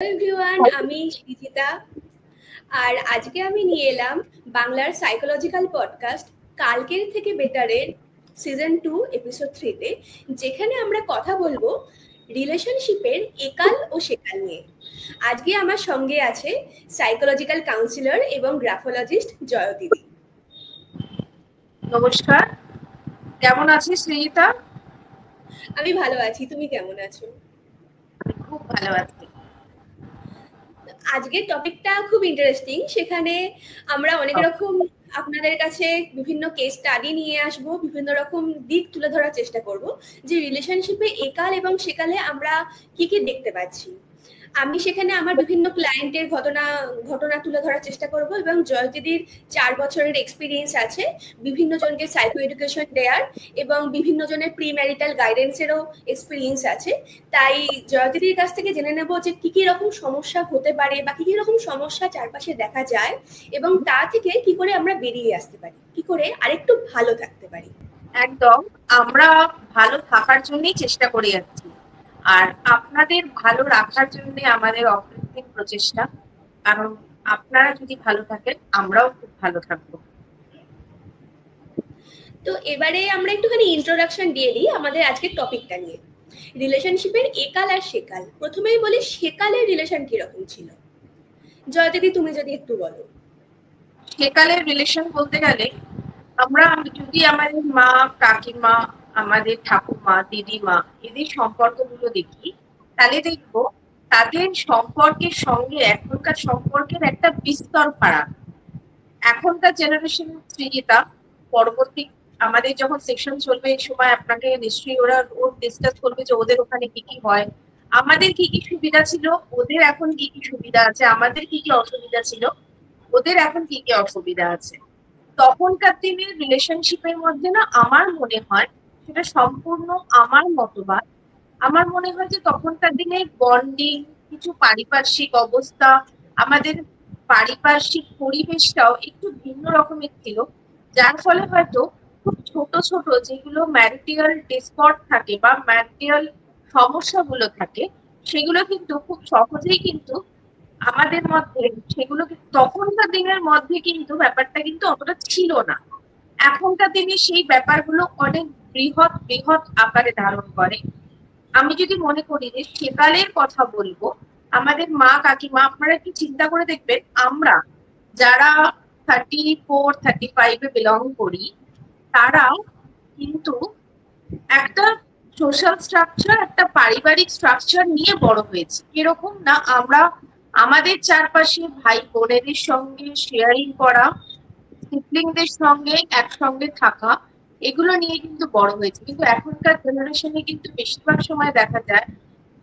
Everyone, আমি সৃজিতা। আর আজকে আমি নিয়ে এলাম বাংলার সাইকোলজিক্যাল পডকাস্ট কালকের থেকে বেটারের সিজন 2 এপিসোড 3-তে, যেখানে আমরা কথা বলবো রিলেশনশিপের একাল ও সেকাল নিয়ে। আজকে আমার সঙ্গে আছে সাইকোলজিক্যাল কাউন্সিলর এবং গ্রাফোলজিস্ট জয়তিদি। নমস্কার, কেমন আছিস সৃজিতা? আমি ভালো আছি, তুমি কেমন আছো? খুব ভালো আছি। আজকের টপিকটা খুব ইন্টারেস্টিং। সেখানে আমরা অনেক রকম আপনাদের কাছে বিভিন্ন কেস স্টাডি নিয়ে আসব, বিভিন্ন রকম দিক তুলে ধরার চেষ্টা করব যে রিলেশনশিপে একাল এবং সেকালে আমরা কি কি দেখতে পাচ্ছি। আমি সেখানে আমার বিভিন্ন ক্লায়েন্টের ঘটনা তুলে ধরার চেষ্টা করব এবং জয়তিদির 4 বছরের এক্সপিরিয়েন্স আছে বিভিন্ন জনকে সাইকো এডুকেশন দেওয়ার এবং বিভিন্ন জনের প্রি ম্যারিটাল গাইডেন্সেরও এক্সপিরিয়েন্স আছে। তাই জয়তিদির কাছ থেকে জেনে নেব যে কি কি রকম সমস্যা হতে পারে বা কি কি রকম সমস্যা চারপাশে দেখা যায় এবং তা থেকে কি করে আমরা বেরিয়ে আসতে পারি, কি করে আরেকটু ভালো থাকতে পারি। একদম, আমরা ভালো থাকার জন্যই চেষ্টা করে যাচ্ছি, আর আপনাদের ভালো রাখার জন্য আমাদের অকৃত্রিম প্রচেষ্টা। কারণ আপনারা যদি ভালো থাকেন, আমরাও খুব ভালো থাকবো। তো এবারে আমরা একটুখানি ইন্ট্রোডাকশন দিয়ে দিই আমাদের আজকের টপিকটা নিয়ে, রিলেশনশিপের একাল আর সেকাল। প্রথমেই বলি, সেকালের রিলেশন কিরকম ছিল, জয়দিদি তুমি যদি একটু বলো। সেকালের রিলেশন বলতে গেলে আমরা যদি আমাদের মা, কাকিমা, আমাদের ঠাকুমা, দিদিমা এদের সম্পর্কগুলো দেখি, তাহলে দেখবো তাদের সম্পর্কের সঙ্গে এখনকার সম্পর্কের একটা বিস্তর ফারাক। এখনকার জেনারেশন সৃজিতা, পরবর্তী আমাদের যখন সেকশন চলবে এই সময় আপনাকে নিশ্চয়ই ওরা ডিসকাস করবে যে ওদের ওখানে কি কি হয়, আমাদের কি কি সুবিধা ছিল, ওদের এখন কি কি সুবিধা আছে, আমাদের কি কি অসুবিধা ছিল, ওদের এখন কি কি অসুবিধা আছে। তখনকার দিনের রিলেশনশিপের মধ্যে না, আমার মনে হয় সেটা সম্পূর্ণ আমার মতবাদ, আমার মনে হয় যে তখনকার দিনে বন্ডিং, কিছু পারিপার্শ্বিক অবস্থা, আমাদের পারিপার্শ্বিক পরিবেশটাও একটু ভিন্ন রকমের ছিল, যার ফলে হয়তো খুব ছোট ছোট যেগুলো ম্যারিটাল ডিসঅর্ড থাকে বা ম্যারিটাল সমস্যাগুলো থাকে, সেগুলো কিন্তু খুব সহজেই কিন্তু আমাদের মধ্যে, সেগুলো তখনকার দিনের মধ্যে কিন্তু ব্যাপারটা কিন্তু অতটা ছিল না। এখনকার দিনে সেই ব্যাপারগুলো অনেক বৃহৎ বৃহৎ আকারে ধারণ করে। আমি যদি মনে করি যে সেকালের কথা বলবো, আমাদের মা কাকিমা, আপনারা কি চিন্তা করে দেখবেন, আমরা যারা 34-35-এ বিলং করি, তারা কিন্তু একটা সোশ্যাল স্ট্রাকচার, একটা পারিবারিক স্ট্রাকচার নিয়ে বড় হয়েছে। এরকম না, আমরা আমাদের চারপাশে ভাই বোনেদের সঙ্গে শেয়ারিং করা, সিবলিংদের সঙ্গে একসঙ্গে থাকা, এগুলো নিয়ে কিন্তু বড় হয়েছে। কিন্তু এখনকার জেনারেশনে কিন্তু বেশিরভাগ সময় দেখা যায়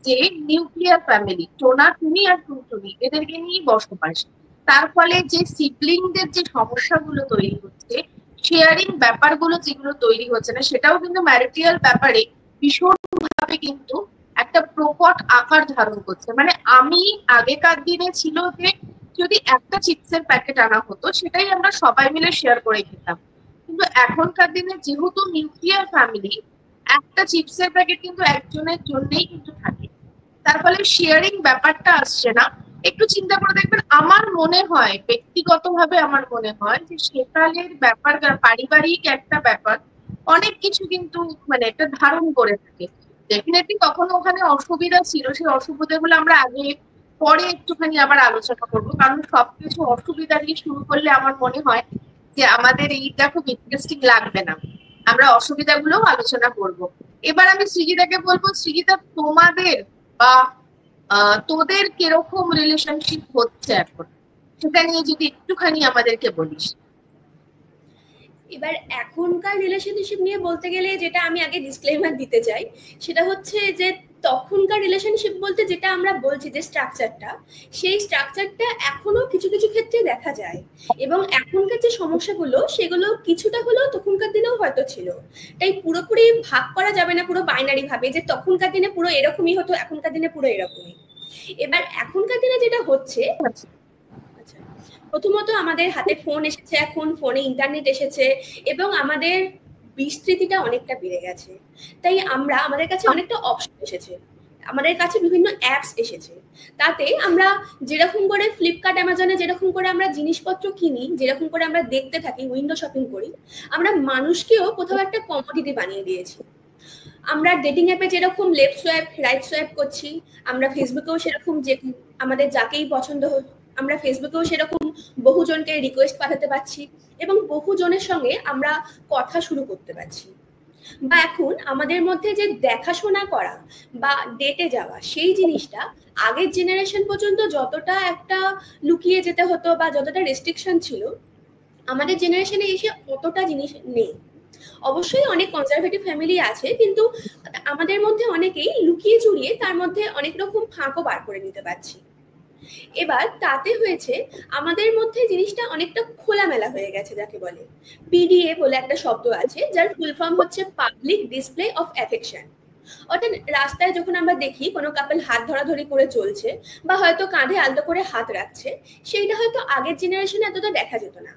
যে নিউক্লিয়ার ফ্যামিলি, টোনা টুনি আর টুনটুনি, এদেরকে নিয়েই বসবাস। তার ফলে যে সিবলিংদের যে সমস্যাগুলো তৈরি হচ্ছে, শেয়ারিং ব্যাপারগুলো যেগুলো তৈরি হচ্ছে না, সেটাও কিন্তু ম্যারিটাল ব্যাপারে ভীষণ ভাবে কিন্তু একটা প্রকট আকার ধারণ করছে। মানে আমি আগেকার দিনে ছিল যে যদি একটা চিপসের প্যাকেট আনা হতো, সেটাই আমরা সবাই মিলে শেয়ার করে খেতাম। কিন্তু এখনকার দিনে যেহেতু নিউক্লিয়ার ফ্যামিলি, একটা চিপসের প্যাকেট কিন্তু একজনের জন্যই কিন্তু থাকে, তার ফলে শেয়ারিং ব্যাপারটা আসছে না। একটু চিন্তা করে দেখবেন, আমার মনে হয় ব্যক্তিগতভাবে আমার মনে হয় যে সেকালের ব্যাপার, পারিবারিক একটা ব্যাপার অনেক কিছু কিন্তু মানে একটা ধারণ করে থাকে। ডেফিনেটলি কখনো ওখানে অসুবিধা ছিল, সেই অসুবিধাগুলো আমরা আগে পরে একটুখানি আবার আলোচনা করবো, কারণ সবকিছু অসুবিধা দিয়ে শুরু করলে আমার মনে হয় যে আমাদের এইটা খুব ইন্টারেস্টিং লাগবে না, আমরা অসুবিধাগুলোও আলোচনা করব। এবার আমি সৃজিতাকে বলবো, সৃজিতা তোমাদের বা তোদের কিরকম রিলেশনশিপ হচ্ছে এখন, সেটা নিয়ে যদি একটুখানি আমাদেরকে বলিস। এবার এখনকার রিলেশনশিপ নিয়ে বলতে গেলে যেটা আমি আগে ডিসক্লেমার দিতে চাই, সেটা হচ্ছে যে তখনকার রিলেশনশিপ বলতে যেটা আমরা বলছি যে স্ট্রাকচারটা, সেই স্ট্রাকচারটা এখনো কিছু কিছু ক্ষেত্রে দেখা যায় এবং এখনকার যে সমস্যাগুলো সেগুলো কিছুটা হলেও তখনকার দিনেও হয়তো ছিল। তাই পুরোপুরি ভাগ করা যাবে না পুরো বাইনারি ভাবে যে তখনকার দিনে পুরো এরকমই হতো, এখনকার দিনে পুরো এরকমই। এবার এখনকার দিনে যেটা হচ্ছে, প্রথমত আমাদের হাতে ফোন এসেছে, এখন ফোনে ইন্টারনেট এসেছে এবং আমাদের বিস্তৃতিটা অনেকটা বেড়ে গেছে। তাই আমাদের কাছে অনেকটা অপশন এসেছে। আমাদের কাছে বিভিন্ন অ্যাপস এসেছে, তাতে আমরা যেরকম করে ফ্লিপকার্ট অ্যামাজনে যেরকম করে আমরা জিনিসপত্র কিনি, যেরকম করে আমরা দেখতে থাকি, উইন্ডো শপিং করি, আমরা মানুষকেও কোথাও একটা কমোডিটি বানিয়ে দিয়েছি। আমরা ডেটিং অ্যাপে যেরকম লেফট সোয়াইপ রাইট সোয়াইপ করছি, আমরা ফেসবুকেও সেরকম যে আমাদের যাকেই পছন্দ আমরা ফেসবুকেও সেরকম বহুজনকে রিকোয়েস্ট পাঠাতে পারছি এবং বহুজনের সঙ্গে আমরা কথা শুরু করতে পারছি। বা এখন আমাদের মধ্যে যে দেখাশোনা করা বা ডেটে যাওয়া, সেই জিনিসটা আগের জেনারেশন পর্যন্ত যতটা একটা লুকিয়ে যেতে হতো বা যতটা রেস্ট্রিকশন ছিল, আমাদের জেনারেশনে এসে অতটা জিনিস নেই। অবশ্যই অনেক কনজারভেটিভ ফ্যামিলি আছে, কিন্তু আমাদের মধ্যে অনেকেই লুকিয়ে চুরিয়ে তার মধ্যে অনেক রকম ফাঁকও বার করে নিতে পারছি। এবার তাতে হয়েছে আমাদের মধ্যে জিনিসটা অনেকটা খোলামেলা হয়ে গেছে, যাকে বলে পিডিএ বলে একটা শব্দ আছে, যার ফুল ফর্ম হচ্ছে পাবলিক ডিসপ্লে অফ অ্যাফেকশন। অর্থাৎ রাস্তায় যখন আমরা দেখি কোনো কাপল হাত ধরাধরি করে চলছে বা হয়তো কাঁধে আলতো করে হাত রাখছে, সেইটা হয়তো আগের জেনারেশনে এতটা দেখা যেত না,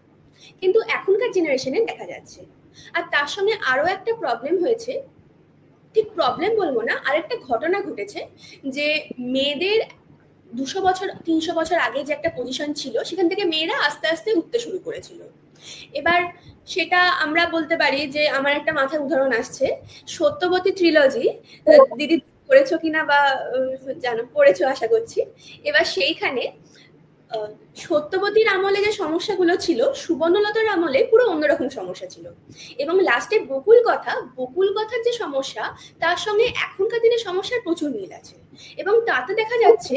কিন্তু এখনকার জেনারেশনে দেখা যাচ্ছে। আর তার সঙ্গে আরো একটা প্রবলেম হয়েছে, ঠিক প্রবলেম বলবো না, আরেকটা ঘটনা ঘটেছে, যে মেয়েদের 200 বছর 300 বছর আগে যে একটা পজিশন ছিল, সেখান থেকে মেয়েরা আস্তে আস্তে উঠতে শুরু করেছিল। এবার সেটা আমরা বলতে পারি যে, আমার একটা মাথায় উদাহরণ আসছে, সত্যবতী ট্রিলজি, দিদি পড়েছো কিনা বা জানো, পড়েছো আশা করছি। এবার সেইখানে সত্যবতীর আমলে যে সমস্যাগুলো ছিল, সুবর্ণলতার আমলে পুরো অন্যরকম সমস্যা ছিল। এবং লাস্টে বকুল কথার যে সমস্যা, তার সঙ্গে এখনকার দিনের সমস্যার প্রচুর মিল আছে। এবং তাতে দেখা যাচ্ছে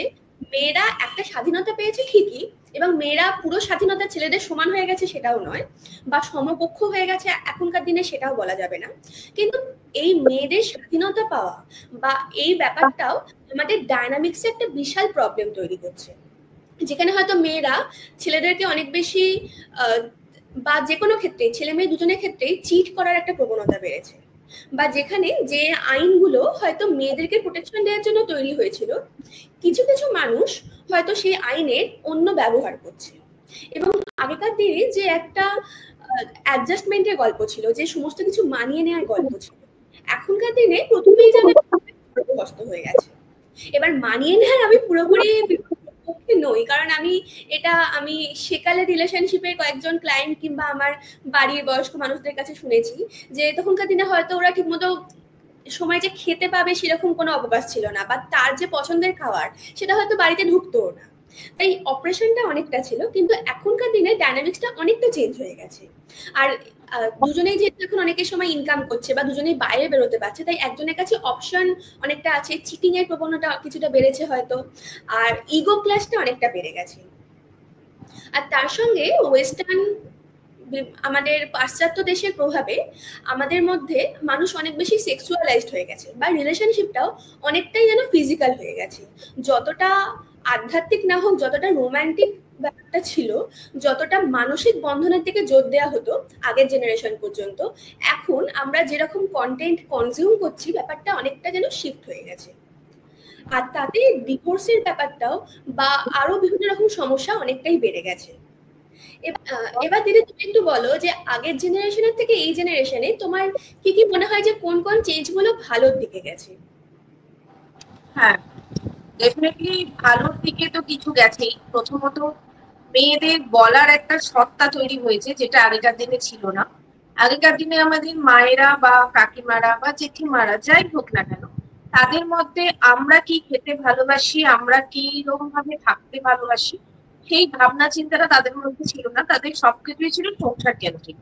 মেয়েরা একটা স্বাধীনতা পেয়েছে ঠিকই, এবং মেয়েরা পুরো স্বাধীনতা ছেলেদের সমান হয়ে গেছে সেটাও নয়, বা সমকক্ষ হয়ে গেছে এখনকার দিনে সেটাও বলা যাবে না, কিন্তু এই মেয়েদের স্বাধীনতা পাওয়া বা এই ব্যাপারটাও আমাদের ডায়নামিক্সে একটা বিশাল প্রবলেম তৈরি করছে, যেখানে হয়তো মেয়েরা ছেলেদেরকে অনেক বেশি বা যে কোনো ক্ষেত্রে ছেলে মেয়ে দুজনের ক্ষেত্রেই চিট করার একটা প্রবণতা বেড়েছে, বা যেখানে যে আইনগুলো হয়তো মেয়েদেরকে প্রোটেকশন দেওয়ার জন্য তৈরি হয়েছিল, কিছু কিছু মানুষ হয়তো সেই আইনের অন্য ব্যবহার করছে। এবং আগেকার দিনে যে একটা অ্যাডজাস্টমেন্টের গল্প ছিল, যে সমস্ত কিছু মানিয়ে নেওয়ার গল্প ছিল, এখনকার দিনে প্রথমেই যেন হস্ত হয়ে গেছে। এবার মানিয়ে নেওয়ার আমি পুরোপুরি পক্ষে নই, কারণ আমি সেকালে রিলেশনশিপের কয়েকজন ক্লায়েন্ট কিংবা আমার বাড়ির বয়স্ক মানুষদের কাছে শুনেছি যে তখনকার দিনে হয়তো ওরা ঠিকমতো সময় যে খেতে পাবে সেরকম কোনো অবকাশ ছিল না, বা তার যে পছন্দের খাবার সেটা হয়তো বাড়িতে ঢুকতো না, তাই অপারেশনটা অনেকটা ছিল। কিন্তু এখনকার দিনে ডায়নামিক্সটা অনেকটা চেঞ্জ হয়ে গেছে। আর দুজনেই যেহেতু এখন অনেকের সময় ইনকাম করছে বা দুজনেই বাইরে বেরোতে পারছে, তাই একজনের কাছে অপশন অনেকটা আছে, চিটিং এর প্রবণতা কিছুটা বেড়েছে হয়তো, আর ইগো ক্লাসটা অনেকটা বেড়ে গেছে। আর তার সঙ্গে ওয়েস্টার্ন আমাদের পাশ্চাত্য দেশের প্রভাবে আমাদের মধ্যে মানুষ অনেক বেশি সেক্সুয়ালাইজড হয়ে গেছে, বা রিলেশনশিপটাও অনেকটাই যেন ফিজিক্যাল হয়ে গেছে। যতটা আধ্যাত্মিক না হোক, যতটা রোমান্টিক ব্যাপারটা ছিল, যতটা মানসিক বন্ধনের দিকে জোর দেওয়া হতো আগের জেনারেশন পর্যন্ত, এখন আমরা যেরকম কন্টেন্ট কনজিউম করছি, ব্যাপারটা অনেকটা যেন শিফট হয়ে গেছে। আর তাতে ডিভোর্সের ব্যাপারটাও বা আরো বিভিন্ন রকম সমস্যা অনেকটাই বেড়ে গেছে। এবার দিদি তুমি একটু বলো যে আগের জেনারেশনের থেকে এই জেনারেশনে তোমার কি কি মনে হয় যে কোন কোন চেঞ্জ গুলো ভালোর দিকে গেছে? হ্যাঁ, ডেফিনেটলি ভালোর দিকে তো কিছু গেছেই। প্রথমত মেয়েদের বলার একটা সত্তা তৈরি হয়েছে, যেটা আগেকার দিনে ছিল না। আগেকার দিনে আমাদের মায়েরা বা কাকিমারা বা জেঠিমারা যাই হোক না কেন, তাদের মধ্যে আমরা কি খেতে ভালোবাসি, আমরা কি রকম ভাবে থাকতে ভালোবাসি, সেই ভাবনা চিন্তাটা তাদের মধ্যে ছিল না। তাদের সবকিছুই ছিল সংসার কেন্দ্রিক।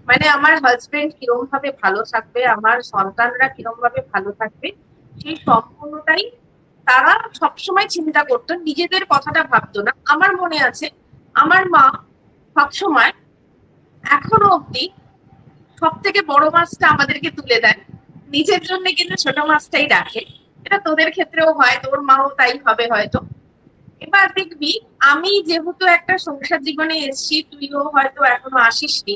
মানে আমার হাজবেন্ড কিরকম ভাবে ভালো থাকবে, আমার সন্তানরা কিরকম ভাবে ভালো থাকবে, সেই সম্পূর্ণটাই তারা সবসময় চিন্তা করতো, নিজেদের কথাটা ভাবতো না। আমার মনে আছে আমার মা সবসময় এখনো অব্দি সব থেকে বড় মাছটা আমাদেরকে তুলে দেয়, নিজের জন্য কিন্তু ছোট মাছটাই রাখে। এটা তোদের ক্ষেত্রেও হয়, তোর মাও তাই হবে হয়তো। এবার দেখবি, আমি যেহেতু একটা সংসার জীবনে এসেছি, তুইও হয়তো এখনো আসিসনি,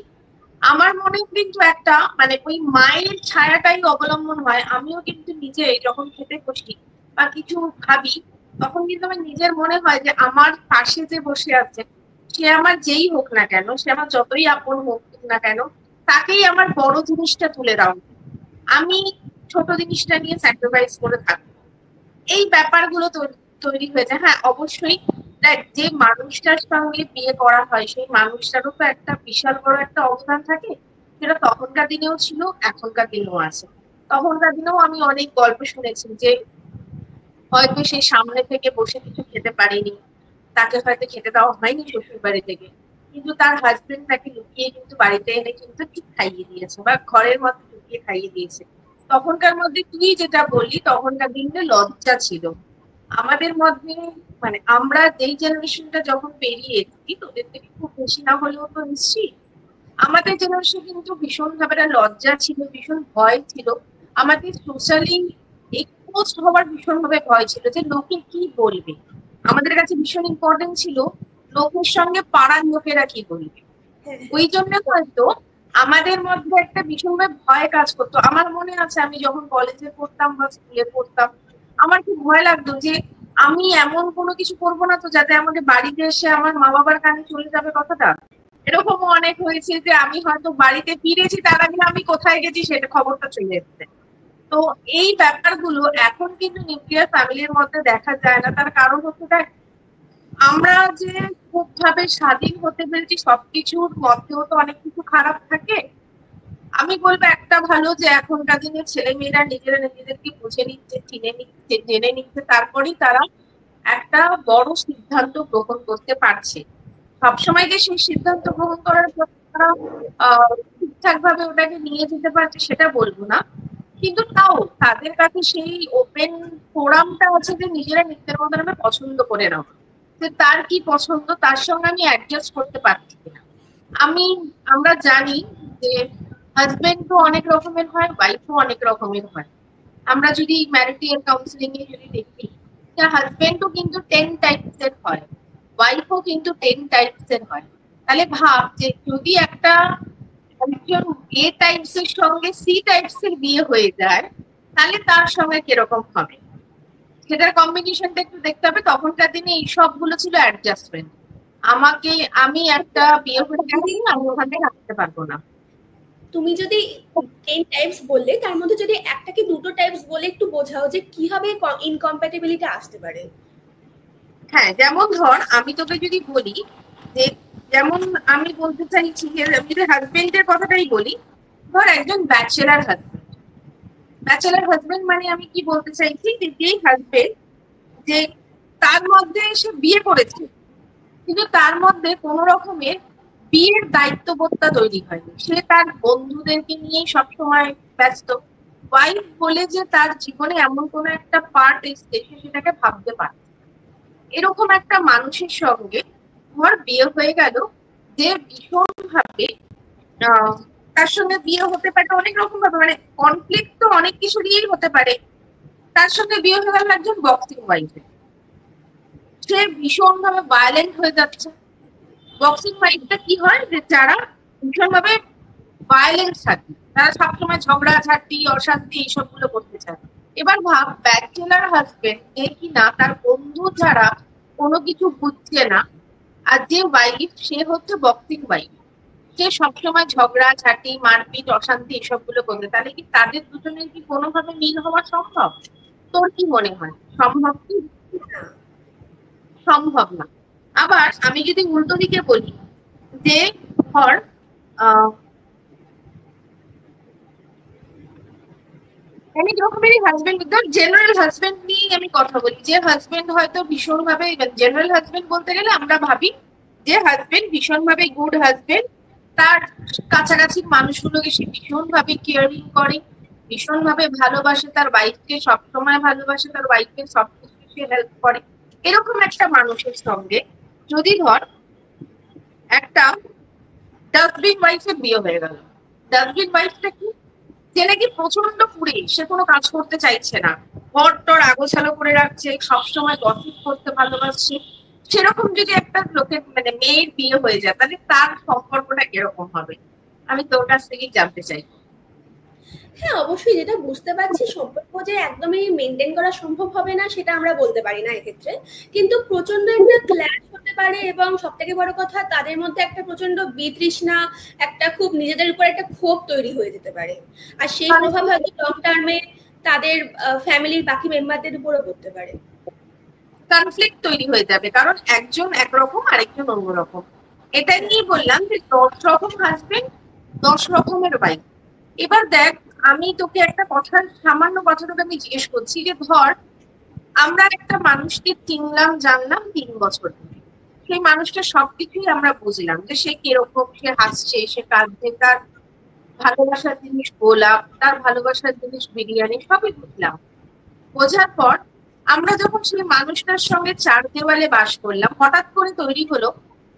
আমার মনে কিন্তু একটা মানে ওই মায়ের ছায়াটাই অবলম্বন হয়। আমিও কিন্তু নিজে যখন খেতে বসি বা কিছু খাবি, তখন কিন্তু আমার নিজের মনে হয় যে আমার পাশে যে বসে আছে, সে আমার যেই হোক না কেন, সে আমার যতই আপন হোক না কেন, তাকেই আমার বড় জিনিসটা তুলে দাও, আমি ছোট জিনিসটা নিয়ে স্যাক্রিফাইস করে থাকি। এই ব্যাপারগুলো তৈরি হয়ে যায়। হ্যাঁ অবশ্যই দেখ, যে মানুষটার সঙ্গে বিয়ে করা হয় সেই মানুষটারও তো একটা বিশাল বড় একটা অবদান থাকে, যেটা তখনকার দিনেও ছিল, এখনকার দিনেও আছে। তখনকার দিনেও আমি অনেক গল্প শুনেছি যে হয়তো সে সামনে থেকে বসে কিছু খেতে পারেনি, তাকে হয়তো খেতে দেওয়া হয়নি শ্বশুর বাড়ি থেকে, কিন্তু তার হাজবেন্ড তাকে লুকিয়ে কিন্তু বাড়িতে এনে কিন্তু ঠিক খাইয়ে দিয়েছে বা ঘরের মধ্যে লুকিয়ে খাইয়ে দিয়েছে। তখনকার মধ্যে তুই যেটা বললি, তখনকার দিনে লজ্জা ছিল আমাদের মধ্যে। মানে আমরা যেই জেনারেশনটা যখন পেরিয়ে এসেছি, তোদের থেকে খুব বেশি না হলেও তো নিশ্চয়ই আমাদের জেনারেশন কিন্তু ভীষণ ভাবে লজ্জা ছিল, ভীষণ ভয় ছিল। আমাদের সোশ্যালি এক্সপোজ হওয়ার ভীষণ ভাবে ভয় ছিল যে লোকে কি বলবে। আমাদের কাছে ভীষণ ইম্পর্টেন্ট ছিল লোকের সঙ্গে পাড়ার লোকেরা কি বলবে। ওই জন্য হয়তো আমাদের মধ্যে একটা ভীষণভাবে ভয় কাজ করতো। আমার মনে আছে আমি যখন কলেজে পড়তাম বা স্কুলে পড়তাম, আমার খুব ভয় লাগতো যে আমি এমন কোনো কিছু করবো না তো যাতে আমাকে বাড়িতে এসে আমার মা বাবার কানে চলে যাবে কথাটা। এরকম অনেক হয়েছে যে আমি হয়তো বাড়িতে ফিরেছি, তার আগে আমি কোথায় গেছি সেটা খবরটা চলে এসেছে। তো এই ব্যাপারগুলো এখন কিন্তু নিউক্লিয়ার ফ্যামিলির মধ্যে দেখা যায় না। তার কারণ হচ্ছে আমরা যে খুব ভাবে স্বাধীন হতে পেরেছি, সবকিছুর মধ্যেও তো অনেক কিছু খারাপ থাকে। আমি বলবো একটা ভালো যে এখনকার দিনে ছেলে মেয়েরা নিজেরা নিজেদেরকে বুঝে নিচ্ছে, চিনে নিচ্ছে, জেনে নিচ্ছে, তারপরেই তারা একটা বড় সিদ্ধান্ত গ্রহণ করতে পারছে। সবসময় যে সেই সিদ্ধান্ত গ্রহণ করার পর তারা ঠিকঠাক ভাবে ওটাকে নিয়ে যেতে পারছে সেটা বলবো না, কিন্তু তাও তাদের কাছে সেই ওপেন ফোরামটা আছে যে নিজেরা নিজেদের মতন আমি পছন্দ করে নাও, যে তার কি পছন্দ তার সঙ্গে আমি অ্যাডজাস্ট করতে পারছি কিনা। আমরা জানি যে হাজবেন্ড তো অনেক রকমের হয়, ওয়াইফও অনেক রকমের হয়। আমরা যদি ম্যারিটাল কাউন্সিলিং এ যদি দেখি, হাজবেন্ডও কিন্তু 10 টাইপস এর হয়, ওয়াইফও কিন্তু 10 টাইপস এর হয়। তাহলে ভাব যে যদি একটা একজন এ টাইপস এর সঙ্গে সি টাইপস এর বিয়ে হয়ে যায়, তাহলে তার সঙ্গে কিরকম হবে, সেটার কম্বিনেশনটা একটু দেখতে হবে। তখনকার দিনে এই সবগুলো ছিল অ্যাডজাস্টমেন্ট। আমি একটা বিয়ে হয়ে গেছি, আমি ওখানে রাখতে পারবো না। তুমি যদি 10 টাইপস বললে, তার মধ্যে যদি একটা কি দুটো টাইপস বলে একটু বোঝাও যে কিভাবে ইনকম্প্যাটিবিলিটি আসতে পারে। হ্যাঁ, যেমন ধর আমি তোকে যদি বলি যে, যেমন আমি বলতে চাইছি যে আমি যদি হাজবেন্ডের কথাটাই বলি, ধর একজন ব্যাচেলার হাজবেন্ড মানে আমি কি বলতে চাইছি যে যেই হাজবেন্ড যে তার মধ্যে সে বিয়ে করেছে, কিন্তু তার মধ্যে কোন রকমের বিয়ের দায়িত্ববোধটা তৈরি হয়নি, সে তার বন্ধুদেরকে নিয়েই সবসময় ব্যস্ত। ওয়াইফ বলে যে তার জীবনে এমন কোন একটা পার্ট এসছে সে সেটাকে ভাবতে পারে। এরকম একটা মানুষের সঙ্গে ধর বিয়ে হয়ে গেল, যে ভীষণ ভাবে তার সঙ্গে বিয়ে হতে পারে অনেক রকম ভাবে, মানে কনফ্লিক্ট তো অনেক কিছু দিয়েই হতে পারে। তার সঙ্গে বিয়ে হয়ে গেল একজন বক্সিং ওয়াইফের, সে ভীষণ ভাবে ভায়োলেন্ট হয়ে যাচ্ছে। বক্সিং ওয়াইফটা কি হয় যে যারা ভীষণ ভাবে ভায়োলেন্ট থাকে, তারা সবসময় ঝগড়াঝাটি অশান্তি এইসব গুলো করতে চায়। এবার ভাব ব্যাচেলার হাজবেন্ড যে কিনা তার বন্ধু যারা কোনো কিছু বুঝছে না, আর যে ওয়াইফ সে হচ্ছে বক্সিং ওয়াইফ, সে সবসময় ঝগড়া ঝাঁটি মারপিট অশান্তি এসব গুলো করবে, তাহলে কি তাদের দুজনের কি কোনোভাবে মিল হওয়া সম্ভব? তোর কি মনে হয় সম্ভব কি? সম্ভব না। আবার আমি যদি উল্টো দিকে বলি যে ধর অনেক রকমেরই হাজবেন্ড, ধর জেনারেল হাজবেন্ড নিয়ে আমি কথা বলি, যে হাজবেন্ড হয়তো ভীষণ ভাবে, জেনারেল হাজবেন্ড বলতে গেলে আমরা ভাবি যে হাজবেন্ড ভীষণ ভাবে গুড হাজবেন্ড, তার কাছাকাছি মানুষগুলোকে সে ভীষণ ভাবে কেয়ারিং করে, ভীষণ ভাবে ভালোবাসে তার ওয়াইফকে, সবসময় ভালোবাসে তার ওয়াইফকে, সবকিছু সে হেল্প করে। এরকম একটা মানুষের সঙ্গে যদি ধর একটা ডাস্টবিন ওয়াইফের বিয়ে হয়ে গেল, ডাস্টবিন ওয়াইফটা কি, যে নাকি প্রচন্ড কুড়ে, সে কোনো কাজ করতে চাইছে না, ঘর টর আগোছালো করে রাখছে, সবসময় গসিপ করতে ভালোবাসছে, সেরকম যদি একটা লোকের মানে মেয়ের বিয়ে হয়ে যায়, তাহলে তার সম্পর্কটা কিরকম হবে? আমি তোর কাছ থেকেই জানতে চাই। হ্যাঁ অবশ্যই, যেটা বুঝতে পারছি সম্পর্ক যে একদমই মেনটেন করা সম্ভব হবে না সেটা আমরা বলতে পারি না এক্ষেত্রে, কিন্তু প্রচন্ড একটা ক্ল্যাশ হতে পারে, এবং সব থেকে বড় কথা তাদের মধ্যে একটা প্রচন্ড বিতৃষ্ণা, একটা খুব নিজেদের উপর একটা ক্ষোভ তৈরি হয়ে যেতে পারে, আর সেই প্রভাব হয়তো লং টার্মে তাদের ফ্যামিলির বাকি মেম্বারদের উপরও পড়তে পারে। কনফ্লিক্ট তৈরি হয়ে যাবে, কারণ একজন একরকম আরেকজন অন্যরকম। এটা নিয়ে বললাম যে 10 রকম হাজবেন্ড, 10 রকমের ওয়াইফ। এবার দেখ, আমি তোকে একটা কথা, সামান্য কথাটাকে আমি জিজ্ঞেস করছি যে ধর আমরা একটা মানুষকে চিনলাম জানলাম 3 বছর, সেই মানুষটা সবকিছুই আমরা বুঝলাম যে সে কিরকম, সে হাসছে, সে কাঁদছে, তার ভালোবাসার জিনিস গোলাপ, তার ভালোবাসার জিনিস বিরিয়ানি, সবই বুঝলাম। বোঝার পর আমরা যখন সেই মানুষটার সঙ্গে 4 দেওয়ালে বাস করলাম, হঠাৎ করে তৈরি হলো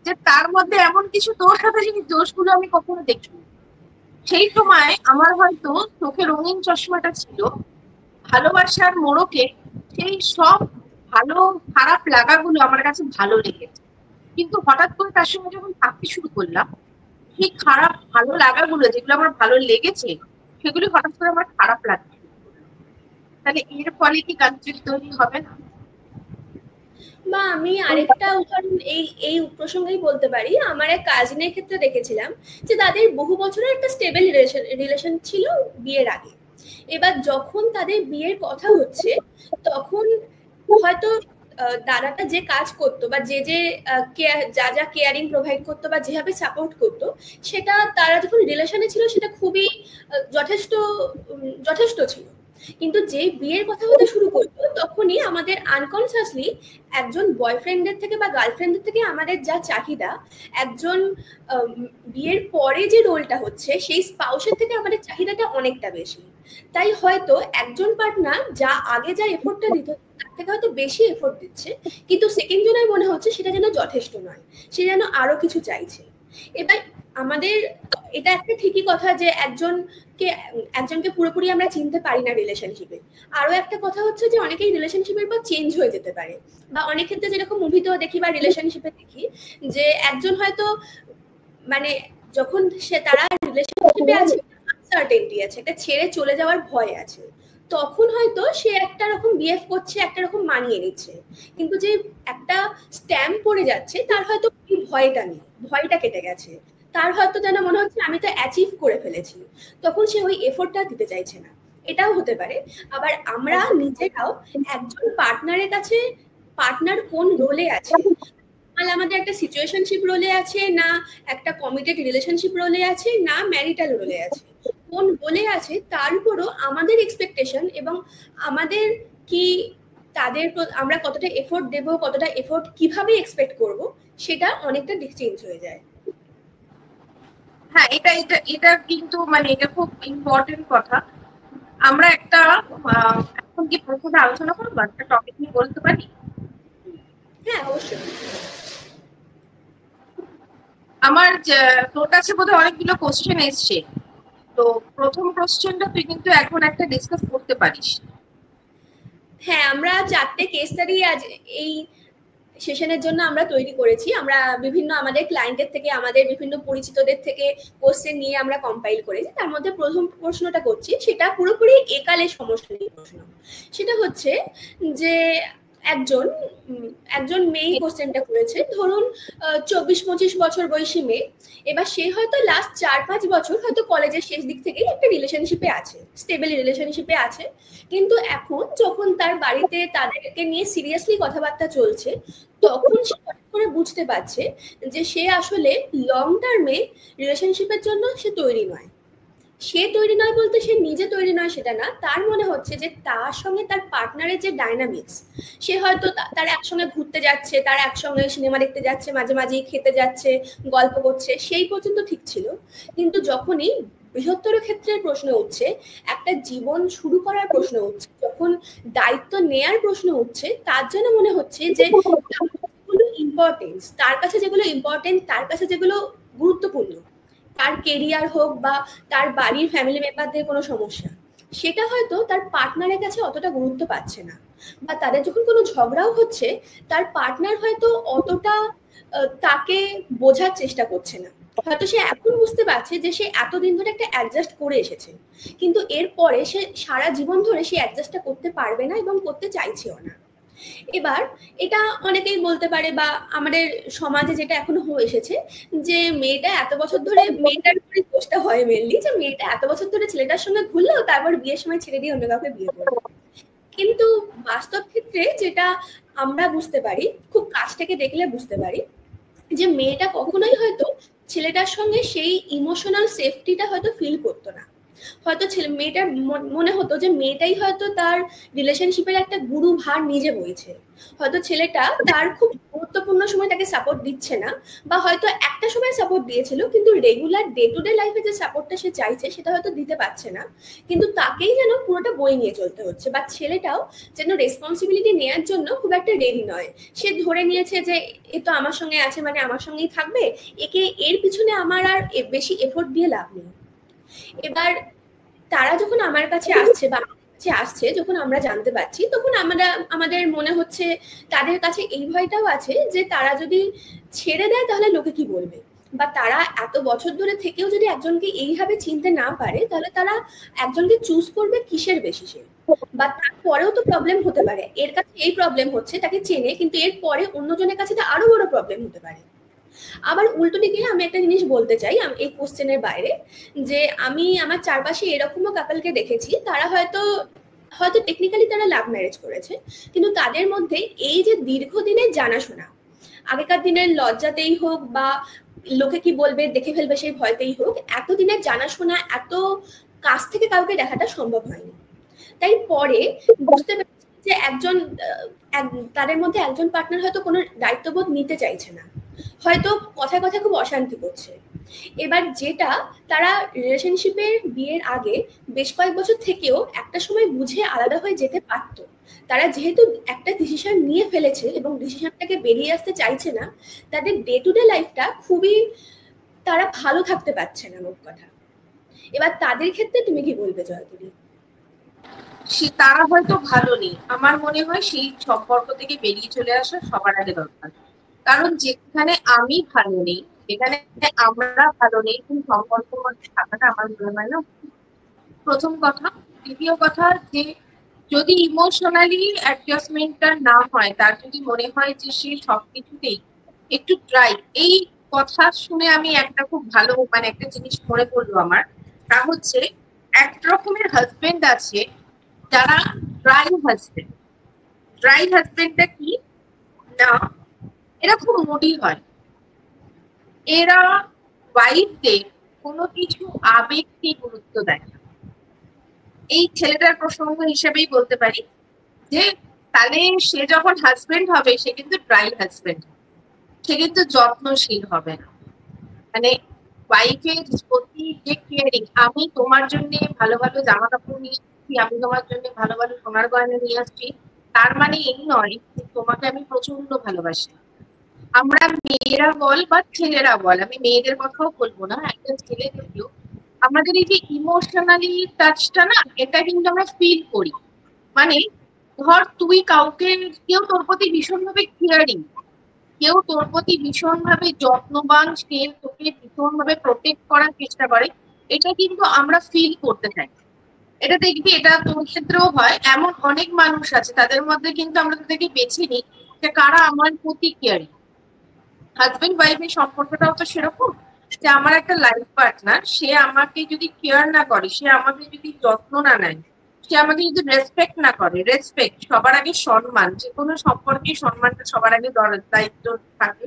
যে তার মধ্যে এমন কিছু দোষ আছে যে দোষগুলো আমি কখনো দেখিনি। সেই সময় আমার হয়তো চোখে রঙিন চশমাটা ছিল, ভালোবাসার মোড়কে সেই সব ভালো খারাপ লাগাগুলো আমার কাছে ভালো লেগেছে। কিন্তু হঠাৎ করে তার সঙ্গে যখন থাকতে শুরু করলাম, সেই খারাপ ভালো লাগাগুলো যেগুলো আমার ভালো লেগেছে সেগুলি হঠাৎ করে আমার খারাপ লাগছে। তাহলে এর ফলে কি কনফ্লিক্ট তৈরি হবে না? বা আমি আরেকটা উদাহরণ এই এই প্রসঙ্গেই বলতে পারি। আমার এক কাজিনের ক্ষেত্রে দেখেছিলাম যে তাদের বহু বছরের একটা স্টেবল রিলেশন ছিল বিয়ের আগে। এবার যখন তাদের বিয়ের কথা হচ্ছে, তখন হয়তো দাদাটা যে কাজ করতো বা যে যে যা যা কেয়ারিং প্রোভাইড করতো বা যেভাবে সাপোর্ট করতো, সেটা তারা যখন রিলেশনে ছিল সেটা খুবই যথেষ্ট ছিল। কিন্তু যে বিয়ের কথা হতে শুরু করতো, তখনই আমাদের আনকনসিয়াসলি একজন বয়ফ্রেন্ডের থেকে বা গার্লফ্রেন্ডের থেকে আমাদের যা চাহিদা, একজন বিয়ের পরে যে রোলটা হচ্ছে সেই স্পাউসের থেকে আমাদের চাহিদাটা অনেকটা বেশি। তাই হয়তো একজন পার্টনার যা আগে যা এফোর্টটা দিত তার থেকে হয়তো বেশি এফোর্ট দিচ্ছে, কিন্তু সেকেন্ড জনের মনে হচ্ছে সেটা যেন যথেষ্ট নয়, সে যেন আরো কিছু চাইছে। এবার আমাদের এটা একটা ঠিকই কথা যে একজনকে পুরোপুরি আমরা চিনতে পারি না রিলেশনশিপে। আরো একটা কথা হচ্ছে যে অনেকেই রিলেশনশিপের পর চেঞ্জ হয়ে যেতে পারে, বা অনেক ক্ষেত্রে যেরকম মুভিতেও দেখি বা রিলেশনশিপে দেখি যে একজন হয়তো মানে যখন তারা রিলেশনশিপে আছে, আনসার্টেনটি আছে, একটা ছেড়ে চলে যাওয়ার ভয় আছে, তখন হয়তো সে একটা রকম বিহেভ করছে, একটা রকম মানিয়ে নিচ্ছে। কিন্তু যে একটা স্ট্যাম্প পড়ে যাচ্ছে তার হয়তো ভয়টা নেই, ভয়টা কেটে গেছে, তার হয়তো যেন মনে হচ্ছে আমি তো অ্যাচিভ করে ফেলেছি, তখন সে ওই এফোর্টটা দিতে চাইছে না। এটাও হতে পারে। আবার আমরা নিজেরাও একজন পার্টনারের কাছে, পার্টনার কোন রোলে আছে, আমাদের একটা সিচুয়েশনশিপ রোলে আছে না, একটা কমিটেড রিলেশনশিপ রোলে আছে না, ম্যারিটাল রোলে আছে, কোন রোলে আছে তার উপরও আমাদের এক্সপেকটেশন এবং আমাদের কি তাদের আমরা কতটা এফোর্ট দেব, কতটা এফোর্ট কিভাবে এক্সপেক্ট করব, সেটা অনেকটা চেঞ্জ হয়ে যায়। হ্যাঁ, এটা এটা এটা কিন্তু মানে এটা খুব ইম্পর্টেন্ট কথা। আমরা একটা এখন কি প্রথমে আলোচনা করবো, একটা টপিক নিয়ে বলতে পারি? হ্যাঁ, অবশ্যই। আমার তোর কাছে বোধহয় অনেকগুলো কোশ্চেন এসছে, তো প্রথম কোশ্চেনটা তুই কিন্তু এখন একটা ডিসকাস করতে পারিস। হ্যাঁ, আমরা 4টে কেস স্টাডি আজ এই সেশনের জন্য আমরা তৈরি করেছি। আমরা বিভিন্ন আমাদের ক্লায়েন্টের থেকে, আমাদের বিভিন্ন পরিচিতদের থেকে কোশ্চেন নিয়ে আমরা কম্পাইল করেছি। তার মধ্যে প্রথম প্রশ্নটা করছি, সেটা পুরোপুরি একালের সমস্যা নিয়ে প্রশ্ন। সেটা হচ্ছে যে একজন মেয়ে কোশ্চেনটা করেছে, ধরুন 24-25 বছর বয়সী মেয়ে। এবার সে হয়তো লাস্ট 4-5 বছর হয়তো কলেজের শেষ দিক থেকেই একটা রিলেশনশিপে আছে, স্টেবল রিলেশনশিপে আছে। কিন্তু এখন যখন তার বাড়িতে তাদেরকে নিয়ে সিরিয়াসলি কথাবার্তা চলছে, তখন সে হঠাৎ করে বুঝতে পারছে যে সে আসলে লং টার্মে রিলেশনশিপের জন্য সে তৈরি নয়। সে তৈরি নয় বলতে সে নিজে তৈরি নয় সেটা না, তার মনে হচ্ছে যে তার সঙ্গে তার পার্টনারের যে ডাইনামিক্স, সে হয়তো তারা একসঙ্গে ঘুরতে যাচ্ছে, তারা একসঙ্গে সিনেমা দেখতে যাচ্ছে, মাঝে মাঝেই খেতে যাচ্ছে, গল্প করছে, সেই পর্যন্ত ঠিক ছিল। কিন্তু যখনই বৃহত্তর ক্ষেত্রের প্রশ্ন উঠছে, একটা জীবন শুরু করার প্রশ্ন উঠছে, যখন দায়িত্ব নেয়ার প্রশ্ন উঠছে, তার জন্য মনে হচ্ছে যে ইম্পর্টেন্স, তার কাছে যেগুলো ইম্পর্টেন্ট, তার কাছে যেগুলো গুরুত্বপূর্ণ, তার কেরিয়ার হোক বা তার বাড়ির ফ্যামিলি মেম্বারদের কোনো সমস্যা, সেটা হয়তো তার পার্টনারের কাছে অতটা গুরুত্ব পাচ্ছে না। বা তাদের যখন কোনো ঝগড়াও হচ্ছে, তার পার্টনার হয়তো অতটা তাকে বোঝার চেষ্টা করছে না। হয়তো সে এখন বুঝতে পারছে যে সে এতদিন ধরে একটা অ্যাডজাস্ট করে এসেছে, কিন্তু এরপরে সে সারা জীবন ধরে সে অ্যাডজাস্টটা করতে পারবে না এবং করতে চাইছেও না। এবার এটা অনেকেই বলতে পারে, বা আমাদের সমাজে যেটা এখনো হয়ে এসেছে, যে মেয়েটা এত বছর ধরে, মেয়েটার উপরে দোষটা হয় মেনলি, যে মেয়েটা এত বছর ধরে ছেলেটার সঙ্গে ঘুরলো, তারপর বিয়ের সময় ছেড়ে দিয়ে অন্য কাউকে বিয়ে করলো। কিন্তু বাস্তব ক্ষেত্রে যেটা আমরা বুঝতে পারি, খুব কাছ থেকে দেখলে বুঝতে পারি, যে মেয়েটা কখনোই হয়তো ছেলেটার সঙ্গে সেই ইমোশনাল সেফটিটা হয়তো ফিল করতো না। হয়তো মেয়েটার মনে হতো যে মেয়েটাই হয়তো তার রিলেশনশিপের একটা গুরু ভার নিজে বইছে। হয়তো ছেলেটা তার খুব গুরুত্বপূর্ণ সময় তাকে সাপোর্ট দিচ্ছে না, বা হয়তো একটা সময় সাপোর্ট দিয়েছিল, কিন্তু রেগুলার ডে টু ডে লাইফে যে সাপোর্টটা সে চাইছে সেটা হয়তো দিতে পারছে না, কিন্তু তাকেই যেন পুরোটা বই নিয়ে চলতে হচ্ছে। বা ছেলেটাও যেন রেসপন্সিবিলিটি নেওয়ার জন্য খুব একটা রেডি নয়। সে ধরে নিয়েছে যে এ তো আমার সঙ্গে আছে, মানে আমার সঙ্গেই থাকবে, একে এর পিছনে আমার আর বেশি এফোর্ট দিয়ে লাভ নেই। এবার তারা যখন আমার কাছে আসছে, বা আসছে যখন আমরা জানতে পারছি, তখন আমাদের মনে হচ্ছে তাদের কাছে এই ভয়টাও আছে যে তারা যদি ছেড়ে দেয় তাহলে লোকে কি বলবে, বা তারা এত বছর ধরে থেকেও যদি একজনকে এইভাবে চিনতে না পারে, তাহলে তারা একজনকে চুজ করবে কিসের বেসিসে? বা তারপরেও তো প্রবলেম হতে পারে, এর কাছে এই প্রবলেম হচ্ছে, তাকে চেনে, কিন্তু এর পরে অন্যজনের কাছে তো আরো বড় প্রবলেম হতে পারে। আবার উল্টো দিকে আমি একটা জিনিস বলতে চাই এই কোশ্চেনের বাইরে, যে আমি আমার চারপাশে এরকমও কাপলকে দেখেছি, তারা হয়তো হয়তো টেকনিক্যালি তারা লাভ ম্যারেজ করেছে, কিন্তু তাদের মধ্যে এই যে দীর্ঘদিনের জানাশোনা, আগেকার দিনের লজ্জাতেই হোক বা লোকে কি বলবে দেখে ফেলবে সেই ভয়তেই হোক, এতদিনের জানাশোনা, এত কাছ থেকে কাউকে দেখাটা সম্ভব হয়নি। তাই পরে বুঝতে পেরেছি যে তাদের মধ্যে একজন পার্টনার হয়তো কোনো দায়িত্ববোধ নিতে চাইছে না, হয়তো কথায় কথায় খুব অশান্তি করছে। এবার যেটা তারা রিলেশনশিপের বিয়ের আগে বেশ কয়েক বছর থেকেও একটা সময় বুঝে আলাদা হয়ে যেতে পারতো, তারা যেহেতু একটা ডিসিশন নিয়ে ফেলেছে এবং ডিসিশনটাকে বেরিয়ে আসতে চাইছে না, তাদের ডে টু ডে লাইফটা খুবই, তারা ভালো থাকতে পারছে না মোট কথা। এবার তাদের ক্ষেত্রে তুমি কি বলবে জয়পুরি? তারা হয়তো ভালো নেই, আমার মনে হয় সেই সম্পর্ক থেকে বেরিয়ে চলে আসা সবার আগে দরকার। কারণ যেখানে আমি ভালো নেই, যেখানে আমরা ভালো নেই, সেই সম্পর্কের মধ্যে থাকাটা আমার মনে হয় না প্রথম কথা। দ্বিতীয় কথা, যে যদি ইমোশনালি অ্যাডজাস্টমেন্টটা না হয়, তার যদি মনে হয় যে সে সবকিছুতেই একটু ড্রাই, এই কথা শুনে আমি একটা খুব ভালো মানে একটা জিনিস মনে পড়লো আমার। তা হচ্ছে, এক রকমের হাজবেন্ড আছে যারা ড্রাই হাজবেন্ড। ড্রাই হাজবেন্ডটা কি না, এরা খুব মোটি হয়, এরা ওয়াইফদের কোনো কিছু আবেগকে গুরুত্ব দেয় না। এই ছেলেটার প্রসঙ্গ হিসেবেই বলতে পারি যে তাহলে সে যখন হাজবেন্ড হবে সে কিন্তু ড্রাই হাজবেন্ড, সে কিন্তু যত্নশীল হবে না। মানে ওয়াইফের প্রতি যে কেয়ারিং, আমি তোমার জন্য ভালো ভালো জামা কাপড় নিয়ে আসছি, আমি তোমার জন্য ভালো ভালো সোনার গয়না নিয়ে আসছি, তার মানে এই নয় যে তোমাকে আমি প্রচন্ড ভালোবাসি। আমরা মেয়েরা বল বা ছেলেরা বল, আমি মেয়েদের কথাও বলবো না, একটা ছেলে যদিও, আমাদের এই যে ইমোশনালি টাচটা না, এটা কিন্তু আমরা ফিল করি। মানে ধর তুই কাউকে, কেউ তোর প্রতি ভীষণভাবে কেয়ারিং, কেউ তোর প্রতি ভীষণভাবে যত্নবান, সে তোকে ভীষণভাবে প্রোটেক্ট করার চেষ্টা করে, এটা কিন্তু আমরা ফিল করতে চাই। এটা দেখবি, এটা তোর ক্ষেত্রেও হয়, এমন অনেক মানুষ আছে, তাদের মধ্যে কিন্তু আমরা তাদেরকে বেছে নিই যে কারা আমার প্রতি কেয়ারিং। হাজবেন্ড ওয়াইফের সম্পর্কটাও তো সেরকম, যে আমার একটা লাইফ পার্টনার, সে আমাকে যদি কেয়ার না করে, সে আমাকে যদি যত্ন না নেয়, সে আমাকে যদি রেসপেক্ট না করে, রেসপেক্ট সবার আগে সম্মান, যে কোনো সম্পর্কে সম্মানটা সবার আগে দায়িত্ব থাকে।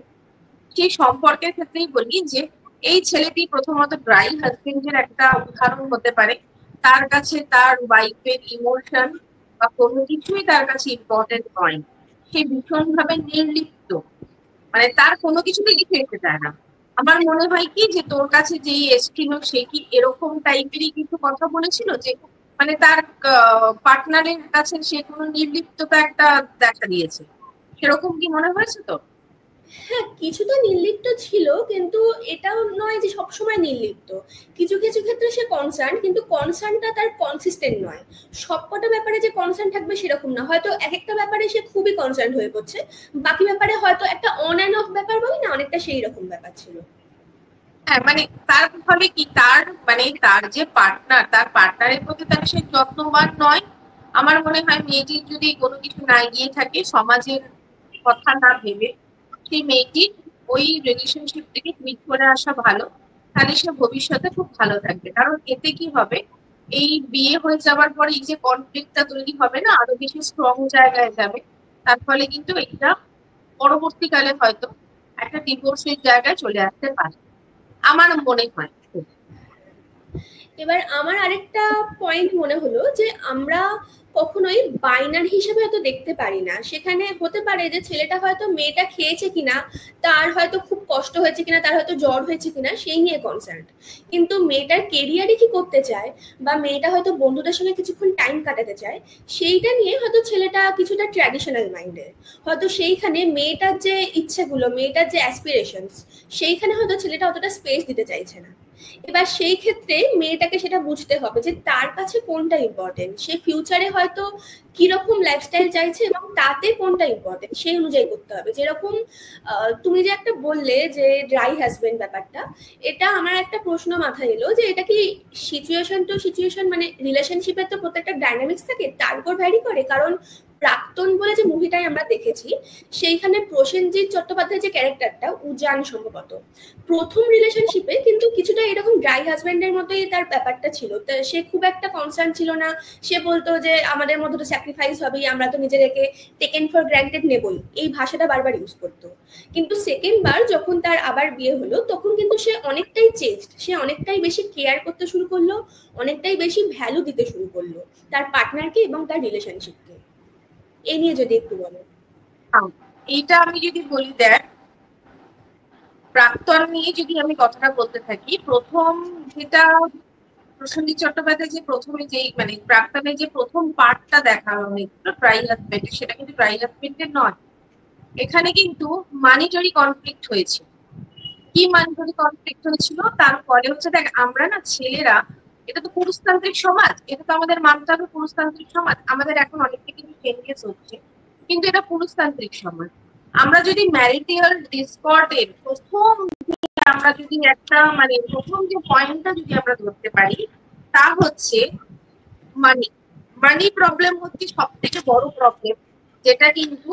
সেই সম্পর্কের ক্ষেত্রেই বলি যে এই ছেলেটি প্রথমত ড্রাই হাজবেন্ডের একটা উদাহরণ হতে পারে। তার কাছে তার ওয়াইফের ইমোশন বা কোনো কিছুই তার কাছে ইম্পর্টেন্ট নয়, সে ভীষণভাবে নির্লিপ্ত, মানে তার কোনো কিছুতে কিছু এসে যায় না। আমার মনে হয় কি যে তোর কাছে যেই এসছিল সে কি এরকম টাইপেরই কিছু কথা বলেছিল, যে মানে তার পার্টনারের কাছে সে কোনো নির্লিপ্ততা একটা দেখা দিয়েছে, সেরকম কি মনে হয়েছে তো? হ্যাঁ, কিছুটা নির্লিপ্ত ছিল, কিন্তু এটাও নয় যে সবসময় নির্লিপ্ত। কিছু কিছু ক্ষেত্রে সে কনসার্ন, কিন্তু কনসার্নটা তার কনসিস্টেন্ট নয়। সবকটা ব্যাপারে যে কনসার্ন থাকবে সেরকম না, হয়তো এক একটা ব্যাপারে সে খুবই কনসার্ন হয়ে পড়ছে, বাকি ব্যাপারে হয়তো একটা অন অ্যান্ড অফ ব্যাপার বলে না, অনেকটা সেই রকম ব্যাপার ছিল। হ্যাঁ, মানে তার ফলে কি, তার মানে তার যে পার্টনার, তার পার্টনারের প্রতি তার সে যত্নবান নয়, আমার মনে হয় মেয়েটির যদি কোনো কিছু না গিয়ে থাকে, সমাজের কথা না ভেবে, সেই মেয়েটির ওই রিলেশনশিপ থেকে কুইট করে আসা ভালো। তাহলে সে ভবিষ্যতে খুব ভালো থাকবে। কারণ এতে কি হবে, এই বিয়ে হয়ে যাওয়ার পরে এই যে কনফ্লিক্টটা তৈরি হবে না, আরো বেশি স্ট্রং জায়গায় যাবে। তার ফলে কিন্তু এটা পরবর্তীকালে হয়তো একটা ডিভোর্সের জায়গায় চলে আসতে পারে, আমার মনে হয়। এবার আমার আরেকটা পয়েন্ট মনে হলো যে আমরা কখনোই বাইনারি হিসেবে হয়তো দেখতে পারি না। সেখানে হতে পারে যে ছেলেটা হয়তো মেয়েটা খেয়েছে কিনা, তার হয়তো খুব কষ্ট হয়েছে কিনা, তার হয়তো জ্বর হয়েছে কিনা সেই নিয়ে কনসার্ন, কিন্তু মেয়েটার কেরিয়ারে কি করতে চায় বা মেয়েটা হয়তো বন্ধুদের সঙ্গে কিছুক্ষণ টাইম কাটাতে চায়, সেইটা নিয়ে হয়তো ছেলেটা কিছুটা ট্র্যাডিশনাল মাইন্ডের। হয়তো সেইখানে মেয়েটার যে ইচ্ছেগুলো, মেয়েটার যে অ্যাসপিরেশনস, সেইখানে হয়তো ছেলেটা অতটা স্পেস দিতে চাইছে না। এবার সেই ক্ষেত্রে মেয়েটাকে সেটা বুঝতে হবে যে তার কাছে কোনটা ইম্পর্টেন্ট, সে ফিউচারে হয়তো কিরকম লাইফস্টাইল চাইছে এবং তাতে কোনটা ইম্পর্টেন্ট সেই অনুযায়ী করতে হবে। যেরকম তুমি যে একটা বললে যে ড্রাই হাজবেন্ড ব্যাপারটা, এটা আমার একটা প্রশ্ন মাথায় এলো যে এটা কি সিচুয়েশন টু সিচুয়েশন, মানে রিলেশনশিপের তো প্রত্যেকটা ডাইনামিক্স থাকে, তার উপর ভ্যারি করে। কারণ প্রাক্তন বলে যে মুভিটাই আমরা দেখেছি, সেইখানে প্রসেনজিৎ চট্টোপাধ্যায় যে ক্যারেক্টারটা উজান সম্ভবত, প্রথম রিলেশনশিপে কিন্তু কিছুটা এরকম ড্রাই হাজবেন্ডের মতোই তার ব্যাপারটা ছিল। তো সে খুব একটা কনসার্ন ছিল না, সে বলতো যে আমাদের মধ্যে তো স্যাক্রিফাইস হবেই, আমরা তো নিজেদেরকে টেকেন ফর গ্রান্টেড নেবই, এই ভাষাটা বারবার ইউজ করতো। কিন্তু সেকেন্ড বার যখন তার আবার বিয়ে হলো, তখন কিন্তু সে অনেকটাই চেঞ্জড, সে অনেকটাই বেশি কেয়ার করতে শুরু করলো, অনেকটাই বেশি ভ্যালু দিতে শুরু করলো তার পার্টনারকে এবং তার রিলেশনশিপকে। এ নিয়ে যদি একটু বলো। এইটা আমি যদি বলি, দেখ প্রাক্তন নিয়ে যদি আমি কথাটা বলতে থাকি, প্রথম যেটা প্রসেনজিৎ চট্টোপাধ্যায় যে প্রথমে যেই মানে প্রাক্তনের যে প্রথম পার্টটা দেখা হয়েছিল ড্রাই হাজবেন্ড, সেটা কিন্তু ড্রাই হাজবেন্ডের নয়। এখানে কিন্তু মানিটারি কনফ্লিক্ট হয়েছিল। কি মানিটারি কনফ্লিক্ট হয়েছিল, তারপরে হচ্ছে দেখ আমরা না ছেলেরা, এটা তো পুরুষতান্ত্রিক সমাজ, এটা তো আমাদের মানতে হবে পুরুষতান্ত্রিক সমাজ। আমাদের এখন অনেকটা কিন্তু চেঞ্জেস হচ্ছে, কিন্তু এটা পুরুষতান্ত্রিক সমাজ। আমরা যদি ম্যারিটাল ডিসকর্ডের প্রথম, আমরা যদি একটা মানে প্রথম যে পয়েন্টটা যদি আমরা ধরতে পারি, তা হচ্ছে মানি। মানি প্রবলেম হচ্ছে সব থেকে বড় প্রবলেম, যেটা কিন্তু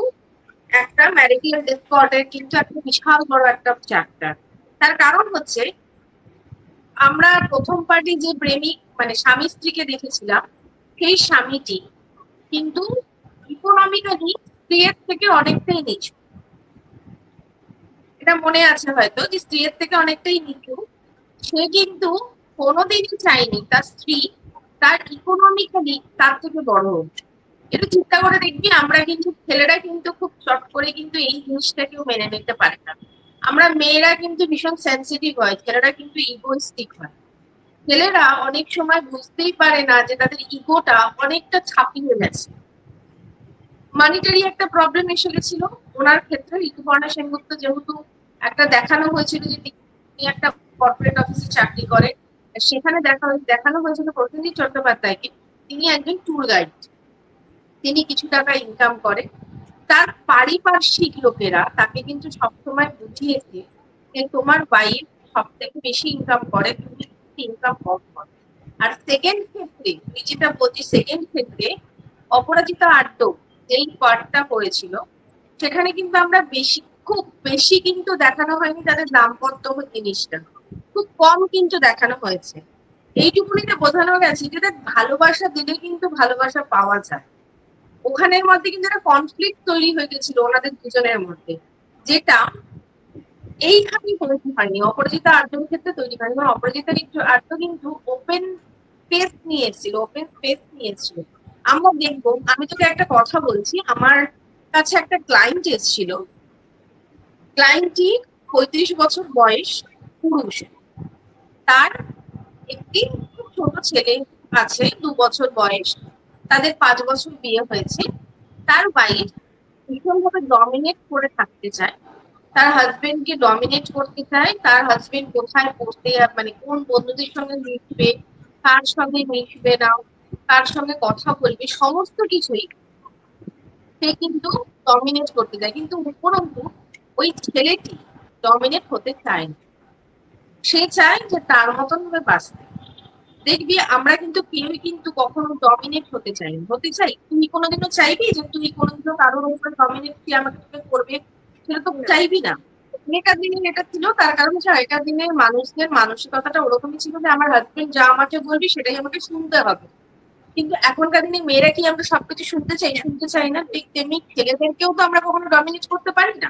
একটা ম্যারিটাল ডিসকর্ডের কিন্তু একটা বিশাল বড় একটা চ্যাপ্টার। তার কারণ হচ্ছে আমরা প্রথম পার্টি যে প্রেমিক মানে স্বামী স্ত্রীকে দেখেছিলাম, সেই স্বামীটি কিন্তু ইকোনমিক্যালি স্ত্রীর থেকে অনেকটাই নিচু। এটা মনে আছে হয়তো যে স্ত্রীর থেকে অনেকটাই নিচু। সে কিন্তু কোনোদিনই চায়নি তার স্ত্রী তার ইকোনমিক্যালি তার থেকে বড় হোক। একটু চিন্তা করে দেখবি, আমরা কিন্তু ছেলেরা কিন্তু খুব চট করে কিন্তু এই জিনিসটাকেও মেনে নিতে পারে না। আমরা মেয়েরা কিন্তু ভীষণ সেন্সিটিভ হয়, ছেলেরা কিন্তু ইগোইস্টিক হয়। ছেলেরা অনেক সময় বুঝতেই পারে না যে তাদের ইগোটা অনেকটা ছাপিয়ে গেছে। মানিটারি একটা প্রবলেম এসে গেছিল ওনার ক্ষেত্রে। ঋতুপর্ণা সেনগুপ্ত যেহেতু একটা দেখানো হয়েছিল যে তিনি একটা কর্পোরেট অফিসে চাকরি করেন, সেখানে দেখানো হয়েছিল প্রসেনজিৎ চট্টোপাধ্যায়কে তিনি একজন ট্যুর গাইড, তিনি কিছু টাকা ইনকাম করেন। তার পারিপার্শ্বিক লোকেরা তাকে কিন্তু সবসময় বুঝিয়েছে যে তোমার ওয়াইফ সব থেকে বেশি ইনকাম করে, তুমি ইনকাম কম করো। আর সেকেন্ড ক্ষেত্রে, তুই যেটা বলছিস সেকেন্ড ক্ষেত্রে, অপরাজিতা আড্ড যেই পার্টটা করেছিল, সেখানে কিন্তু আমরা খুব বেশি কিন্তু দেখানো হয়নি তাদের দাম্পত্য জিনিসটা, খুব কম কিন্তু দেখানো হয়েছে। এইটুকুনিতে বোঝানো গেছে যে ভালোবাসা দিলে কিন্তু ভালোবাসা পাওয়া যায়। ওখানের মধ্যে কিন্তু একটা কনফ্লিক্ট তৈরি হয়ে গেছিল ওনাদের দুজনের মধ্যে, যেটা এইখানেই তৈরি হয়নি, অপরাজিতা আড্ডর ক্ষেত্রে তৈরি হয়নি। কারণ অপরাজিতা আড্ড কিন্তু ওপেন স্পেস নিয়ে এসেছিল, ওপেন স্পেস নিয়ে এসেছিল। আমরা দেখবো, আমি তোকে একটা কথা বলছি, আমার কাছে একটা ক্লায়েন্ট এসেছিল, ক্লায়েন্টটি 35 বছর বয়স, পুরুষ। তার একটি খুব ছোট ছেলে আছে, 2 বছর বয়স, তাদের 5 বছর বিয়ে হয়েছে। তার ওয়াইফ ভীষণভাবে ডমিনেট করে থাকতে চায়, তার হাজবেন্ডকে ডমিনেট করতে চায়। তার হাজবেন্ড কোথায় পড়তে মানে কোন বন্ধুদের সঙ্গে মিশবে, কার সঙ্গে মিশবে না, কার সঙ্গে কথা বলবে, সমস্ত কিছুই সে কিন্তু ডমিনেট করতে চায়। কিন্তু উপরন্তু ওই ছেলেটি ডমিনেট হতে চায় না, সে চায় যে তার মতন ভাবে বাঁচতে। দেখবি আমরা কিন্তু কেউই কিন্তু কখনো ডমিনেট হতে চাই না। হতে চাই? তুমি কোনোদিনও চাইবি যে তুই কোনোদিনও কারোর উপরে ডমিনেট কি আমাকে তোকে করবে? সেটা তো চাইবি না। আগেকার দিনে এটা ছিল, তার কারণ হচ্ছে আগেকার দিনে মানুষদের মানসিকতাটা ওরকমই ছিল যে আমার হাজবেন্ড যা আমাকে বলবি সেটাই আমাকে শুনতে হবে। কিন্তু এখনকার দিনে মেয়েরা কি আমরা সবকিছু শুনতে চাই? শুনতে চাই না। ঠিক তেমনি ছেলেদেরকেও তো আমরা কখনো ডমিনেট করতে পারি না,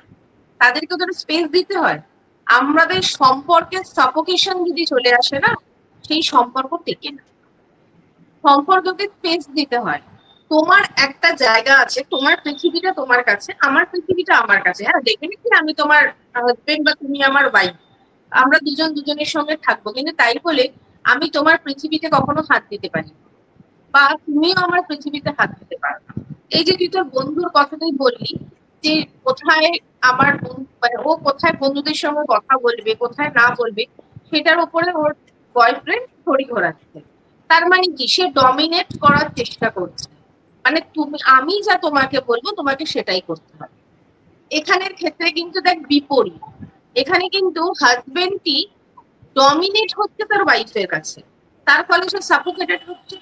তাদেরকেও তো স্পেস দিতে হয়। আমাদের সম্পর্কের সাফোকেশন যদি চলে আসে না, সেই সম্পর্ক টেকে না। সম্পর্ককে স্পেস দিতে হয়। তোমার একটা জায়গা আছে, তোমার পৃথিবীটা তোমার কাছে, আমার পৃথিবীটা আমার কাছে। হ্যাঁ, দেখে নিচ্ছি আমি তোমার হাজবেন্ড বা তুমি আমার ওয়াইফ, আমরা দুজন দুজনের সঙ্গে থাকবো, কিন্তু তাই বলে আমি তোমার পৃথিবীতে কখনো হাত দিতে পারি না, বা তুমিও আমার পৃথিবীতে হাত দিতে পারো না। এই যে তুই তোর বন্ধুর কথাটাই বললি যে কোথায় আমার মানে ও কোথায় বন্ধুদের সঙ্গে কথা বলবে, কোথায় না বলবে, সেটার উপরে ওর বয়ফ্রেন্ড ঘড়ি ঘোরাচ্ছে। তার মানে কি? সে ডমিনেট করার চেষ্টা করছে। মানে তুমি, আমি যা তোমাকে বলবো তোমাকে সেটাই করতে হবে। এখানের ক্ষেত্রে কিন্তু দেখ বিপরীত। এখানে কিন্তু হাজবেন্ডই ডমিনেট হচ্ছে তার ওয়াইফের কাছে, তার ফলে সে সাফোকেটেড হচ্ছে।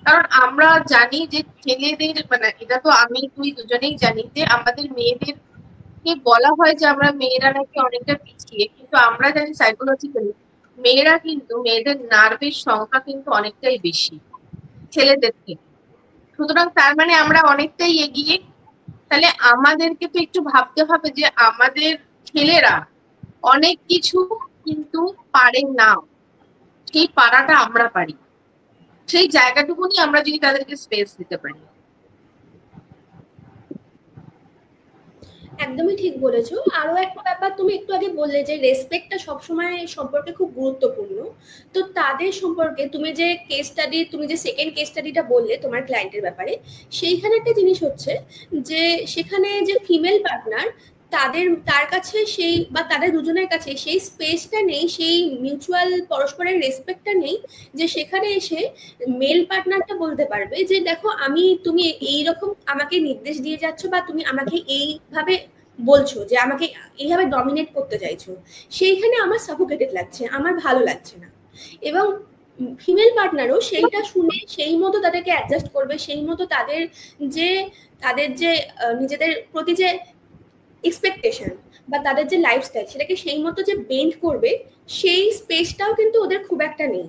কারণ আমরা জানি যে ছেলেদের, মানে এটা তো আমি তুই দুজনেই জানি যে আমাদের মেয়েদেরকে বলা হয় যে আমরা মেয়েরা নাকি অনেকটা পিছিয়ে, কিন্তু আমরা জানি সাইকোলজিক্যালি মেয়েরা কিন্তু, মেয়েদের নার্ভের সংখ্যা কিন্তু অনেকটাই বেশি ছেলেদের থেকে। সুতরাং তার মানে আমরা অনেকটাই এগিয়ে। তাহলে আমাদেরকে তো একটু ভাবতে হবে যে আমাদের ছেলেরা অনেক কিছু কিন্তু পারে না, সেই পারাটা আমরা পারি। সেই জায়গাটুকুনি আমরা যদি তাদেরকে স্পেস দিতে পারি। একদমই ঠিক বলেছো। আরো একটা ব্যাপার তুমি একটু আগে বললে যে রেসপেক্টটা সবসময় সম্পর্কে খুব গুরুত্বপূর্ণ। তো তাদের সম্পর্কে তুমি যে সেকেন্ড কেস স্টাডিটা বললে তোমার ক্লায়েন্টের ব্যাপারে, সেইখানে একটা জিনিস হচ্ছে যে সেখানে যে ফিমেল পার্টনার, তার কাছে সেই বা তাদের দুজনের কাছে সেই স্পেসটা নেই, সেই মিউচুয়াল পরস্পরের রেসপেক্টটা নেই, যে সেখানে এসে মেল পার্টনারটা বলতে পারবে যে দেখো তুমি এইরকম আমাকে নির্দেশ দিয়ে যাচ্ছ, বা তুমি আমাকে এইভাবে বলছো যে আমাকে এইভাবে ডমিনেট করতে চাইছো, সেইখানে আমার সাফোকেটেড লাগছে, আমার ভালো লাগছে না। এবং ফিমেল পার্টনারও সেইটা শুনে সেই মতো তাদেরকে অ্যাডজাস্ট করবে, সেই মতো যে তাদের যে নিজেদের প্রতি যে এক্সপেকটেশন বা তাদের যে লাইফস্টাইল সেটাকে সেই মতো যে বেন্ড করবে, সেই স্পেসটাও কিন্তু ওদের খুব একটা নেই,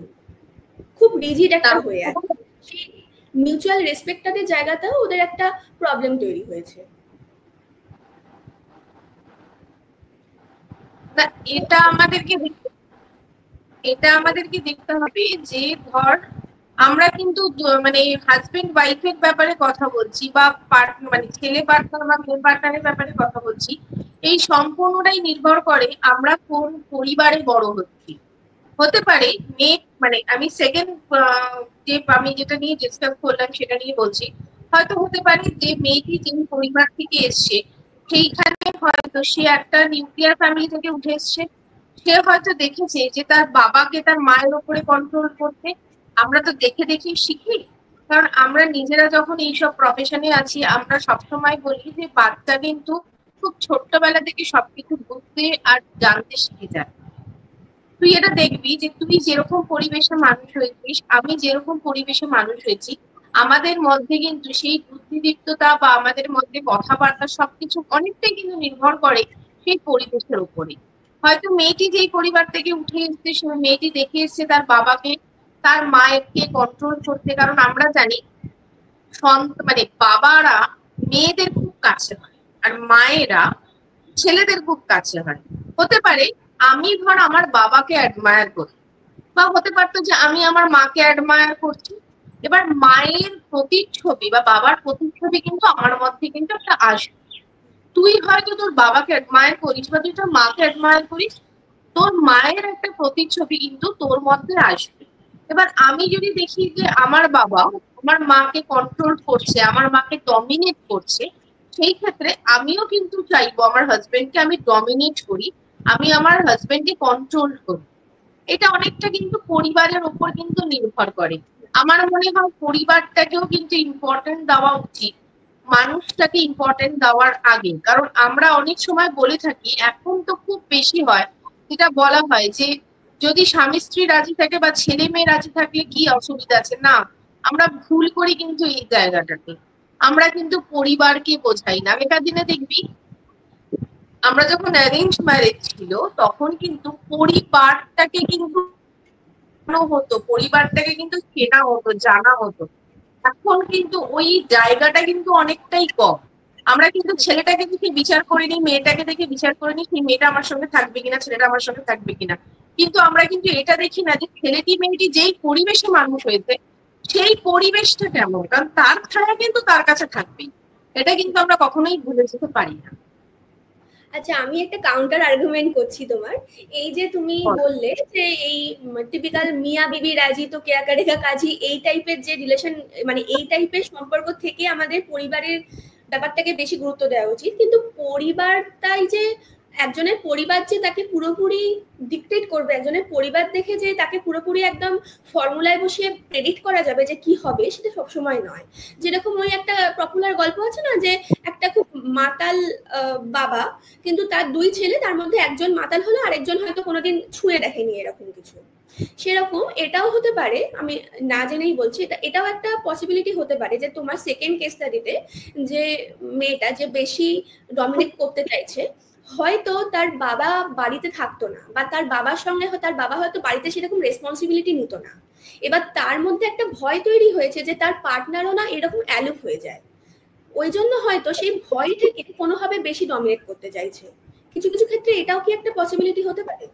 খুব রিজিড একটা হয়ে আছে। সেই মিউচুয়াল রেসপেক্টের জায়গাতেও ওদের একটা প্রবলেম তৈরি হয়েছে। না, এটা আমাদেরকে দেখতে হবে যে ধর আমরা কিন্তু মানে হাজবেন্ড ওয়াইফের ব্যাপারে কথা বলছি, বা মানে ছেলে পার্টনার বা মেয়ে পার্টনারের ব্যাপারে কথা বলছি। এই সম্পূর্ণটাই নির্ভর করে আমরা কোন পরিবারে বড় হচ্ছি। হতে পারে মেয়ে, মানে আমি সেকেন্ড যে আমি যেটা নিয়ে ডিসকাস করলাম সেটা নিয়ে বলছি। হয়তো হতে পারে যে মেয়েটি যে পরিবার থেকে এসছে সেইখানে হয়তো সে একটা নিউক্লিয়ার ফ্যামিলি থেকে উঠে এসছে। সে হয়তো দেখেছে যে তার বাবাকে তার মায়ের উপরে কন্ট্রোল করতে। আমরা তো দেখে দেখে শিখি। কারণ আমরা নিজেরা যখন এইসব প্রফেশনে আছি আমরা সবসময় বলি যে বাচ্চা কিন্তু খুব ছোট্টবেলা থেকে সবকিছু বুঝতে আর জানতে শিখে যায়। তুই এটা দেখবি যে তুই যেরকম পরিবেশে মানুষ হয়েছিস, আমি যেরকম পরিবেশে মানুষ হয়েছি, আমাদের মধ্যে কিন্তু সেই বুদ্ধিদীপ্ততা বা আমাদের মধ্যে কথাবার্তা সবকিছু অনেকটাই কিন্তু নির্ভর করে সেই পরিবেশের উপরে। হয়তো মেয়েটি যেই পরিবার থেকে উঠে এসছে, সে মেয়েটি দেখে এসছে তার বাবাকে তার মায়েরকে কন্ট্রোল করতে। কারণ আমরা জানি মানে বাবারা মেয়েদের খুব কাছে হয়, আর মায়েরা ছেলেদের খুব কাছে হয়। হতে পারে আমি ধর আমার বাবাকে অ্যাডমায়ার করি, বা হতে পারতো যে আমি আমার মাকে অ্যাডমায়ার করছি। এবার মায়ের প্রতিচ্ছবি বা বাবার প্রতিচ্ছবি কিন্তু আমার মধ্যে কিন্তু একটা আসবে। তুই হয়তো তোর বাবাকে অ্যাডমায়ার করিস বা তুই তোর মাকে অ্যাডমায়ার করিস, তোর মায়ের একটা প্রতিচ্ছবি কিন্তু তোর মধ্যে আসবে। এবার আমি যদি দেখি যে আমার বাবা আমার মাকে কন্ট্রোল করছে, আমার মাকে ডমিনেট করছে, সেই ক্ষেত্রে আমিও কিন্তু চাইবো আমার হাজবেন্ডকে আমি ডমিনেট করি, আমি আমার হাজবেন্ডকে কন্ট্রোল করি। এটা অনেকটা কিন্তু পরিবারের উপর কিন্তু নির্ভর করে। আমার মনে হয় পরিবারটাকেও কিন্তু ইম্পর্টেন্ট দেওয়া উচিত মানুষটাকে ইম্পর্টেন্ট দেওয়ার আগে। কারণ আমরা অনেক সময় বলে থাকি, এখন তো খুব বেশি হয়, যেটা বলা হয় যে যদি স্বামী স্ত্রী রাজি থাকে বা ছেলে মেয়ে রাজি থাকলে কি অসুবিধা আছে? না, আমরা ভুল করি কিন্তু এই জায়গাটাতে, আমরা কিন্তু পরিবারকে বোঝাই না। আগেকার দিনে দেখবি আমরা যখন অ্যারেঞ্জ ম্যারেজ ছিল তখন কিন্তু পরিবারটাকে কিন্তু হতো, পরিবারটাকে কিন্তু চেনা হতো, জানা হতো। এখন কিন্তু ওই জায়গাটা কিন্তু অনেকটাই কম। আমরা কিন্তু ছেলেটাকে দেখে বিচার করিনি, মেয়েটাকে দেখে বিচার করিনি সেই মেয়েটা আমার সঙ্গে থাকবে কিনা, ছেলেটা আমার সঙ্গে থাকবে কিনা। কিন্তু আমরা কিন্তু এটা দেখি না যে ছেলেটি মেয়েটি যেই পরিবেশে মানুষ হয়েছে সেই পরিবেশটা কেমন, কারণ তার ছায়া কিন্তু তার কাছে থাকবেই। এটা কিন্তু আমরা কখনোই ভুলে যেতে পারি না। আচ্ছা, আমি একটা কাউন্টার আর্গুমেন্ট করছি তোমার। এই যে তুমি বললে যে এই টিপিক্যাল মিয়া বিবি রাজি তো কেয়া করেগা কাজী, এই টাইপের যে রিলেশন, মানে এই টাইপের সম্পর্ক থেকে আমাদের পরিবারের ব্যাপারটাকে বেশি গুরুত্ব দেওয়া উচিত। কিন্তু পরিবারটাই যে একজনের পরিবার যে তাকে পুরোপুরি ডিকটেট করবে, একজনের পরিবার দেখে যে তাকে পুরোপুরি একদম ফর্মুলায় বসিয়ে প্রেডিক্ট করা যাবে যে কি হবে, সেটা সবসময় নয়। যেরকম ওই একটা পপুলার গল্প আছে না, যে একটা খুব মাতাল বাবা, কিন্তু তার দুই ছেলে, তার মধ্যে একজন মাতাল হলো, আরেকজন হয়তো কোনোদিন ছুঁয়ে দেখেনি, এরকম কিছু। সেরকম এটাও হতে পারে, আমি না জেনেই বলছি, এটাও একটা পসিবিলিটি হতে পারে যে তোমার সেকেন্ড কেস স্টাডিতে যে মেয়েটা যে বেশি ডমিনেট করতে চাইছে, হয়তো তার বাবা বাড়িতে থাকতো না, বা তার বাবার সঙ্গে তার বাবা হয়তো বাড়িতে সেরকম রেসপন্সিবিলিটি নিত না। এবার তার মধ্যে একটা ভয় তৈরি হয়েছে যে তার পার্টনারও না এরকম অ্যালুপ হয়ে যায়, ওই জন্য হয়তো সেই ভয় থেকে কোনোভাবে বেশি ডমিনেট করতে চাইছে। কিছু কিছু ক্ষেত্রে এটাও কি একটা পসিবিলিটি হতে পারে?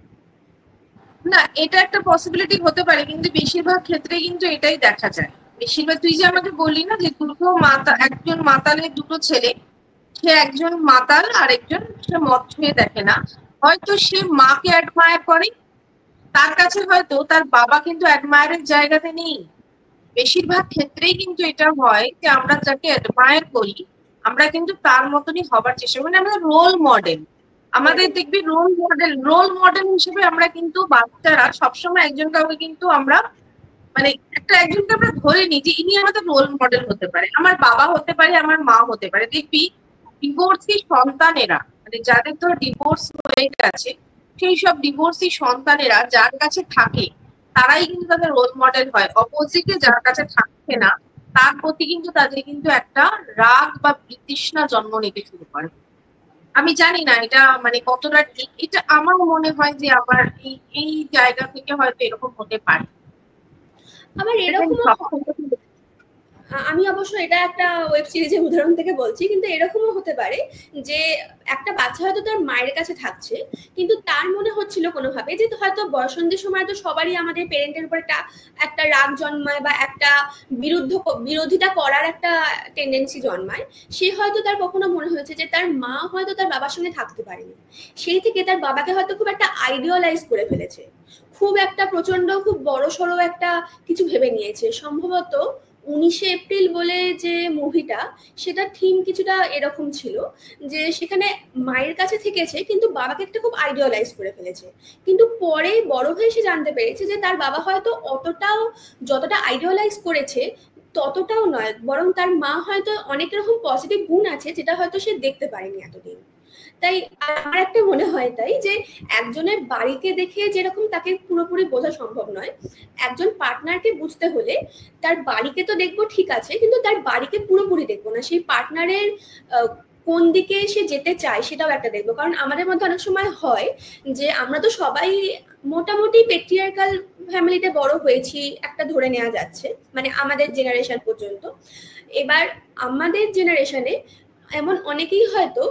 না, এটা একটা পসিবিলিটি হতে পারে, কিন্তু বেশিরভাগ ক্ষেত্রে কিন্তু এটাই দেখা যায়। বেশিরভাগ, তুই যে আমাকে বললি না যে দুটো মাতা, একজন মাতালের দুটো ছেলে, সে একজন মাতাল আর একজন সে মদ ছুঁয়ে দেখে না, হয়তো সে মাকে অ্যাডমায়ার করে, তার কাছে হয়তো তার বাবা কিন্তু অ্যাডমায়ারের জায়গাতে নেই। বেশিরভাগ ক্ষেত্রেই কিন্তু এটা হয় যে আমরা যাকে অ্যাডমায়ার করি আমরা কিন্তু তার মতনই হবার চেষ্টা করি, মানে আমাদের রোল মডেল, আমাদের দেখবি রোল মডেল হিসেবে আমরা কিন্তু বাচ্চারা সবসময় একজন কাউকে কিন্তু আমরা মানে একজনকে আমরা ধরে নিই যে ইনি আমাদের রোল মডেল হতে পারে, আমার বাবা হতে পারে, আমার মা হতে পারে। দেখবি ডিভোর্সি সন্তানেরা, মানে যাদের ধর ডিভোর্স হয়ে গেছে, সেই সব ডিভোর্সি সন্তানেরা যার কাছে থাকে তারাই কিন্তু তাদের রোল মডেল হয়। অপোজিটে যার কাছে থাকছে না তার প্রতি কিন্তু তাদের কিন্তু একটা রাগ বা বিতৃষ্ণা জন্ম নিতে শুরু করে। আমি জানি না এটা মানে কতটা ঠিক, এটা আমার মনে হয় যে আমার এই জায়গা থেকে হয়তো এরকম হতে পারে। আবার এরকমও, আমি অবশ্য এটা একটা ওয়েব সিরিজের উদাহরণ থেকে বলছি, কিন্তু এরকমও হতে পারে যে একটা বাচ্চা হয়তো তার মায়ের কাছে থাকছে, কিন্তু তার মনে হচ্ছিল কোনোভাবে যে হয়তো বয়সন্ধির সময় তো সবারই আমাদের পেরেন্টের উপর একটা একটা রাগ জন্মায়, বা একটা বিরোধিতা করার একটা টেন্ডেন্সি জন্মায়। সে হয়তো তার কখনো মনে হয়েছে যে তার মা হয়তো তার বাবার সঙ্গে থাকতে পারেনি, সেই থেকে তার বাবাকে হয়তো খুব একটা আইডিয়ালাইজ করে ফেলেছে, খুব একটা প্রচন্ড খুব বড় সড়ো একটা কিছু ভেবে নিয়েছে। সম্ভবত 19শে এপ্রিল বলে যে মুভিটা, সেটা থিম কিছুটা এরকম ছিল, যে সেখানে মায়ের কাছে থেকেছে কিন্তু বাবাকে একটা খুব আইডিয়ালাইজ করে ফেলেছে। কিন্তু পরে বড় হয়ে সে জানতে পেরেছে যে তার বাবা হয়তো অতটাও, যতটা আইডিয়ালাইজ করেছে ততটাও নয়, বরং তার মা হয়তো অনেক রকম পজিটিভ গুণ আছে যেটা হয়তো সে দেখতে পারেনি এতদিন। তাই আমার একটা মনে হয় তাই যে একজনের বাড়িকে দেখে যেরকম তাকে পুরোপুরি বোঝা সম্ভব নয়, একজন পার্টনারকে বুঝতে হলে তার বাড়িকে তো দেখবো ঠিক আছে, কিন্তু তার বাড়িকে পুরোপুরি দেখবো না, সেই পার্টনারের কোন দিকে সে যেতে চায় সেটাও একটা দেখবো। কারণ আমাদের মধ্যে অনেক সময় হয় যে আমরা তো সবাই মোটামুটি পেট্রিয়ার্কাল ফ্যামিলিতে বড় হয়েছি, একটা ধরে নেওয়া যাচ্ছে, মানে আমাদের জেনারেশন পর্যন্ত। এবার আমাদের জেনারেশনে এমন অনেকেই হয়তো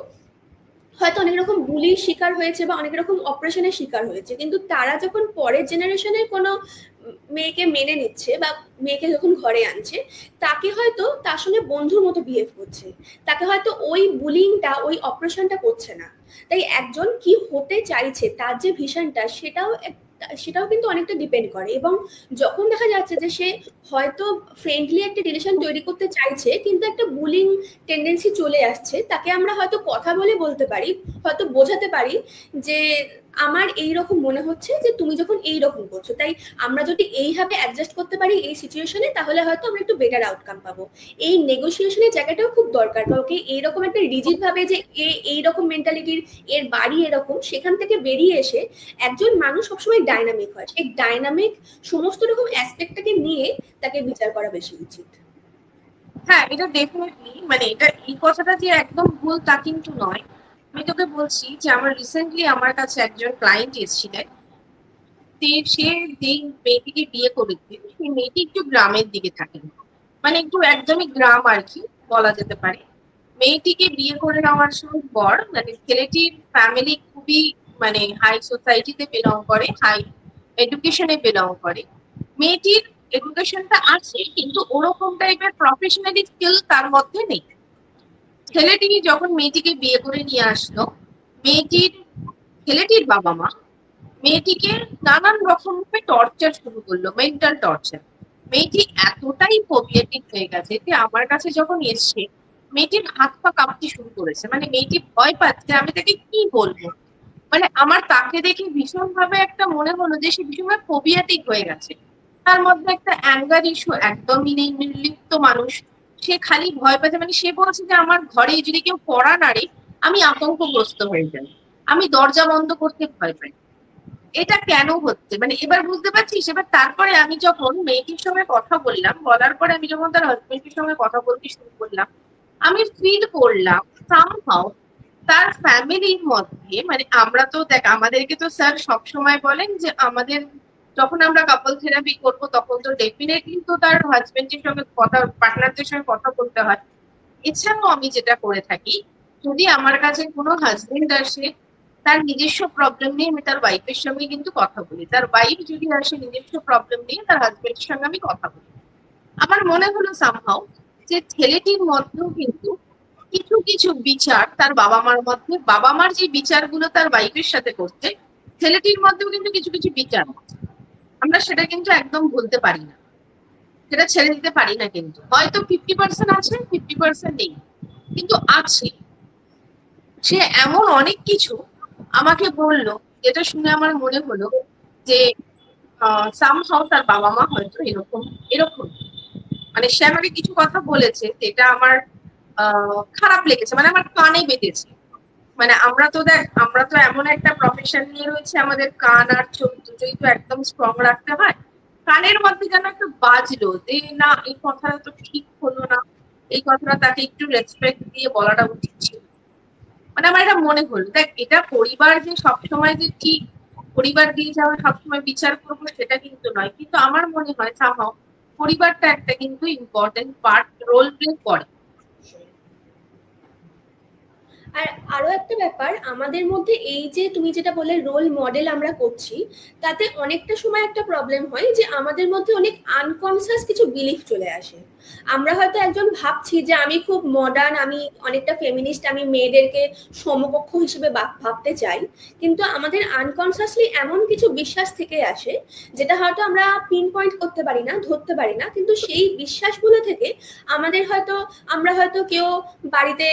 হয়তো অনেক রকম বুলির শিকার হয়েছে বা অনেক রকম অপারেশনের শিকার হয়েছে, কিন্তু তারা যখন পরের জেনারেশনের কোনো মেয়েকে মেনে নিচ্ছে বা মেয়েকে যখন ঘরে আনছে, তাকে হয়তো তার সঙ্গে বন্ধুর মতো বিহেভ করছে, তাকে হয়তো ওই বুলিংটা, ওই অপারেশনটা করছে না। তাই একজন কি হতে চাইছে, তার যে ভিশনটা, সেটাও কিন্তু অনেকটা ডিপেন্ড করে। এবং যখন দেখা যাচ্ছে যে সে হয়তো ফ্রেন্ডলি একটা রিলেশন তৈরি করতে চাইছে কিন্তু একটা বুলিং টেন্ডেন্সি চলে আসছে, তাকে আমরা হয়তো কথা বলে বলতে পারি, হয়তো বোঝাতে পারি যে আমার এইরকম মনে হচ্ছে যে তুমি যখন এইরকম করছো, তাই আমরা যদি এইভাবে অ্যাডজাস্ট করতে পারি এই সিচুয়েশনে, তাহলে হয়তো আমরা একটু বেটার আউটকাম পাবো। এই নেগোসিয়েশনের জায়গাটাও খুব দরকার, কাউকে এইরকম একটা রিজিড ভাবে যে এইরকম মেন্টালিটির, এর বাড়ি এরকম, সেখান থেকে বেরিয়ে এসে একজন মানুষ সবসময় ডাইনামিক হয়, সেই ডাইনামিক সমস্ত রকম অ্যাসপেক্টটাকে নিয়ে তাকে বিচার করা বেশি উচিত। হ্যাঁ, এটা ডেফিনেটলি, মানে এটা এই কথাটা যে একদম ভুল তা কিন্তু নয়। আমি তোকে বলছি যে আমার রিসেন্টলি আমার কাছে একজন ক্লায়েন্ট এসেছিলেন, সে যেই মেয়েটিকে বিয়ে করেছে সেই মেয়েটি একটু গ্রামের দিকে থাকে, মানে একটু একদমই গ্রাম আর কি বলা যেতে পারে। মেয়েটিকে বিয়ে করে নেওয়ার পর মানে ছেলেটির ফ্যামিলি খুবই মানে হাই সোসাইটিতে বিলং করে, হাই এডুকেশনে বিলং করে। মেয়েটির এডুকেশনটা আছে কিন্তু ওরকম টাইপের প্রফেশনালি স্কিল তার মধ্যে নেই। ছেলেটি যখন মেয়েটিকে বিয়ে করে নিয়ে আসলো, ছেলেটির বাবা মা মেয়েটিকে নানান রকম টর্চার শুরু করলো, মেন্টাল টর্চার। মেয়েটি এতটাই ফোবিয়াটিক হয়ে গেছে যে আমার কাছে যখন এসছে মেয়েটির হাত পা কাঁপতে শুরু করেছে, মানে মেয়েটি ভয় পাচ্ছে আমি তাকে কি বলবো। মানে আমার তাকে দেখে ভীষণ ভাবে একটা মনে হলো যে সে ভীষণ ফোবিয়াটিক হয়ে গেছে। তার মধ্যে একটা অ্যাঙ্গার ইস্যু একদমই নেই, নির্লিপ্ত মানুষ, সে খালি ভয় পাচ্ছে। মানে সে বলছে যে আমার ঘরে যদি কেউ পড়া নাড়ে আমি আতঙ্কগ্রস্ত হয়ে যাই, আমি দরজা বন্ধ করতে ভয় পাই। এটা কেন হচ্ছে, মানে এবার বুঝতে পারছিস। এবার তারপরে আমি যখন মেয়েটির সঙ্গে কথা বললাম, বলার পরে আমি যখন তার হাজবেন্ডের সঙ্গে কথা বলতে শুরু করলাম, আমি ফিল করলাম সামহাউ তার ফ্যামিলির মধ্যে, মানে আমরা তো দেখ আমাদেরকে তো স্যার সবসময় বলেন যে আমাদের যখন আমরা কাপল থেরাপি করবো তখন তো ডেফিনেটলি তো তার হাজবেন্ডের সঙ্গে কথা, পার্টনারদের সঙ্গে কথা বলতে হয়। এছাড়াও আমি যেটা করে থাকি, যদি আমার কাছে কোনো হাজবেন্ড আসে তার নিজস্ব প্রবলেম নিয়ে, আমি তার ওয়াইফের সঙ্গে কিন্তু কথা বলি। তার ওয়াইফ যদি আসে নিজস্ব প্রবলেম নিয়ে, তার হাজবেন্ডের সঙ্গে আমি কথা বলি। আমার মনে হলো সামহাউ যে ছেলেটির মধ্যেও কিন্তু কিছু কিছু বিচার তার বাবা মার মধ্যে, বাবা মার যে বিচারগুলো তার ওয়াইফের সাথে করছে, ছেলেটির মধ্যেও কিন্তু কিছু কিছু বিচার আছে। আমরা সেটা কিন্তু একদম ভুলতে পারি না, সেটা ছেড়ে দিতে পারি না। কিন্তু হয়তো 50% আছে, 50% নেই, কিন্তু আছে। সে এমন অনেক কিছু আমাকে বললো যেটা শুনে আমার মনে হলো যে সামহাউ তার বাবা মা হয়তো এরকম এরকম। মানে সে আমাকে কিছু কথা বলেছে যেটা আমার খারাপ লেগেছে, মানে আমার কানে বেঁধেছে। মানে আমরা তো দেখ, আমরা তো এমন একটা প্রফেশন নিয়ে রয়েছে, আমাদের কান আর চোখ দুটোই তো একদম স্ট্রং রাখতে হয়। কানের মধ্যে যেন একটা বাজলো যে না, এই কথাটা তো ঠিক হলো না, এই কথাটা তাকে একটু রেসপেক্ট দিয়ে বলাটা উচিত ছিল। মানে আমার এটা মনে হলো, দেখ এটা পরিবার যে সবসময় যে ঠিক পরিবার দিয়ে যাওয়া সবসময় বিচার করবো সেটা কিন্তু নয়, কিন্তু আমার মনে হয় সামহাউ পরিবারটা একটা কিন্তু ইম্পর্টেন্ট পার্ট, রোল প্লে করে। আর আরো একটা ব্যাপার, আমাদের মধ্যে এই যে তুমি যেটা বলে রোল মডেল আমরা করছি, তাতে অনেকটা সময় একটা প্রবলেম হয় যে আমাদের মধ্যে অনেক আনকনসিয়াস কিছু বিলিফ চলে আসে। আমরা হয়তো একজন ভাবছি যে আমি খুব মডার্ন, আমি অনেকটা ফেমিনিস্ট, আমি মেয়েদেরকে সমকক্ষ হিসেবে ভাবতে চাই, কিন্তু আমাদের আনকনসিয়াসলি এমন কিছু বিশ্বাস থেকে আসে যেটা হয়তো আমরা পিন পয়েন্ট করতে পারি না, ধরতে পারি না, কিন্তু সেই বিশ্বাসগুলো থেকে আমাদের হয়তো, আমরা হয়তো কেউ বাড়িতে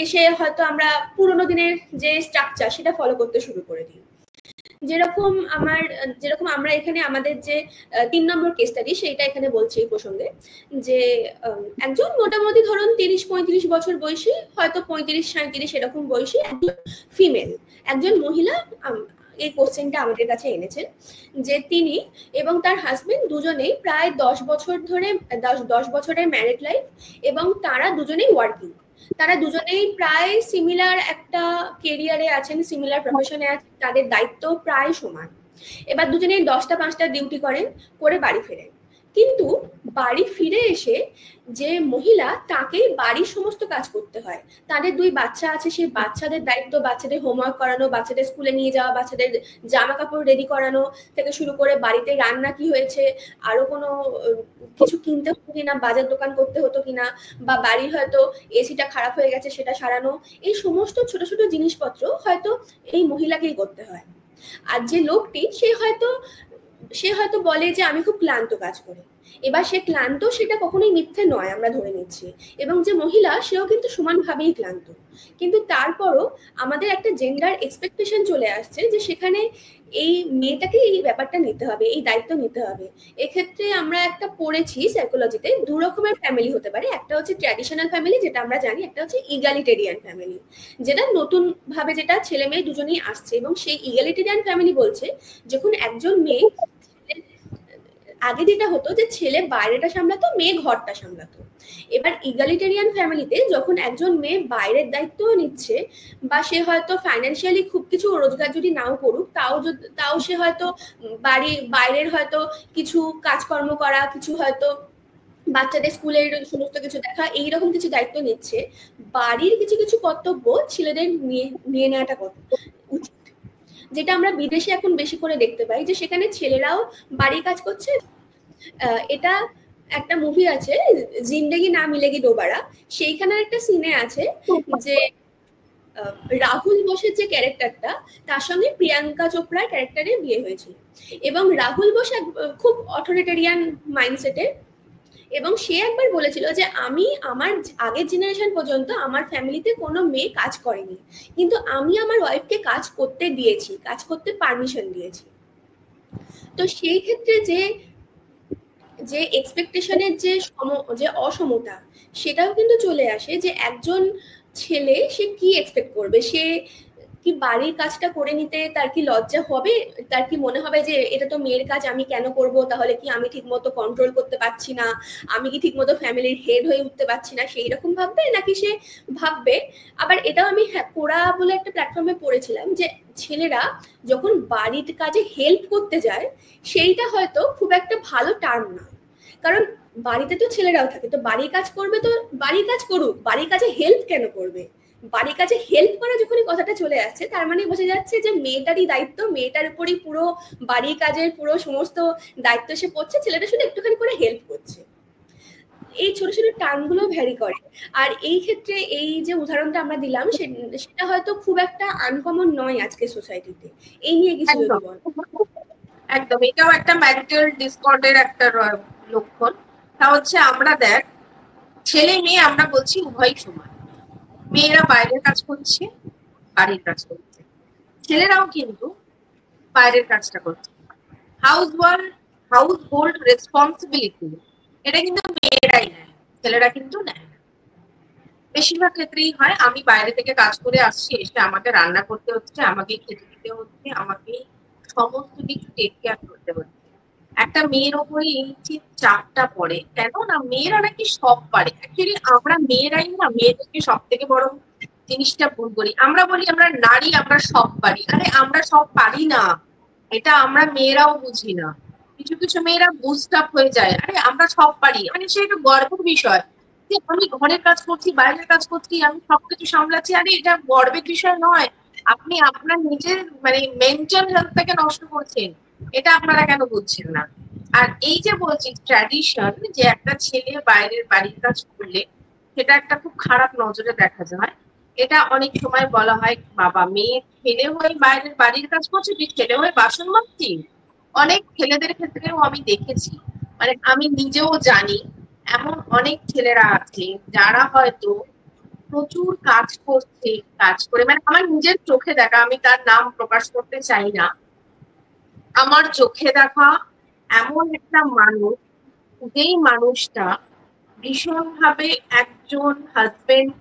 এসে হয়তো আমরা পুরোনো দিনের যে স্ট্রাকচার সেটা ফলো করতে শুরু করে দিই। যেরকম আমরা এখানে আমাদের যে 3 নম্বর কেস স্টাডি সেইটা এখানে বলছি এই প্রসঙ্গে, যে একজন মোটামুটি ধরুন 30-35 বছর বয়সী, হয়তো 35-37 এরকম বয়সী একজন ফিমেল, একজন মহিলা এই কোশ্চেনটা আমাদের কাছে এনেছেন যে তিনি এবং তার হাজবেন্ড দুজনেই প্রায় 10 বছর ধরে 10 বছরের ম্যারিড লাইফ, এবং তারা দুজনেই ওয়ার্কিং, তারা দুজনেই প্রায় সিমিলার একটা কেরিয়ারে আছেন, সিমিলার প্রফেশনে আছেন, তাদের দায়িত্ব প্রায় সমান। এবার দুজনেই 10টা-5টা ডিউটি করেন, করে বাড়ি ফেরেন। কিন্তু বাড়ি ফিরে এসে যে মহিলা, তাকেই বাড়ির সমস্ত কাজ করতে হয়। তাদের 2 বাচ্চা আছে, সেই বাচ্চাদের দায়িত্ব, বাচ্চাদের হোমওয়ার্ক করানো, বাচ্চাদের স্কুলে নিয়ে যাওয়া, বাচ্চাদের জামা কাপড় রেডি করানো থেকে শুরু করে বাড়িতে রান্না কি হয়েছে, আরো কোনো কিছু কিনতে হতো কিনা, বাজার দোকান করতে হতো কিনা, বা বাড়ির হয়তো এসিটা খারাপ হয়ে গেছে সেটা সারানো, এই সমস্ত ছোট ছোট জিনিসপত্র হয়তো এই মহিলাকেই করতে হয়। আর যে লোকটি, সে হয়তো সে হয়তো বলে যে আমি খুব ক্লান্ত কাজ করে। এবার সে ক্লান্ত, সেটা কখনোই মিথ্যে নয়, আমরা ধরে নিচ্ছি। এবং যে মহিলা, সেও কিন্তু সমানভাবেই ক্লান্ত। কিন্তু তারপরও আমাদের একটা জেন্ডার এক্সপেকটেশন চলে আসছে যে সেখানে এই মেয়েটাকে এই ব্যাপারটা নিতে হবে, এই দায়িত্ব নিতে হবে। এক্ষেত্রে আমরা একটা পড়েছি সাইকোলজিতে, দু রকমের ফ্যামিলি হতে পারে। একটা হচ্ছে ট্র্যাডিশনাল ফ্যামিলি, যেটা আমরা জানি, একটা হচ্ছে ইগালিটেরিয়ান ফ্যামিলি, যেটা নতুন ভাবে যেটা ছেলে মেয়ে দুজনেই আসছে। এবং সেই ইগালিটেরিয়ান ফ্যামিলি বলছে যখন একজন মেয়ে, আগে যেটা হতো যে ছেলে বাইরেটা সামলাতো, মেয়ে ঘরটা সামলাতো। এবার ইগালিটেরিয়ান ফ্যামিলিতে যখন একজন মেয়ে বাইরের দায়িত্ব নিচ্ছে, বা সে হয়তো ফাইন্যান্সিয়ালি খুব কিছু রোজগার যদি নাও করুক, তাও সে হয়তো বাইরের হয়তো কিছু কাজকর্ম করা, কিছু হয়তো বাচ্চাদের স্কুলের সমস্ত কিছু দেখা, এইরকম কিছু দায়িত্ব নিচ্ছে, বাড়ির কিছু কিছু কর্তব্য ছেলেদের নিয়ে নেওয়াটা উচিত। যেটা আমরা বিদেশে এখন বেশি করে দেখতে পাই, যে সেখানে ছেলেরাও বাড়ির কাজ করছে। এটা একটা মুভি আছে, জিন্দেগি না মিলেগি দোবারা, সেইখানে একটা সিনে আছে যে রাহুল বোসের যে ক্যারেক্টারটা, তার সঙ্গে প্রিয়াঙ্কা চোপড়ার ক্যারেক্টারের বিয়ে হয়েছিল। এবং রাহুল বোস খুব অথরিটেরিয়ান মাইন্ডসেটের, এবং সে একবার বলেছিল যে আমি আমার আগের জেনারেশন পর্যন্ত আমার ফ্যামিলিতে কোনো মেয়ে কাজ করেনি, কিন্তু আমি আমার ওয়াইফকে কাজ করতে দিয়েছি, কাজ করতে পারমিশন দিয়েছি। তো সেই ক্ষেত্রে যে এক্সপেকটেশনের যে অসমতা, সেটাও কিন্তু চলে আসে, যে একজন ছেলে সে কি এক্সপেক্ট করবে, সে কি বাড়ির কাজটা করে নিতে তার কি লজ্জা হবে, তার কি মনে হবে যে এটা তো মেয়ের কাজ, আমি কেন করব, তাহলে কি আমি ঠিকমতো কন্ট্রোল করতে পারছি না, আমি কি ঠিকমতো ফ্যামিলির হেড হয়ে উঠতে পারছি না, সেই রকম ভাববে, নাকি সে ভাববে। আবার এটাও আমি কোরা বলে একটা প্ল্যাটফর্মে পড়েছিলাম, যে ছেলেরা যখন বাড়ির কাজে হেল্প করতে যায়, সেইটা হয়তো খুব একটা ভালো টার্ম না। কারণ বাড়িতে তো ছেলেরাও থাকে, তো বাড়ির কাজ করবে, তো বাড়ির কাজ করুক, বাড়ির কাজে হেল্প কেন করবে। বাড়ির কাজে হেল্প করা যখনই কথাটা চলে আসছে, তার মানে বোঝা যাচ্ছে যে মেয়েটারই দায়িত্ব, মেয়েটার উপরই পুরো বাড়ির কাজের পুরো সমস্ত দায়িত্ব সে পড়ছে, ছেলেটা শুধু একটুখানি করে হেল্প করছে। এই ছোট ছোট টার্মগুলো ভ্যারি করে। আর এই ক্ষেত্রে এই যে উদাহরণটা আমরা দিলাম, সেটা হয়তো খুব একটা আনকমন নয় আজকের সোসাইটিতে। এই নিয়ে কিছু যদি বল। একদম, এটাও একটা ম্যারিটাল ডিসকর্ডের একটা লক্ষণ। তা হচ্ছে আমরা দেখ, ছেলে মেয়ে আমরা বলছি উভয় সমান। মেয়েরা বাইরের কাজ করছে, বাড়ির কাজ করছে, ছেলেরাও কিন্তু বাইরের কাজটা করছে। হাউস হোল্ড রেসপন্সিবিলিটি, এটা কিন্তু মেয়েরাই নেয়, ছেলেরা কিন্তু নেয় না। বেশিরভাগ ক্ষেত্রেই হয় আমি বাইরে থেকে কাজ করে আসছি, এসে আমাকে রান্না করতে হচ্ছে, আমাকে খেতে দিতে হচ্ছে, আমাকে সমস্ত কিছু টেক কেয়ার করতে হচ্ছে। একটা মেয়ের ওপরে এই যে চাপটা পড়ে, কেন না মেয়েরা নাকি সব পারে। অ্যাকচুয়ালি আমরা মেয়েরাই না মেয়েদেরকে সব থেকে বড় জিনিসটা ভুল করি। আমরা বলি আমরা নারী, আমরা সব পারি। আরে আমরা সব পারি না, এটা আমরা মেয়েরাও বুঝি না। কিছু কিছু মেয়েরা বুস্ট আপ হয়ে যায়, আরে আমরা সব পারি, মানে সে একটা গর্বের বিষয় যে আমি ঘরের কাজ করছি, বাইরের কাজ করছি, আমি সবকিছু সামলাচ্ছি। আরে এটা গর্বের বিষয় নয়, আপনি আপনার নিজের মানে মেন্টাল হেলথটাকে নষ্ট করছেন, এটা আপনারা কেন বুঝছেন না? আর এই যে বলছি ট্র্যাডিশন, যে একটা ছেলে বাইরের বাড়ির কাজ করলে সেটা একটা খুব খারাপ নজরে দেখা যায়। এটা অনেক সময় বলা হয় বাবা মেয়ে ছেলে হয়ে বাইরের বাড়ির কাজ করছে, তুই ছেলে হয়ে বাসন মাজছি। অনেক ছেলেদের ক্ষেত্রেও আমি দেখেছি, মানে আমি নিজেও জানি এমন অনেক ছেলেরা আছে যারা হয়তো প্রচুর কাজ করছে, কাজ করে মানে আমার নিজের চোখে দেখা, আমি তার নাম প্রকাশ করতে চাই না, আমার চোখে দেখা এমন একটা মানুষ, যেই মানুষটা ভীষণভাবে একজন হাজবেন্ড,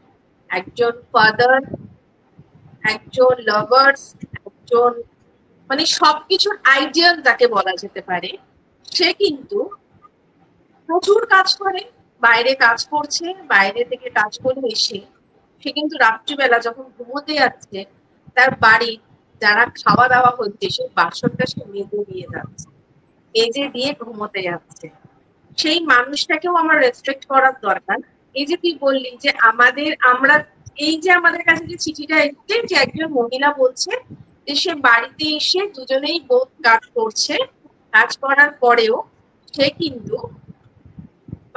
একজন ফাদার, একজন লাভার্স, একজন মানে সবকিছুর আইডিয়াল যাকে বলা যেতে পারে, সে কিন্তু প্রচুর কাজ করে, বাইরে কাজ করছে, বাইরে থেকে কাজ করে এসে সে কিন্তু রাত্রিবেলা যখন ঘুমোতে যাচ্ছে, তার বাড়ি যারা খাওয়া দাওয়া হচ্ছে সে বাসনটা সে মেজে দিয়ে যাচ্ছে, মেজে দিয়ে ঘুমোতে যাচ্ছে। সেই মানুষটাকেও আমার রেসপেক্ট করার দরকার। এই যে তুই বললি যে আমরা এই যে আমাদের কাছে যে চিঠিটা এসছে, যে একজন মহিলা বলছে যে সে বাড়িতে এসে দুজনেই বোধ কাজ করছে, কাজ করার পরেও সে কিন্তু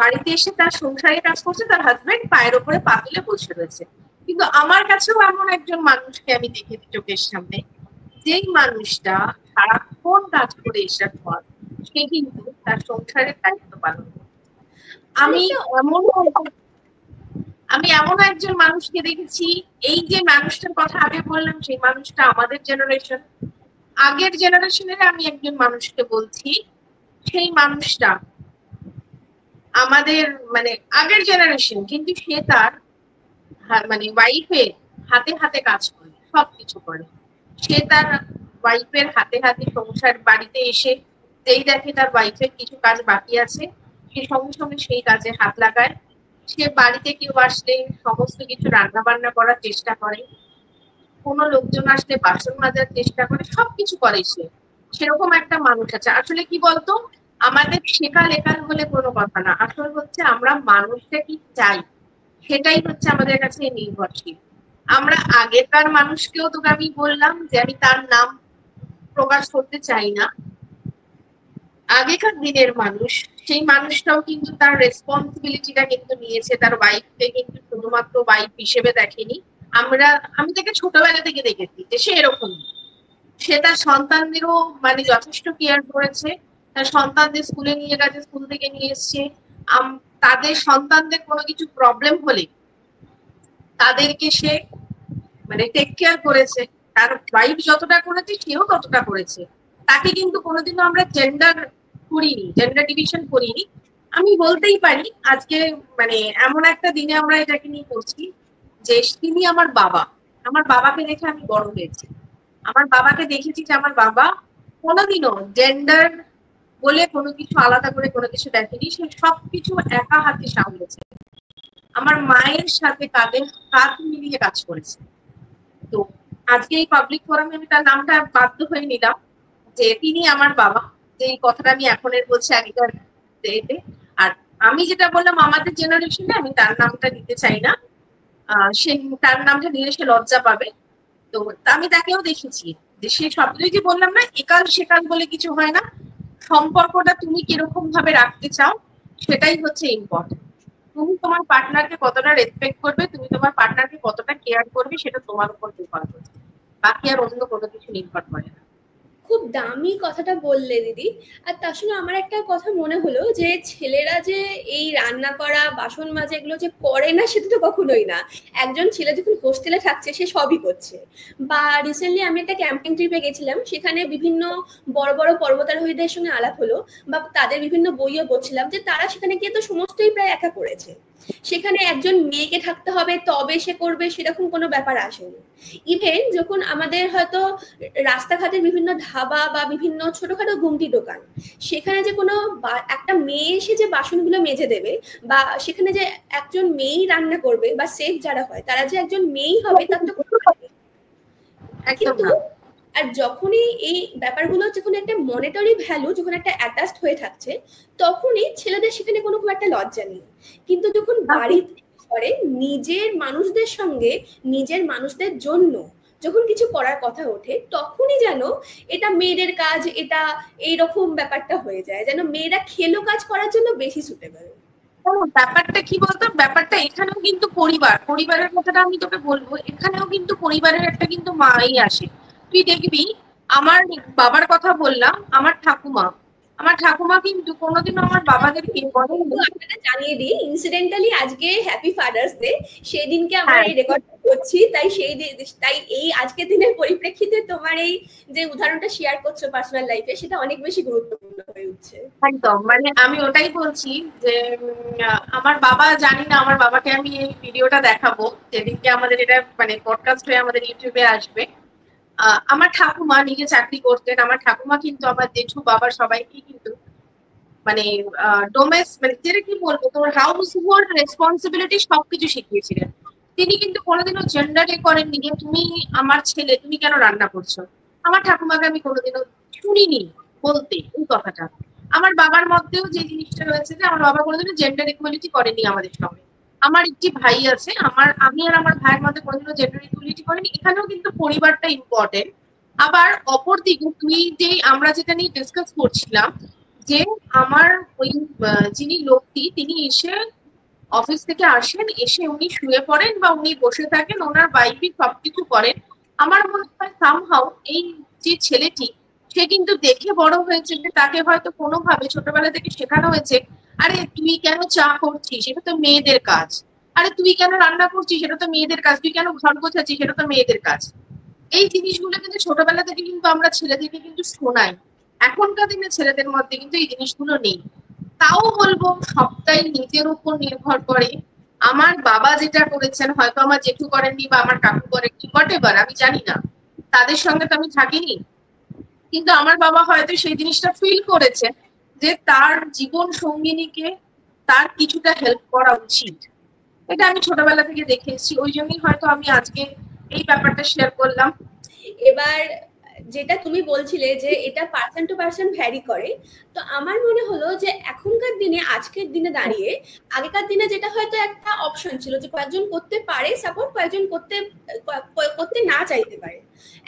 বাড়িতে এসে তার সংসারে কাজ করছে, তার হাজবেন্ড পায়ের ওপরে পা তুলে বসে রয়েছে। কিন্তু আমার কাছেও এমন একজন মানুষকে আমি দেখেছি চোখের সামনে, যেই মানুষটা সারাক্ষণ কাজ করে এসার পর সে কিন্তু তার সংসারের দায়িত্ব পালন করে। আমি আরেকটা এমন আমি এমন একজন মানুষকে দেখেছি, এই যে মানুষটার কথা আগে বললাম, সেই মানুষটা আমাদের জেনারেশন, আগের জেনারেশনের আমি একজন মানুষকে বলছি, সেই মানুষটা আমাদের মানে আগের জেনারেশন, কিন্তু সে তার মানে ওয়াইফের হাতে হাতে কাজ করে, সবকিছু করে। সে তার ওয়াইফের হাতে হাতে সংসার, বাড়িতে এসে যেই দেখে তার ওয়াইফের কিছু কাজ বাকি আছে, সে সঙ্গে সঙ্গে সেই কাজে হাত লাগায়। সে বাড়িতে কেউ আসলে সমস্ত কিছু রান্না বান্না করার চেষ্টা করে, কোনো লোকজন আসলে বাসন মাজার চেষ্টা করে, সবকিছু করে সে। সেরকম একটা মানুষ আছে। আসলে কি বলতো, আমাদের শেখা লেখা বলে কোনো কথা না, আসল হচ্ছে আমরা মানুষটা কি চাই, সেটাই হচ্ছে আমাদের কাছে নির্ভরশীল। আমরা আগেকার মানুষকেও, তোকে আমি বললাম যে আমি তার নাম প্রকাশ করতে চাই না, আগেকার দিনের মানুষ, সেই মানুষটাও কিন্তু তার রেসপন্সিবিলিটিটা কিন্তু নিয়েছে, তার ওয়াইফকে কিন্তু শুধুমাত্র ওয়াইফ হিসেবে দেখেনি। আমি তাকে ছোটবেলা থেকে দেখেছি যে সে এরকম, সে তার সন্তানদেরও মানে যথেষ্ট কেয়ার করেছে, তার সন্তানদের স্কুলে নিয়ে গেছে, স্কুল থেকে নিয়ে এসছে। তাদের সন্তানদের কোনো কিছু প্রবলেম হলে তাদেরকে সে মানে টেক কেয়ার করেছে। তার ওয়াইফ যতটা করেছে সেও ততটা করেছে। তাকে কিন্তু কোনোদিনও আমরা জেন্ডার করিনি, জেন্ডার ডিভিশন করিনি। আমি বলতেই পারি আজকে মানে এমন একটা দিনে আমরা এটাকে নিয়ে করছি যে তিনি আমার বাবা, আমার বাবাকে দেখে আমি বড় হয়েছি। আমার বাবাকে দেখেছি যে আমার বাবা কোনোদিনও জেন্ডার বলে কোনো কিছু আলাদা করে কোনো কিছু দেখেনি, সে সবকিছু একা হাতে সামলেছে। আমার মায়ের সাথে কাঁধে কাঁধ মিলিয়ে কাজ করেছে। তো আজকে এই পাবলিক ফোরামে আমি তার নামটা বাধ্য হয়ে নিলাম যে তিনি আমার বাবা, যে এই কথাটা আমি এখনের বলছি, আগেকার ডেতে। আর আমি যেটা বললাম আমাদের জেনারেশনে, আমি তার নামটা নিতে চাই না, সে তার নামটা নিলে সে লজ্জা পাবে। তো আমি তাকেও দেখেছি যে সে সবগুলোই যে বললাম না, একাল সেকাল বলে কিছু হয় না, সম্পর্কটা তুমি কিরকম ভাবে রাখতে চাও সেটাই হচ্ছে ইম্পর্টেন্ট। তুমি তোমার পার্টনারকে কতটা রেসপেক্ট করবে, তুমি তোমার পার্টনারকে কতটা কেয়ার করবে, সেটা তোমার উপর নির্ভর করবে, বাকি আর অন্য কোনো কিছু নির্ভর করে না। খুব দামি কথাটা বললে দিদি। আর তার সঙ্গে আমার একটা কথা মনে হলো যে ছেলেরা যে এই রান্না করা, বাসন মাজা এগুলো যে করে না, সেটা তো কখনোই না। একজন ছেলে যখন হোস্টেলে থাকছে সে সবই করছে। বা রিসেন্টলি আমি একটা ক্যাম্পিং ট্রিপে গেছিলাম, সেখানে বিভিন্ন বড় বড় পর্বতারোহীদের সঙ্গে আলাপ হলো, বা তাদের বিভিন্ন বইও পড়ছিলাম যে তারা সেখানে গিয়ে তো সমস্তই প্রায় একা করেছে। সেখানে একজন মেয়েকে থাকতে হবে তবে সে করবে, সেরকম কোনো ব্যাপার আসেনি। ইভেন যখন আমাদের হয়তো রাস্তাঘাটের বিভিন্ন ধাবা বা বিভিন্ন ছোটখাটো গুমটি দোকান, সেখানে যে কোনো একটা মেয়ে এসে যে বাসনগুলো মেজে দেবে, বা সেখানে যে একজন মেয়েই রান্না করবে, বা সেফ যারা হয় তারা যে একজন মেয়েই হবে, তার তো কিন্তু আর যখনই এই ব্যাপারগুলো যখন একটা মনিটারি ভ্যালু যখন একটা অ্যাটাচড হয়ে থাকছে, তখনই ছেলেদের সেখানে কোনো খুব একটা লজ্জা নেই। কিন্তু যখন বাড়িতে করে নিজের মানুষদের সঙ্গে, নিজের মানুষদের জন্য যখন কিছু করার কথা ওঠে, তখনই যেন এটা মেয়েদের কাজ, এটা এইরকম ব্যাপারটা হয়ে যায়, যেন মেয়েরা খেলো কাজ করার জন্য বেশি সুটেবল। ব্যাপারটা কি বলতো, ব্যাপারটা এখানেও কিন্তু পরিবারের কথাটা আমি তোকে বলবো, এখানেও কিন্তু পরিবারের একটা কিন্তু মাই আসে। তুই দেখবি, আমার বাবার কথা বললাম, আমার ঠাকুমা কিন্তু কোনোদিনও আমার বাবাদেরকে বলেনি। আপনারা জানিয়ে দিই ইনসিডেন্টালি আজকে হ্যাপি ফাদার্স ডে, সেই দিনকে আমরা এই রেকর্ড করছি, তাই এই আজকের দিনের পরিপ্রেক্ষিতে তোমার এই যে উদাহরণটা শেয়ার করছো পার্সোনাল লাইফে, সেটা অনেক বেশি গুরুত্বপূর্ণ হয়ে উঠছে। একদম, মানে আমি ওটাই বলছি যে আমার বাবা, জানি না আমার বাবাকে আমি এই ভিডিওটা দেখাবো যেদিনকে আমাদের এটা মানে পডকাস্ট হয়ে আমাদের ইউটিউবে আসবে। আমার ঠাকুমা নিজে চাকরি করতেন, আমার ঠাকুমা কিন্তু আমার জেঠু বাবা সবাইকে কিন্তু মানে মানে যেটা কি বলবো, তোর হাউস হোল্ড রেসপন্সিবিলিটি সবকিছু শিখিয়েছিলেন। তিনি কিন্তু কোনোদিনও জেন্ডারে করেননি যে তুমি আমার ছেলে, তুমি কেন রান্না করছো। আমার ঠাকুমাকে আমি কোনোদিনও শুনিনি বলতে এই কথাটা। আমার বাবার মধ্যেও যে জিনিসটা রয়েছে যে আমার বাবা কোনোদিনও জেন্ডার ইকুয়ালিটি করেনি আমাদের সঙ্গে। আমার একটি ভাই আছে, আমি আর আমার ভাইয়ের মধ্যে কোনোদিনও জেন্ডার ইকুয়ালিটি করেনি। এখানেও কিন্তু পরিবারটা ইম্পর্টেন্ট। আবার অপরদিকে তুই যে আমরা যেটা নিয়ে ডিসকাস করছিলাম, যে আমার ওই যিনি লোকটি, তিনি এসে অফিস থেকে আসেন, এসে উনি শুয়ে পড়েন বা উনি বসে থাকেন, ওনার ওয়াইফই সবকিছু করেন। আমার মনে হয় সামহাউ এই যে ছেলেটি, সে কিন্তু দেখে বড় হয়েছে যে তাকে হয়তো কোনোভাবে ছোটবেলা থেকে শেখানো হয়েছে, আরে তুই কেন চা করছিস, সেটা তো মেয়েদের কাজ, আরে তুই কেন রান্না করছিস, সেটা তো মেয়েদের কাজ, তুই কেন ঘর গোছাচ্ছিস, সেটা তো মেয়েদের কাজ। এই জিনিসগুলো কিন্তু ছোটবেলা থেকে কিন্তু আমরা ছেলেদেরকে কিন্তু শোনাই। এখনকার দিনে ছেলেদের মধ্যে কিন্তু এই জিনিসগুলো নেই। তাও বলবো সবটাই নিজের উপর নির্ভর করে। আমার বাবা যেটা করেছেন হয়তো আমার জেঠু করেননি বা আমার কাকু করেননি, হোয়াট এভার, আমি জানি না, তাদের সঙ্গে তো আমি থাকিনি, কিন্তু আমার বাবা হয়তো সেই জিনিসটা ফিল করেছে যে তার জীবন সঙ্গিনীকে তার কিছুটা হেল্প করা উচিত। এটা আমি ছোটবেলা থেকে দেখে এসেছি, ওই জন্যই হয়তো আমি আজকে এই ব্যাপারটা শেয়ার করলাম। এবার যেটা তুমি বলছিলে যে এটা পার্সন টু পার্সন ভ্যারি করে, তো আমার মনে হলো যে এখনকার দিনে, আজকের দিনে দাঁড়িয়ে, আগেকার দিনে যেটা হয়তো একটা অপশন ছিল যে কয়েকজন করতে পারে সাপোর্ট, কয়েকজন করতে না চাইতে পারে,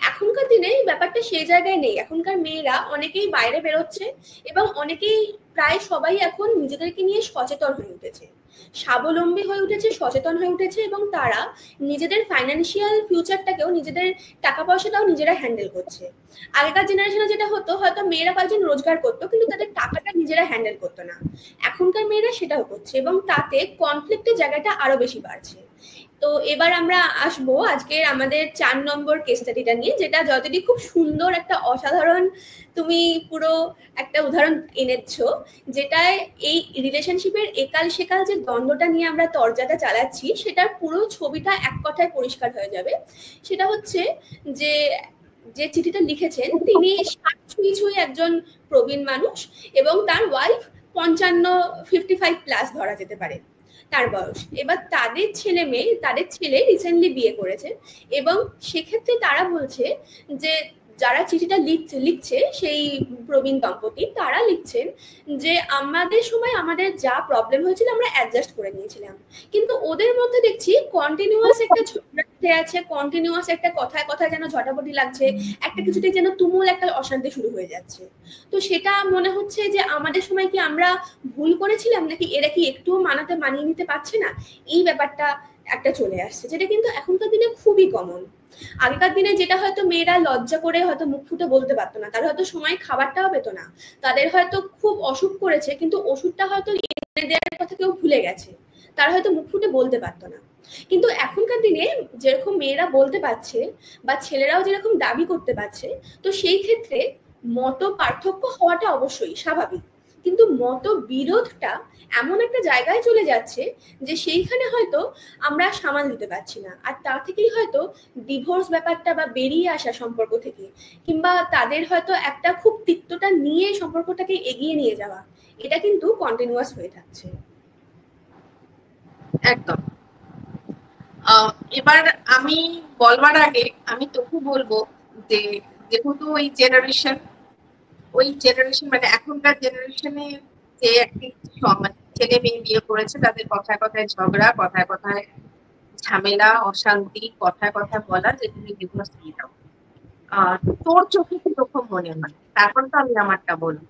এখনকার দিনে ব্যাপারটা সেই জায়গায় নেই। এখনকার মেয়েরা অনেকেই বাইরে বেরোচ্ছে এবং অনেকেই, প্রায় সবাই এখন নিজেদেরকে নিয়ে সচেতন হয়ে উঠেছে, স্বাবলম্বী হয়ে উঠেছে, সচেতন হয়ে উঠেছে, এবং তারা নিজেদের ফাইন্যান্সিয়াল ফিউচারটাকেও, নিজেদের টাকা পয়সাটাও নিজেরা হ্যান্ডেল করছে। আগেকার জেনারেশনে যেটা হতো, হয়তো মেয়েরা কয়েকজন রোজগার করতো কিন্তু তাদের টাকাটা নিজেরা হ্যান্ডেল করতো না, এখনকার মেয়েরা সেটাও করছে এবং তাতে কনফ্লিক্টের জায়গাটা আরো বেশি বাড়ছে। তো এবার আমরা আসবো আজকের আমাদের 4 নম্বর কেস স্টাডিটা নিয়ে, যেটা যতটি খুব সুন্দর একটা অসাধারণ, তুমি পুরো একটা উদাহরণ এনেছো, যেটায় এই রিলেশনশিপের একাল সেকাল যে দ্বন্দ্বটা নিয়ে আমরা তরজাটা চালাচ্ছি সেটার পুরো ছবিটা এক কথায় পরিষ্কার হয়ে যাবে। সেটা হচ্ছে যে, যে চিঠিটা লিখেছেন তিনি 60 ছুঁই ছুঁই একজন প্রবীণ মানুষ এবং তার ওয়াইফ 55 প্লাস ধরা যেতে পারে তার বয়স। এবার তাদের ছেলে রিসেন্টলি বিয়ে করেছে এবং সেক্ষেত্রে তারা বলছে যে, যারা চিঠিটা লিখছে সেই প্রবীণ দম্পতি, তারা লিখছেন যে আমাদের সময় আমাদের যা প্রবলেম হয়েছিল আমরা অ্যাডজাস্ট করে নিয়েছিলাম, কিন্তু ওদের মধ্যে দেখছি কন্টিনিউয়াস একটা ঝগড়া আছে, কন্টিনিউয়াস একটা কথায় কথায় যেন ঝটাপটি লাগছে, একটা কিছুতে যেন তুমুল একটা অশান্তি শুরু হয়ে যাচ্ছে। তো সেটা মনে হচ্ছে যে আমাদের সময় কি আমরা ভুল করেছিলাম, নাকি এরা কি একটুও মানিয়ে নিতে পারছে না, এই ব্যাপারটা একটা চলে আসছে, যেটা কিন্তু এখনকার দিনে খুবই কমন। আগেকার দিনে যেটা হয়তো মেয়েরা লজ্জা করে হয়তো মুখ ফুটে বলতে পারতো না, তারা হয়তো সময় খাবারটাও পেতো না, তাদের হয়তো খুব অসুখ করেছে কিন্তু ওষুধটা হয়তো এনে দেওয়ার কথা কেউ ভুলে গেছে, তারা হয়তো মুখ ফুটে বলতে পারতো না। কিন্তু এখনকার দিনে যেরকম মেয়েরা বলতে পারছে বা ছেলেরাও যেরকম দাবি করতে পারছে, তো সেই ক্ষেত্রে মত পার্থক্য হওয়াটা অবশ্যই স্বাভাবিক, কিন্তু মত বিরোধটা এমন একটা জায়গায় চলে যাচ্ছে যে সেইখানে হয়তো আমরা সামাল দিতে পারছি না, আর তা থেকেই হয়তো ডিভোর্স ব্যাপারটা বা বেরিয়ে আসা সম্পর্ক থেকে, কিংবা তাদের হয়তো একটা খুব তিক্ততা নিয়ে সম্পর্কটাকে এগিয়ে নিয়ে যাওয়া, এটা কিন্তু কন্টিনিউয়াস হয়ে থাকছে। একদম। এবার আমি বলবার আগে আমি তোকে বলবো যে, যেহেতু ওই জেনারেশন মানে এখনকার জেনারেশনে যে একটি ছেলে মেয়ে বিয়ে করেছে, তাদের কথায় কথায় ঝগড়া, কথায় কথায় ঝামেলা, অশান্তি, কথায় কথায় বলা যে তুমি ডিভোর্স দিয়ে দাও, তোর চোখে কি রকম মনে হয়? তারপর তো আমি আমারটা বলবো।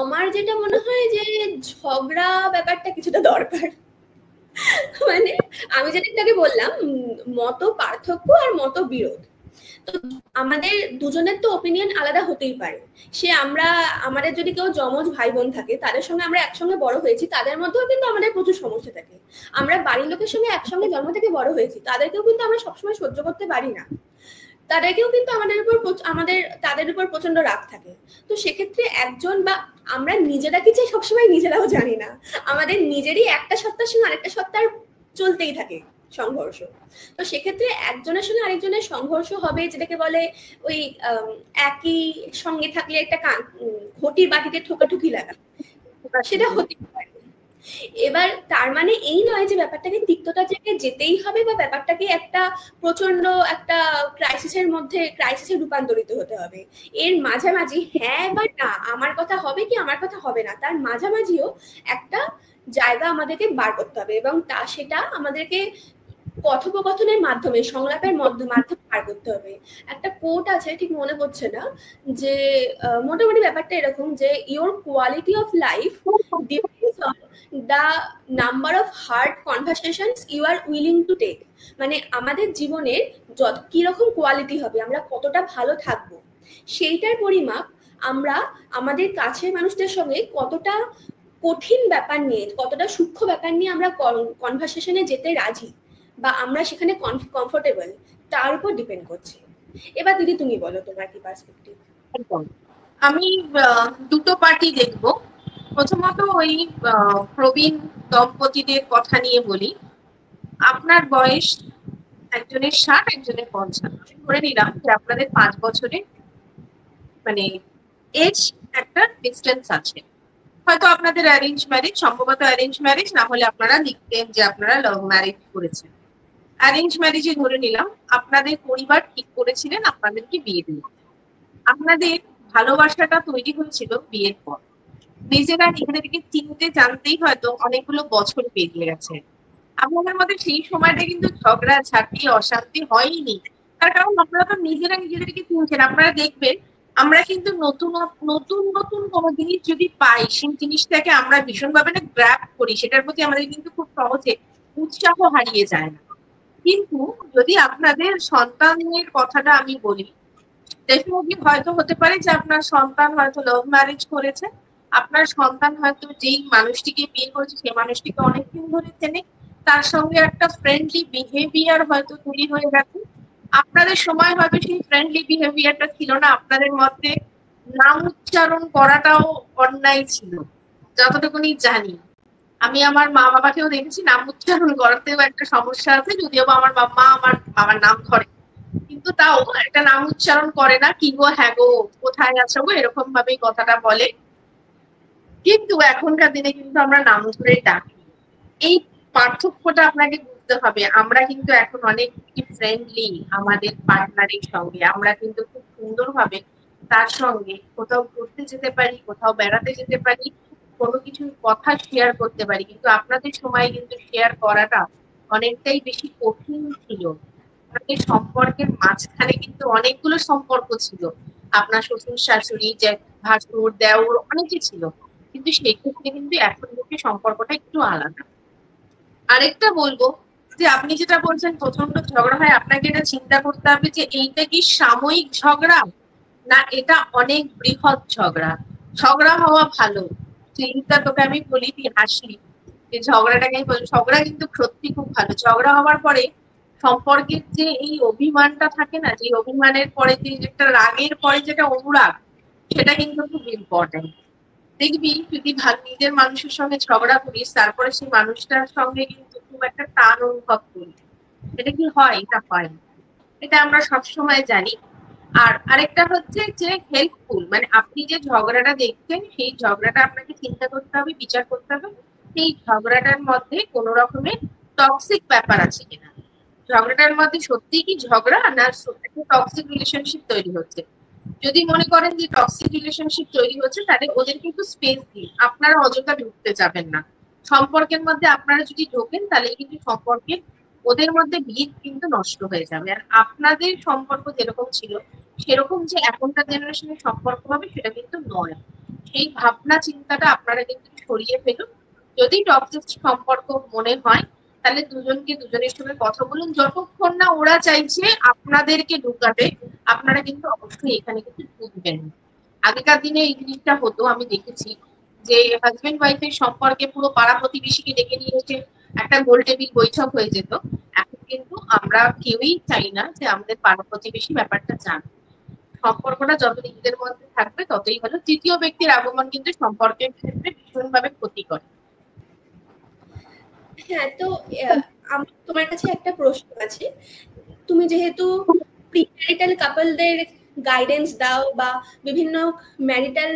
আমার যেটা মনে হয় যে ঝগড়া ব্যাপারটা কিছুটা দরকার, মানে আমি যেটাকে বললাম, মত পার্থক্য আর মত বিরোধ, তো আমাদের দুজনের তো ওপিনিয়ন আলাদা হতেই পারে। সে আমাদের যদি কেউ যমজ ভাই বোন থাকে, তাদের সঙ্গে আমরা একসঙ্গে বড় হয়েছি, তাদের মধ্যেও কিন্তু আমাদের প্রচুর সমস্যা থাকে। আমরা বাড়ির লোকের সঙ্গে একসঙ্গে জন্ম থেকে বড় হয়েছি, তাদেরকেও কিন্তু আমরা সবসময় সহ্য করতে পারি না, তাদেরকেও কিন্তু তাদের উপর প্রচন্ড রাগ থাকে। তো সেক্ষেত্রে একজন বা আমরা নিজেরা কি চাই সবসময় নিজেরাও জানি না, আমাদের নিজেরই একটা সত্তার সঙ্গে আরেকটা সত্তার চলতেই থাকে সংঘর্ষ। তো সেক্ষেত্রে একজনের সঙ্গে আরেকজনের সংঘর্ষ হবে, যেটাকে বলে ওই একই সঙ্গে থাকলে একটা ঘটির বাটিতে ঠোকাঠুকি লাগা, সেটা হতে পারে। এবার তার মানে এই নয় যে ব্যাপারটাকে তিক্ততার জায়গায় যেতেই হবে বা ব্যাপারটাকে একটা প্রচন্ড একটা ক্রাইসিসে রূপান্তরিত হতে হবে। এর মাঝামাঝি হ্যাঁ বা না, আমার কথা হবে কি আমার কথা হবে না, তার মাঝামাঝিও একটা জায়গা আমাদেরকে বার করতে হবে, এবং সেটা আমাদেরকে কথোপকথনের মাধ্যমে, সংলাপের মাধ্যমে পার করতে হবে। একটা কোট আছে, ঠিক মনে পড়ছে না, যে মোটামুটি ব্যাপারটা এরকম যে your quality of life depends on the number of hard conversations you are willing to take. মানে আমাদের জীবনের কিরকম কোয়ালিটি হবে, আমরা কতটা ভালো থাকবো, সেইটার পরিমাপ আমরা আমাদের কাছের মানুষদের সঙ্গে কতটা কঠিন ব্যাপার নিয়ে, কতটা সূক্ষ্ম ব্যাপার নিয়ে আমরা কনভারসেশনে যেতে রাজি বা আমরা সেখানে কমফোর্টেবল, তার উপর ডিপেন্ড করছে। এবার দিদি তুমি বলো তোমার কি পার্সপেক্টিভ। আমি দুটো পার্টি দেখবো। প্রথমত ওই প্রবীণ দম্পতিদের কথা নিয়ে বলি। আপনার বয়স একজনের 60, একজনের 55, ধরে নিলাম যে আপনাদের 5 বছরের মানে এজ একটা ডিস্টেন্স আছে। হয়তো আপনাদের অ্যারেঞ্জ ম্যারেজ, সম্ভবত অ্যারেঞ্জ ম্যারেজ, না হলে আপনারা লিখতেন যে আপনারা লাভ ম্যারেজ করেছেন। অ্যারেঞ্জ ম্যারেজে ধরে নিলাম আপনাদের পরিবার ঠিক করেছিলেন আপনাদেরকে বিয়ে দিল। আপনাদের ভালোবাসাটা তৈরি হয়েছিল বিয়ের পর। নিজেরা নিজেদেরকে চিনতে জানতেই হয়তো অনেকগুলো বছর পেরিয়ে গেছে। আপনাদের মধ্যে সেই সময়টা কিন্তু ঝগড়া ঝাঁটি অশান্তি হয়নি, তার কারণ আপনারা তো নিজেরা নিজেদেরকে চিনছেন। আপনারা দেখবেন আমরা কিন্তু নতুন নতুন নতুন কোনো জিনিস যদি পাই, সেই জিনিসটাকে আমরা ভীষণভাবে না গ্র্যাব করি, সেটার প্রতি আমাদের কিন্তু খুব সহজে উৎসাহ হারিয়ে যায় না। কিন্তু যদি আপনাদের সন্তানের কথাটা আমি বলি, ডেফিনেটলি হয়তো হতে পারে যে আপনার সন্তান হয়তো লাভ ম্যারেজ করেছে, আপনার সন্তান হয়তো যেই মানুষটিকে বিয়ে করেছে সেই মানুষটিকে অনেকদিন ধরে চেনে, তার সঙ্গে একটা ফ্রেন্ডলি বিহেভিয়ার হয়তো তৈরি হয়ে গেছে। আপনাদের সময় হয়তো সেই ফ্রেন্ডলি বিহেভিয়ারটা ছিল না, আপনাদের মধ্যে নাম উচ্চারণ করাটাও অন্যায় ছিল যতটুকুনি জানি। আমি আমার মা বাবাকেও দেখেছি নাম উচ্চারণ করাতেও একটা সমস্যা আছে, যদিও বা আমার মা আমার বাবার নাম ধরে, কিন্তু তাও একটা নাম উচ্চারণ করে না, কি গো, হ্যাঁ গো, কোথায় আছো গো, এরকম ভাবেই কথাটা বলে। কিন্তু এখনকার দিনে কিন্তু আমরা নাম ধরে ডাকি। এই পার্থক্যটা আপনাকে বুঝতে হবে। আমরা কিন্তু এখন অনেক ফ্রেন্ডলি আমাদের পার্টনারের সঙ্গে, আমরা কিন্তু খুব সুন্দরভাবে তার সঙ্গে কোথাও ঘুরতে যেতে পারি, কোথাও বেড়াতে যেতে পারি, কোনো কিছু কথা শেয়ার করতে পারি। কিন্তু আপনাদের সময় কিন্তু শেয়ার করাটা অনেকটাই বেশি কঠিন ছিল। আপনাদের সম্পর্কের মাঝখানে কিন্তু অনেকগুলো সম্পর্ক ছিল, আপনার শ্বশুর শাশুড়ি, যে ভাসুর দেওর অনেকে ছিল, কিন্তু সেক্ষেত্রে কিন্তু এখন থেকে সম্পর্কটা একটু আলাদা। আরেকটা বলবো যে আপনি যেটা বলছেন প্রচন্ড ঝগড়া হয়, আপনাকে এটা চিন্তা করতে হবে যে এইটা কি সাময়িক ঝগড়া না এটা অনেক বৃহৎ ঝগড়া। ঝগড়া হওয়া ভালো, সেইটা তোকে আমি বলি, তুই হাসলি যে ঝগড়াটাকে বল, ঝগড়া কিন্তু সত্যি খুব ভালো। ঝগড়া হওয়ার পরে সম্পর্কের যে এই অভিমানটা থাকে না, যে অভিমানের পরে যে একটা রাগের পরে যেটা অনুরাগ, সেটা কিন্তু খুব ইম্পর্টেন্ট। দেখবি যদি নিজের মানুষের সঙ্গে ঝগড়া করিস, তারপরে সেই মানুষটার সঙ্গে কিন্তু খুব একটা টান অনুভব করি। এটা কি হয়? এটা হয়, এটা আমরা সবসময় জানি। আর আরেকটা হচ্ছে যে হেল্পফুল, মানে আপনি যে ঝগড়াটা দেখছেন সেই ঝগড়াটা আপনাকে চিন্তা করতে হবে, বিচার করতে হবে সেই ঝগড়াটার মধ্যে কোনো রকমের টক্সিক ব্যাপার আছে কিনা। ঝগড়াটার মধ্যে সত্যি কি ঝগড়া না একটা টক্সিক রিলেশনশিপ তৈরি হচ্ছে। যদি মনে করেন যে টক্সিক রিলেশনশিপ তৈরি হচ্ছে, তাহলে ওদের কিন্তু স্পেস দিন, আপনারা অযথা ঢুকতে যাবেন না সম্পর্কের মধ্যে। আপনারা যদি ঢোকেন তাহলে কিন্তু সম্পর্কের ওদের মধ্যে ভিত কিন্তু নষ্ট হয়ে যাবে। আর আপনাদের সম্পর্ক যেরকম ছিল সেরকম যে এখনকার জেনারেশনের সম্পর্ক হবে সেটা কিন্তু নয়। সেই ভাবনা চিন্তাটা আপনারা কিন্তু সরিয়ে ফেলুন। যদি টক্সিক সম্পর্ক মনে হয় তাহলে দুজনকে দুজনের সঙ্গে কথা বলুন, যতক্ষণ না ওরা চাইছে আপনাদেরকে ঢুকাতে, আপনারা কিন্তু অবশ্যই এখানে কিন্তু ঢুকবেন। আগেকার দিনে এই জিনিসটা হতো, আমি দেখেছি যে হাজবেন্ড ওয়াইফের সম্পর্কে পুরো পাড়া প্রতিবেশীকে ডেকে নিয়ে এসে একটা গোল টেবিল বৈঠক হয়ে যেত। এখন কিন্তু আমরা কেউই চাই না যে আমাদের পাড়া প্রতিবেশী ব্যাপারটা জান। সম্পর্কটা যত নিজেদের মধ্যে থাকবে ততই ভালো। তৃতীয় ব্যক্তির আগমন কিন্তু সম্পর্কের ক্ষেত্রে ভীষণভাবে ক্ষতি করে। হ্যাঁ, তো আমার তোমার কাছে একটা প্রশ্ন আছে। তুমি যেহেতু প্রিম্যারিটাল কাপলদের গাইডেন্স দাও বা বিভিন্ন ম্যারিটাল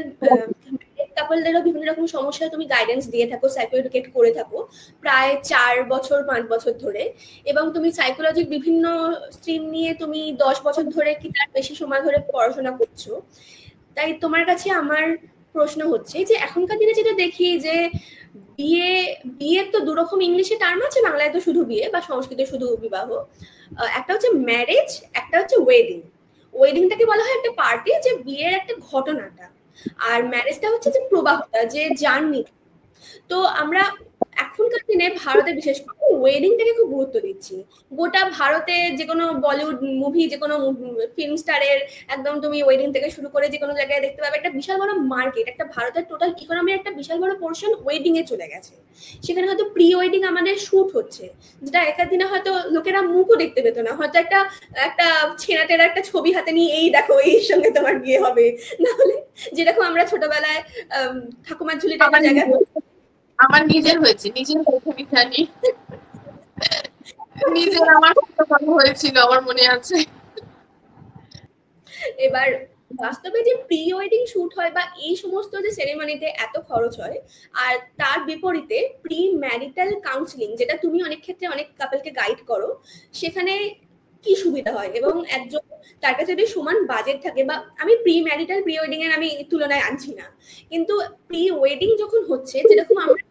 কাপলদেরও বিভিন্ন রকম সমস্যায় তুমি গাইডেন্স দিয়ে থাকো, সাইকো এডুকেট করে থাকো প্রায় 4-5 বছর ধরে, এবং তুমি সাইকোলজির বিভিন্ন স্ট্রিম নিয়ে তুমি 10 বছর ধরে কি তার বেশি সময় ধরে পড়াশোনা করছো। তাই তোমার কাছে আমার প্রশ্ন হচ্ছে যে এখনকার দিনে যেটা দেখি যে বিয়ের তো দুরকম ইংলিশে টার্ম আছে, বাংলায় তো শুধু বিয়ে বা সংস্কৃতে শুধু বিবাহ। একটা হচ্ছে ম্যারেজ, একটা হচ্ছে ওয়েডিং। ওয়েডিংটাকে বলা হয় একটা পার্টি, যে বিয়ের একটা ঘটনাটা, আর ম্যারেজটা হচ্ছে যে প্রবাহটা, যে জার্নি। তো আমরা এখনকার দিনে ভারতে বিশেষ করে ওয়েডিংটাকে খুব গুরুত্ব দিচ্ছি। গোটা ভারতে যে কোনো বলিউড মুভি, যে কোনো ফিল্ম স্টারের একদম তুমি ওয়েডিং থেকে শুরু করে যে কোনো জায়গায় দেখতে পাবে একটা বিশাল বড় মার্কেট, একটা ভারতের টোটাল ইকোনমির একটা বিশাল বড় পোর্শন ওয়েডিং এ চলে গেছে। সেখানে হয়তো প্রি ওয়েডিং আমাদের শুট হচ্ছে, যেটা একার দিনে হয়তো লোকেরা মুখও দেখতে পেত না, হয়তো একটা একটা ছেনাটের একটা ছবি হাতে নিয়ে এই দেখো এর সঙ্গে তোমার বিয়ে হবে, নাহলে যেরকম আমরা ছোটবেলায় ঠাকুমার ঝুলিটা একটা জায়গায় আমার নিজের হয়েছে, নিজের জানি, নিজের আমার হয়েছিল, আমার মনে আছে। এবার বাস্তবে যে প্রি ওয়েডিং শুট হয় বা এই সমস্ত যে সেরেমনিতে এত খরচ হয়, আর তার বিপরীতে প্রি ম্যারিটাল কাউন্সিলিং, যেটা তুমি অনেক ক্ষেত্রে অনেক কাপলকে গাইড করো, সেখানে কি সুবিধা হয় এবং একজন তার কাছে যদি সমান বাজেট থাকে, বা আমি প্রি ম্যারিটাল প্রি ওয়েডিং এর আমি তুলনায় আনছি না, কিন্তু প্রি ওয়েডিং যখন হচ্ছে, যেরকম আমরা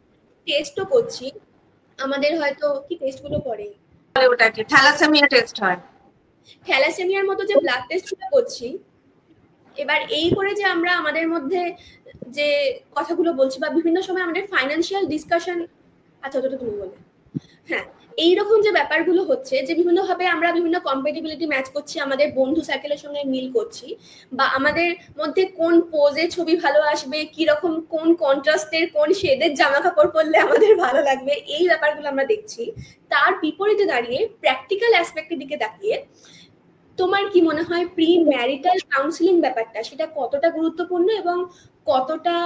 টেস্টও করছি, আমাদের হয়তো কি টেস্ট গুলো করে ওটাকে থ্যালাসেমিয়া টেস্ট হয়, থ্যালাসেমিয়ার মতো যে ব্লাড টেস্ট গুলো করছি, এবার এই করে যে আমরা আমাদের মধ্যে যে কথাগুলো বলছি বা বিভিন্ন সময় আমাদের ফাইন্যান্সিয়াল ডিসকাশন, আচ্ছা ওটা তুমি বলে, হ্যাঁ এইরকম যে ব্যাপারগুলো হচ্ছে, যে বিভিন্ন ভাবে আমরা বিভিন্ন কম্পেটিবিলিটি ম্যাচ করছি, আমাদের বন্ধু সার্কেলের সঙ্গে মিল করছি, বা আমাদের মধ্যে কোন পোজে ছবি ভালো আসবে, কি রকম কোন কন্ট্রাস্টের কোন শেডের জামা কাপড় পরলে আমাদের ভালো লাগবে, এই ব্যাপারগুলো আমরা দেখছি। তার বিপরীতে দাঁড়িয়ে প্র্যাকটিক্যাল অ্যাসপেক্টের দিকে তাকিয়ে তোমার কি মনে হয় প্রি ম্যারিটাল কাউন্সিলিং ব্যাপারটা সেটা কতটা গুরুত্বপূর্ণ এবং কতটা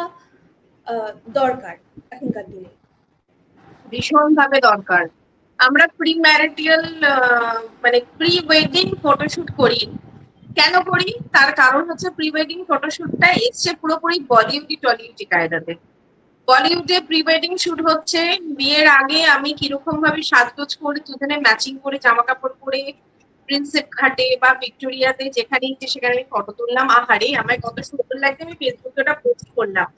দরকার এখনকার দিনে? ভীষণভাবে দরকার। আমরা প্রি ম্যারিটাল মানে প্রি ওয়েডিং ফটোশুট করি, কেন করি তার কারণ হচ্ছে প্রি ওয়েডিং ফটোশুটটা এসছে পুরোপুরি বলিউডি টলিউডি কায়দাতে। বলিউডে প্রি ওয়েডিং শুট হচ্ছে, বিয়ের আগে আমি কিরকম ভাবে সাজগোজ করে দুজনে ম্যাচিং করে জামা কাপড় পরে প্রিন্সেপ ঘাটে বা ভিক্টোরিয়াতে যেখানে ইচ্ছে সেখানে আমি ফটো তুললাম, আহারে আমায় কত সুন্দর লাগছে, আমি ফেসবুকে ওটা পোস্ট করলাম।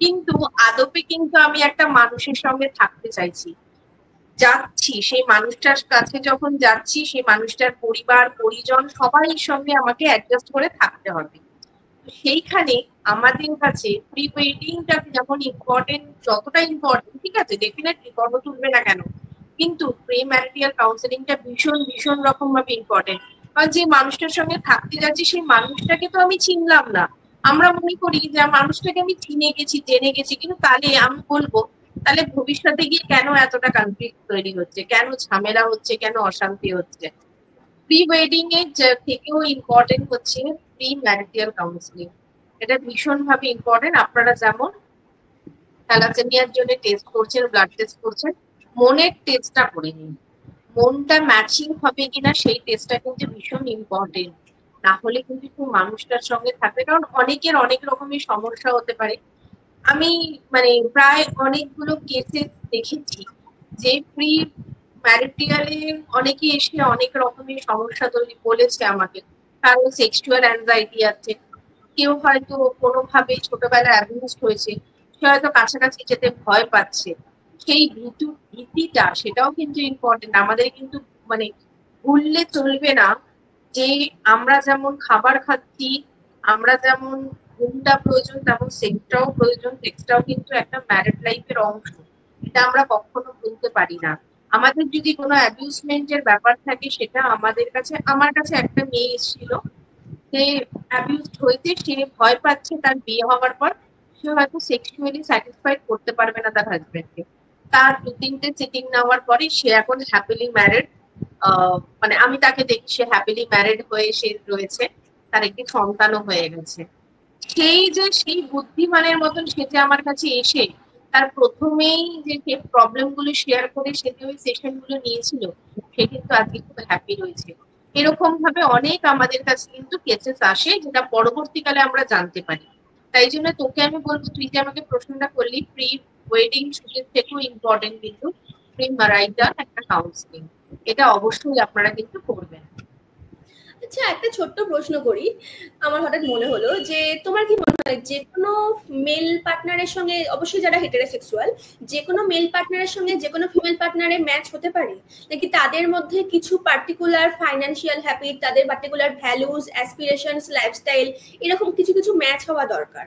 কিন্তু আদপে কিন্তু আমি একটা মানুষের সঙ্গে থাকতে চাইছি, যাচ্ছি সেই মানুষটার কাছে, যখন যাচ্ছি সেই মানুষটার পরিবার পরিজন সবাই সঙ্গে আমাকে অ্যাডজাস্ট করে থাকতে হবে। সেইখানে আমাদের কাছে প্রি ওয়েডিংটা যেমন ইম্পর্টেন্ট, যতটা ইম্পর্টেন্ট, ঠিক আছে ডেফিনেটলি ফটো তুলবে না কেন, কিন্তু প্রি ম্যারিটাল কাউন্সিলিংটা ভীষণ ভীষণ রকম ভাবে ইম্পর্টেন্ট। কারণ যে মানুষটার সঙ্গে থাকতে যাচ্ছি সেই মানুষটাকে তো আমি চিনলাম না, আমরা মনে করি যে মানুষটাকে আমি চিনে গেছি জেনে গেছি, কিন্তু তাহলে আমি বলবো তাহলে ভবিষ্যতে গিয়ে কেন এতটা কনফ্লিক্ট তৈরি হচ্ছে, কেন ঝামেলা হচ্ছে, কেন অশান্তি হচ্ছে। প্রি ওয়েডিং এর থেকেও ইম্পর্টেন্ট হচ্ছে প্রি ম্যারিটাল কাউন্সিলিং, এটা ভীষণ ভাবে ইম্পর্টেন্ট। আপনারা যেমন থ্যালাসেমিয়ার জন্য টেস্ট করছেন, ব্লাড টেস্ট করছেন, মনের টেস্টটা করে নিন, মনটা ম্যাচিং হবে কিনা সেই টেস্টটা কিন্তু ভীষণ ইম্পর্টেন্ট। না হলে কিন্তু মানুষটার সঙ্গে থাকবে, কারণ অনেকের অনেক রকমের সমস্যা হতে পারে। আমি মানে প্রায় অনেকগুলো কেসে দেখেছি যে প্রি ম্যারিটালে অনেকে এসে অনেক রকমের সমস্যা তৈরি বলেছে আমাকে, কারো সেক্সুয়াল অ্যাংজাইটি আছে, কেউ হয়তো কোনোভাবে ছোটবেলায় অ্যাবিউজ হয়েছে, সে হয়তো কাছাকাছি যেতে ভয় পাচ্ছে, সেই ভীতিটা সেটাও কিন্তু ইম্পর্টেন্ট। আমাদের কিন্তু মানে ভুললে চলবে না যে আমরা যেমন খাবার খাচ্ছি, আমরা যেমন ঘুমটা প্রয়োজন, তেমন সেক্সটাও প্রয়োজন, সেক্সটাও কিন্তু একটা ম্যারিড লাইফের অংশ, এটা আমরা কখনো ভুলতে পারি না। আমাদের যদি কোনো অ্যাবিউজমেন্টের ব্যাপার থাকে, সেটা আমাদের কাছে, আমার কাছে একটা মেয়ে এসেছিল, সে অ্যাবিউজড হয়েছে, সে ভয় পাচ্ছে তার বিয়ে হওয়ার পর সে হয়তো সেক্সুয়ালি স্যাটিসফাইড করতে পারবে না তার হাজবেন্ডকে। তার 2-3টে সিটিং নেওয়ার পরে সে এখন হ্যাপিলি ম্যারিড, মানে আমি তাকে দেখি সে হ্যাপিলি ম্যারিড হয়ে সে রয়েছে, তার একটি সন্তানও হয়ে গেছে। সেই বুদ্ধিমানের মতন সে যে আমার কাছে এসে তার প্রথমেই যে প্রবলেম গুলো শেয়ার করে সে যে ওই সেশন গুলো নিয়েছিল, সে কিন্তু আজকে খুব হ্যাপি রয়েছে। এরকম ভাবে অনেক আমাদের কাছে কিন্তু কেসেস আসে, যেটা পরবর্তীকালে আমরা জানতে পারি। তাই জন্য তোকে আমি বলবো, তুই যে আমাকে প্রশ্নটা করলি, প্রি ওয়েডিং শুটের থেকেও ইম্পর্টেন্ট কিন্তু প্রি ম্যারিটাল একটা কাউন্সিলিং, এটা অবশ্যই আপনারা কিন্তু করবেন। আচ্ছা একটা ছোট্ট প্রশ্ন করি, আমার হঠাৎ মনে হলো যে তোমার কি মনে হয় যে কোনো মেল পার্টনারের সঙ্গে, অবশ্যই যারা হেটারোসেক্সুয়াল, যে কোনো মেল পার্টনারের সঙ্গে যে কোনো ফিমেল পার্টনারের ম্যাচ হতে পারে, নাকি তাদের মধ্যে কিছু পার্টিকুলার ফাইন্যান্সিয়াল হ্যাবিট, তাদের পার্টিকুলার ভ্যালুজ, অ্যাসপিরেশনস, লাইফস্টাইল, এরকম কিছু কিছু ম্যাচ হওয়া দরকার?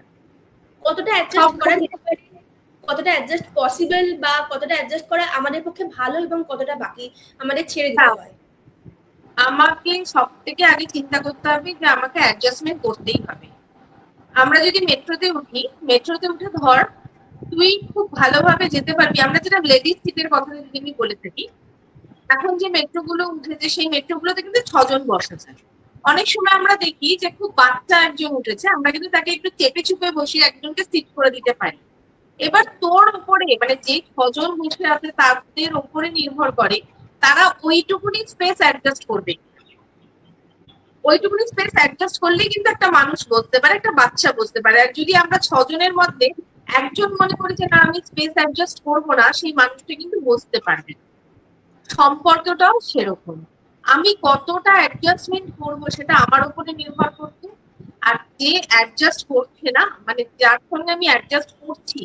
কতটা অ্যাডজাস্ট করা যেতে পারে, কতটা অ্যাডজাস্ট পসিবল বা কতটা অ্যাডজাস্ট করা আমাদের পক্ষে ভালো এবং কতটা বাকি আমাদের ছেড়ে দিতে হয়? আমাকে সব থেকে আগে চিন্তা করতে হবে যে আমাকে অ্যাডজাস্টমেন্ট করতেই হবে। আমরা যদি মেট্রোতে উঠে ধর তুই খুব ভালোভাবে যেতে পারবি, আমরা যেটা লেডিস সিটের কথা যদি আমি বলে থাকি, এখন যে মেট্রোগুলো উঠেছে সেই মেট্রোগুলোতে কিন্তু 6 জন বসা যায়। অনেক সময় আমরা দেখি যে খুব বাচ্চা একজন উঠেছে, আমরা কিন্তু তাকে একটু চেপে চুপে বসিয়ে একজনকে সিট করে দিতে পারি। এবার তোর উপরে মানে যে 6 জন বসে আছে তাদের উপরে নির্ভর করে তারা ওইটুকুনি স্পেস অ্যাডজাস্ট করবে। ওইটুকুনি স্পেস অ্যাডজাস্ট করলেই কিন্তু একটা মানুষ বসতে পারে, একটা বাচ্চা বসতে পারে। আর যদি আমরা 6 জনের মধ্যে একজন মনে করি যে না আমি স্পেস অ্যাডজাস্ট করবো না, সেই মানুষটা কিন্তু বসতে পারবে। সম্পর্কটাও সেরকম, আমি কতটা অ্যাডজাস্টমেন্ট করবো সেটা আমার উপরে নির্ভর করছে। আর যে অ্যাডজাস্ট করছে না, মানে যার সঙ্গে আমি অ্যাডজাস্ট করছি,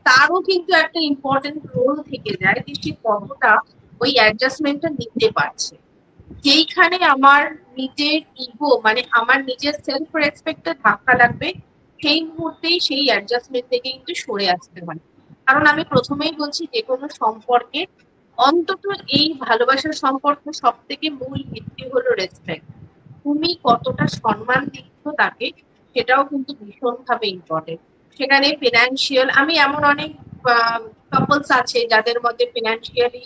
তারও কিন্তু একটা ইম্পর্টেন্ট রোল থেকে যায় যে সে কতটা ওই অ্যাডজাস্টমেন্টটা নিতে পারছে। যেইখানে আমার নিজের ইগো মানে আমার নিজের সেলফ রেসপেক্টে ধাক্কা লাগবে, সেই মুহূর্তেই সেই অ্যাডজাস্টমেন্ট থেকে কিন্তু সরে আসতে হয়। কারণ আমি প্রথমেই বলছি যে কোনো সম্পর্কে, অন্তত এই ভালোবাসার সম্পর্ক সব থেকে মূল ভিত্তি হলো রেসপেক্ট। তুমি কতটা সম্মান দিচ্ছ তাকে, সেটাও কিন্তু ভীষণ ভাবে ইম্পর্টেন্ট। সেখানে ফিনান্সিয়াল, আমি এমন অনেক কাপলস আছে যাদের মধ্যে ফিনান্সিয়ালি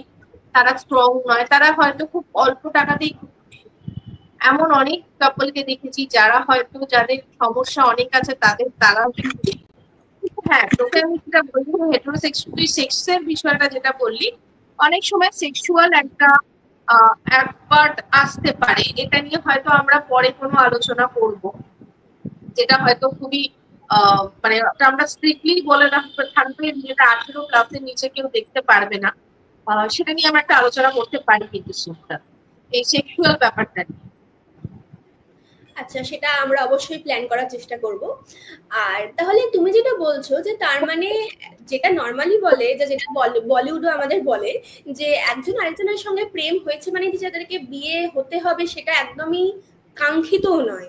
তারা স্ট্রং নয়, তারা হয়তো খুব অল্প টাকাতেই এমন অনেক কাপলকে দেখেছি যারা হয়তো যাদের সমস্যা অনেক আছে তারাও কিন্তু। হ্যাঁ, তোকে আমি যেটা বলবো হেটারোসেক্সুয়াল সেক্সের বিষয়টা যেটা বললি, অনেক সময় সেক্সুয়াল একটা পার্ট আসতে পারে, এটা নিয়ে হয়তো আমরা পরে কোনো আলোচনা করব, যেটা হয়তো খুবই মানে আমরা স্ট্রিক্টলি বলে রাখতে থাকবে যেটা 18 ক্লাসের নিচে কেউ দেখতে পারবে না, সেটা নিয়ে আমরা একটা আলোচনা করতে পারি কিন্তু সুন্দর এই সেক্সুয়াল ব্যাপারটা নিয়ে। আচ্ছা, সেটা আমরা অবশ্যই প্ল্যান করার চেষ্টা করব। আর তাহলে তুমি যেটা বলছো যে তার মানে যেটা নর্মালি বলে যে যেটা বলিউডও আমাদের বলে যে একজন আরেকজনের সঙ্গে প্রেম হয়েছে মানে যে যাদেরকে বিয়ে হতে হবে সেটা একদমই কাঙ্ক্ষিতও নয়।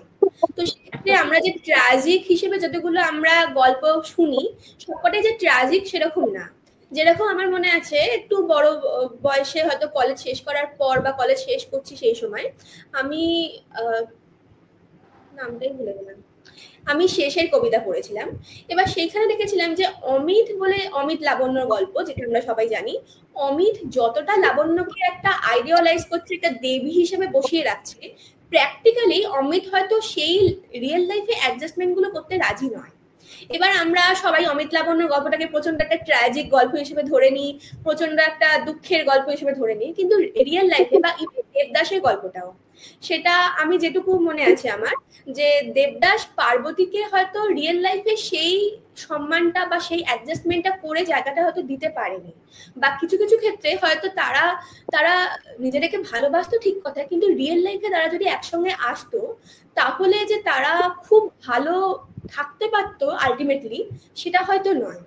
তো সেক্ষেত্রে আমরা যে ট্র্যাজিক হিসেবে যতগুলো আমরা গল্প শুনি সবকটাই যে ট্র্যাজিক সেরকম না। যেরকম আমার মনে আছে একটু বড় বয়সে হয়তো কলেজ শেষ করার পর বা কলেজ শেষ করছি সেই সময় আমি নামটাই ভুলে গেলাম, আমি শেষের কবিতা পড়েছিলাম। এবার সেইখানে দেখেছিলাম যে অমিত বলে অমিত লাবণ্যর গল্প যেটা আমরা সবাই জানি, অমিত যতটা লাবণ্যকে একটা আইডিয়ালাইজ করছে, একটা দেবী হিসেবে বসিয়ে রাখছে, প্র্যাকটিক্যালি অমিত হয়তো সেই রিয়েল লাইফে অ্যাডজাস্টমেন্ট গুলো করতে রাজি নয়। এবার আমরা সবাই অমিত লাবণ্যর গল্পটাকে প্রচন্ড একটা ট্র্যাজিক গল্প হিসেবে ধরে নিই, প্রচন্ড একটা দুঃখের গল্প হিসেবে ধরে নিই, কিন্তু রিয়েল লাইফে বা দেবদাসের গল্পটাও সেটা আমি যেটুকু মনে আছে আমার, যে দেবদাস পার্বতীকে হয়তো রিয়েল লাইফে সেই সম্মানটা বা সেই অ্যাডজাস্টমেন্টটা করে জায়গাটা হয়তো দিতে পারেনি, বা কিছু কিছু ক্ষেত্রে হয়তো তারা তারা নিজেদেরকে ভালোবাসতো ঠিক কথা, কিন্তু রিয়েল লাইফে তারা যদি একসঙ্গে আসতো তাহলে যে তারা খুব ভালো থাকতে পারতো আলটিমেটলি, সেটা হয়তো নয়।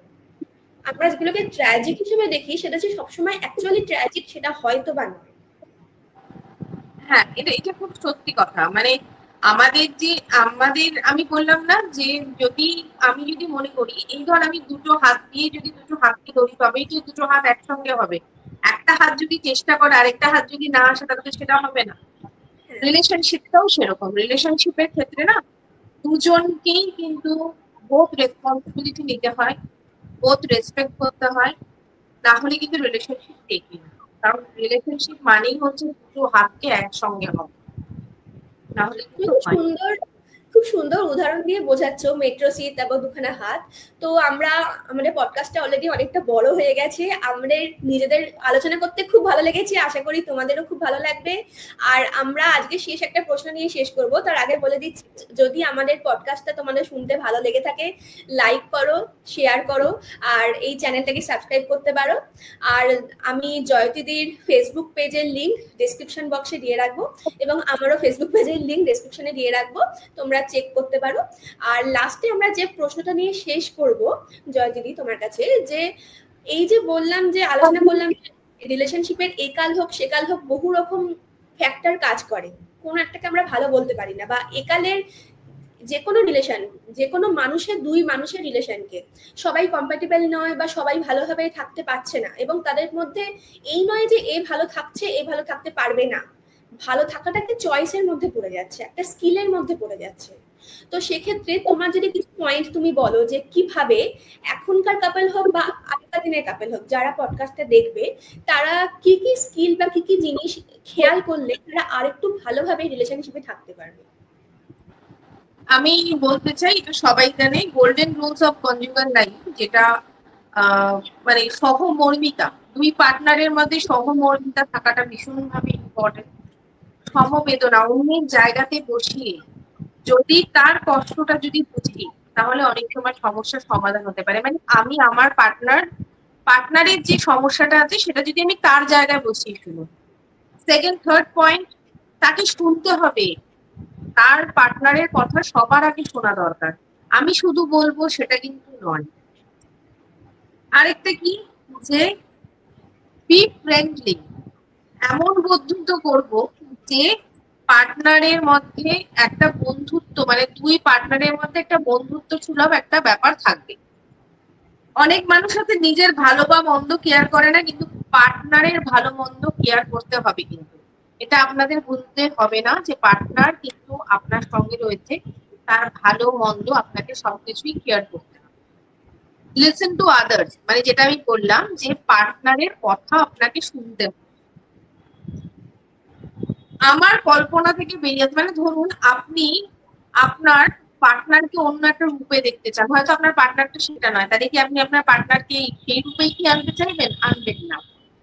আমরা যেগুলোকে ট্র্যাজিক হিসেবে দেখি সেটা যে সবসময় অ্যাকচুয়ালি ট্র্যাজিক সেটা হয়তো বা নয়। হ্যাঁ, এটা খুব সত্যি কথা। মানে আমাদের আমি বললাম না যে আমি যদি মনে করি এই ধর আমি দুটো হাত দিয়ে যদি দুটো হাতকে ধরি তবেই যে দুটো হাত একসঙ্গে হবে, একটা হাত যদি চেষ্টা করে আরেকটা হাত যদি না আসে তাহলে তো সেটা হবে না। রিলেশনশিপটাও সেরকম, রিলেশনশিপের ক্ষেত্রে না দুজনকেই কিন্তু বোথ রেসপন্সিবিলিটি নিতে হয়, বোথ রেসপেক্ট করতে হয়, না হলে কিন্তু রিলেশনশিপ টেকে না। কারণ রিলেশনশিপ মানেই হচ্ছে দুটো হাতকে একসঙ্গে হবে, না হলে কিন্তু খুব হয়। সুন্দর, খুব সুন্দর উদাহরণ দিয়ে বোঝাচ্ছ মেট্রো সিট তারপর দুখানা হাত। তো আমরা আমাদের পডকাস্টটা অলরেডি অনেকটা বড় হয়ে গেছে, আমাদের নিজেদের আলোচনা করতে খুব ভালো লেগেছে, আশা করি তোমাদেরও খুব ভালো লাগবে। আর আমরা আজকে শেষ একটা প্রশ্ন নিয়ে শেষ করব, তার আগে বলে দিচ্ছি যদি আমাদের পডকাস্টটা তোমাদের শুনতে ভালো লেগে থাকে লাইক করো, শেয়ার করো, আর এই চ্যানেলটাকে সাবস্ক্রাইব করতে পারো। আর আমি জয়তিদির ফেসবুক পেজের লিংক ডেসক্রিপশন বক্সে দিয়ে রাখবো এবং আমারও ফেসবুক পেজের লিংক ডেসক্রিপশনে দিয়ে রাখবো, তোমরা চেক করতে পারো। আর লাস্টে আমরা যে প্রশ্নটা নিয়ে শেষ করব জয়দিদি তোমার কাছে, যে এই যে বললাম যে আলোচনা করলাম রিলেশনশিপের একাল হোক সেকাল হোক বহু রকম ফ্যাক্টর কাজ করে, কোন একটাকে আমরা ভালো বলতে পারি না, বা একালের যে কোনো রিলেশন, যে কোনো মানুষের, দুই মানুষের রিলেশনকে সবাই কম্প্যাটেবল নয় বা সবাই ভালোভাবে থাকতে পারছে না, এবং তাদের মধ্যে এই নয় যে এ ভালো থাকছে এ ভালো থাকতে পারবে না, ভালো থাকাটা একটা চয়েসের মধ্যে পড়ে যাচ্ছে, একটা স্কিলের মধ্যে পড়ে যাচ্ছে। তো সেক্ষেত্রে তোমার যদি কিছু পয়েন্ট তুমি বলো যে কিভাবে এখনকার কাপল হোক বা আগেকার দিনের কাপল হোক যারা পডকাস্টটা দেখবে, তারা কি কি স্কিল বা কি কি জিনিস খেয়াল করলে তারা আরেকটু ভালোভাবে রিলেশনশিপে থাকতে পারবে। আমি বলতে চাই, এটা সবাই জানে, golden rules of conjugal life, যেটা মানে সহমর্মিতা, দুই পার্টনারের মধ্যে সহমর্মিতা থাকাটা ভীষণভাবে ইম্পর্টেন্ট। সমবেদনা, অন্যের জায়গাতে বসিয়ে যদি তার কষ্টটা যদি বুঝি, তাহলে অনেক সময় সমস্যার সমাধান হতে পারে। মানে আমি আমার পার্টনারের যে সমস্যাটা আছে সেটা যদি আমি তার জায়গায় বসিয়ে শুনি। সেকেন্ড, থার্ড পয়েন্ট, তাকে শুনতে হবে, তার পার্টনারের কথা সবার আগে শোনা দরকার, আমি শুধু বলবো সেটা কিন্তু নয়। আরেকটা কি, যে বি ফ্রেন্ডলি, এমন বন্ধুত্ব করব যে পার্টনারের মধ্যে একটা বন্ধুত্ব, মানে দুই পার্টনারের মধ্যে একটা বন্ধুত্ব সুলভ একটা ব্যাপার থাকবে। অনেক মানুষ হচ্ছে নিজের ভালো বা মন্দ কেয়ার করে না, কিন্তু পার্টনারের ভালো মন্দ কেয়ার করতে হবে। কিন্তু এটা আপনাদের বুঝতে হবে না যে পার্টনার কিন্তু আপনার সঙ্গে রয়েছে, তার ভালো মন্দ আপনাকে সবকিছুই কেয়ার করতে হবে। লিসেন টু আদার্স, মানে যেটা আমি বললাম যে পার্টনারের কথা আপনাকে শুনতে হবে। আমার কল্পনা থেকে বেরিয়ে, মানে ধরুন আপনি আপনার পার্টনারকে অন্য একটা রূপে দেখতে চান, হয়তো আপনার পার্টনারটা সেটা নয়, তাহলে কি আপনি আপনার পার্টনারকে সেই রূপেই কি আনতে চাইবেন? আনবেন না।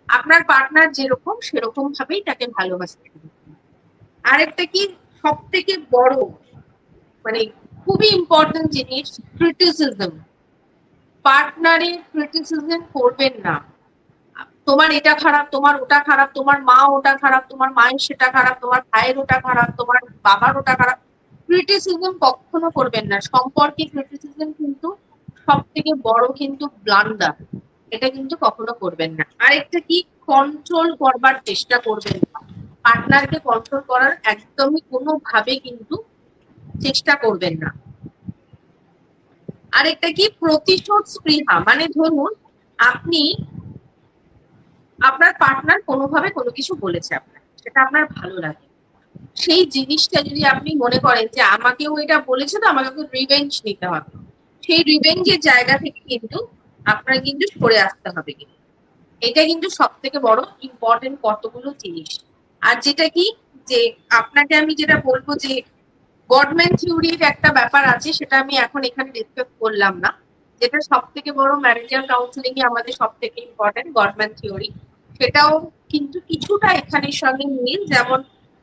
আপনার পার্টনার যেরকম সেরকম ভাবেই তাকে ভালোবাসতে হবে। আরেকটা কি, সব থেকে বড়, মানে খুবই ইম্পর্টেন্ট জিনিস, ক্রিটিসিজম। পার্টনারের ক্রিটিসিজম করবেন না। তোমার এটা খারাপ, তোমার ওটা খারাপ, তোমার মা ওটা খারাপ, তোমার মায়ের সেটা খারাপ, তোমার ভাইয়ের ওটা খারাপ, তোমার বাবার ওটা খারাপ। ক্রিটিসিজম কখনো করবেন না। সম্পর্কে ক্রিটিসিজম কিন্তু সব থেকে বড় কিন্তু ব্লান্ডার, এটা কিন্তু কখনো করবেন না। আরেকটা কি, কন্ট্রোল করবার চেষ্টা করবেন না। পার্টনারকে কন্ট্রোল করার একদমই কোনোভাবে কিন্তু চেষ্টা করবেন না। আরেকটা কি, প্রতিশোধ স্পৃহা, মানে ধরুন আপনি, আপনার পার্টনার কোনোভাবে কোনো কিছু বলেছে আপনার, সেটা আপনার ভালো লাগে, সেই জিনিসটা যদি আপনি মনে করেন যে আমাকেও এটা বলেছে তো আমাকে রিভেঞ্জ নিতে হবে, সেই রিভেঞ্জের জায়গা থেকে কিন্তু আপনার কিন্তু সরে আসতে হবে। কিন্তু এটা কিন্তু সব থেকে বড় ইম্পর্টেন্ট কতগুলো জিনিস। আর যেটা কি, যে আপনাকে আমি যেটা বলবো যে গডম্যান থিওরির একটা ব্যাপার আছে, সেটা আমি এখন এখানে ডিসকাস করলাম না, যেটা সব থেকে বড় ম্যারিটাল কাউন্সিলিং এ আমাদের সব থেকে ইম্পর্টেন্ট গডম্যান থিওরি, সেটাও কিন্তু কিছুটা এখানের সঙ্গে মিল। যেমন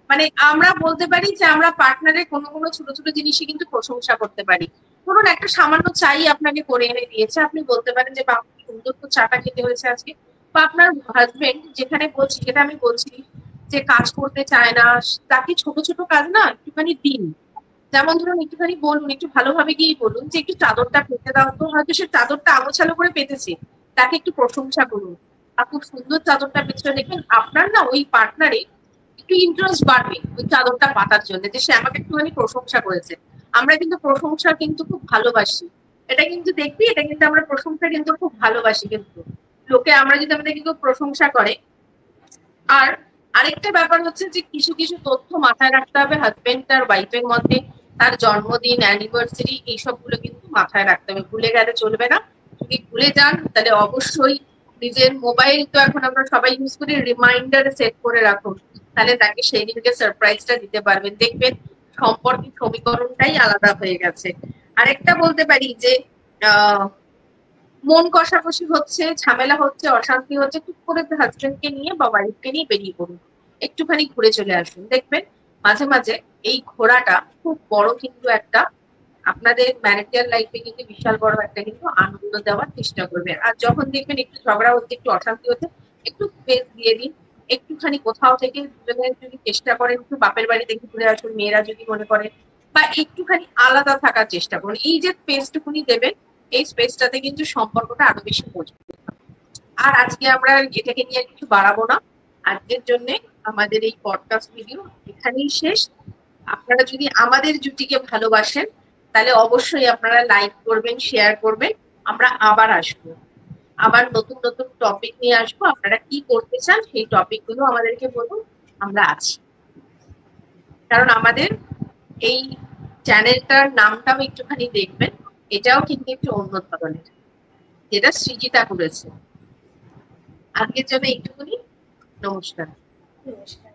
মানে আমরা বলতে পারি যে আমরা পার্টনারের কোনো কোনো ছোট ছোট জিনিসই কিন্তু প্রশংসা করতে পারি। ধরুন একটা সামান্য চাই আপনাকে করে এনে দিয়েছে, আপনি বলতে পারেন যে বাহ সুন্দর তো চাটা খেতে হয়েছে আজকে। বা আপনার হাজবেন্ড, যেখানে বলছি, যেটা আমি বলছি যে কাজ করতে চায় না, তাকে ছোট ছোট কাজ না একটুখানি দিন। যেমন ধরুন একটুখানি বলুন, একটু ভালোভাবে গিয়ে বলুন যে একটু চাদরটা পেতে দাও তো, হয়তো সে চাদরটা আগোছালো করে পেতেছে, তাকে একটু প্রশংসা করুন, আর খুব সুন্দর চাদরটা পেছনে, দেখবেন আপনার না ওই পার্টনারে একটু ইন্টারেস্ট বাড়বে ওই চাদরটা পাতার জন্য, যে সে আমাকে একটুখানি প্রশংসা করেছে। আমরা কিন্তু প্রশংসা কিন্তু খুব ভালোবাসি, এটা কিন্তু দেখবি, এটা কিন্তু আমরা প্রশংসা কিন্তু খুব ভালোবাসি। কিন্তু লোকে, আমরা যদি আমাদের কিন্তু প্রশংসা করে। আর আরেকটা ব্যাপার হচ্ছে যে কিছু কিছু তথ্য মাথায় রাখতে হবে হাজবেন্ড আর ওয়াইফের মধ্যে, তার জন্মদিন, অ্যানিভার্সারি, এইসবগুলো কিন্তু মাথায় রাখতে হবে, ভুলে গেলে চলবে না। যদি ভুলে যান তাহলে অবশ্যই নিজের মোবাইল, তো এখন আমরা সবাই ইউজ করি, রিমাইন্ডার সেট করে রাখুন, তাহলে তাকে সেই দিনকে সারপ্রাইজটা দিতে পারবেন, দেখবেন সম্পর্কের সমীকরণটাই আলাদা হয়ে গেছে। আরেকটা বলতে পারি যে আহ মন কষাকষি হচ্ছে, ঝামেলা হচ্ছে, অশান্তি হচ্ছে, টুক করে হাজবেন্ডকে নিয়ে বা ওয়াইফকে নিয়ে বেরিয়ে পড়ুন, একটুখানি ঘুরে চলে আসুন, দেখবেন মাঝে মাঝে এই ঘোরাটা খুব বড় কিন্তু একটা আপনাদের ম্যারিটাল লাইফে কিন্তু বিশাল বড় একটা কিন্তু আনন্দ দেওয়ার চেষ্টা করবে। আর যখন দেখবেন একটু ঝগড়া হচ্ছে, একটু অশান্তি হচ্ছে, একটু স্পেস দিয়ে দিন। একটুখানি কোথাও থেকে দুজনে যদি চেষ্টা করেন একটু বাপের বাড়ি থেকে ঘুরে আসুন, মেয়েরা যদি মনে করেন, বা একটুখানি আলাদা থাকার চেষ্টা করুন, এই যে স্পেসটুকুনি দেবেন, এই স্পেসটাতে কিন্তু সম্পর্কটা আরো বেশি মজবুত হবে। আর আজকে আমরা এটাকে নিয়ে কিছু বাড়াবো না, আজকের জন্য আমাদের এই পডকাস্ট ভিডিও এখানেই শেষ। আপনারা যদি আমাদের জুটিকে ভালোবাসেন তাহলে অবশ্যই আপনারা লাইক করবেন, শেয়ার করবেন। আমরা আবার আসবো, আবার নতুন নতুন টপিক নিয়ে আসবো। আপনারা কি করতে চান সেই টপিক গুলো আমাদেরকে বলুন, আমরা আছি। কারণ আমাদের এই চ্যানেলটার নামটাও একটুখানি দেখবেন, এটাও কিন্তু একটু অন্য ধরনের, যেটা সৃজিতা করেছে। আজকের জন্য একটুখানি, নমস্কার। নমস্কার।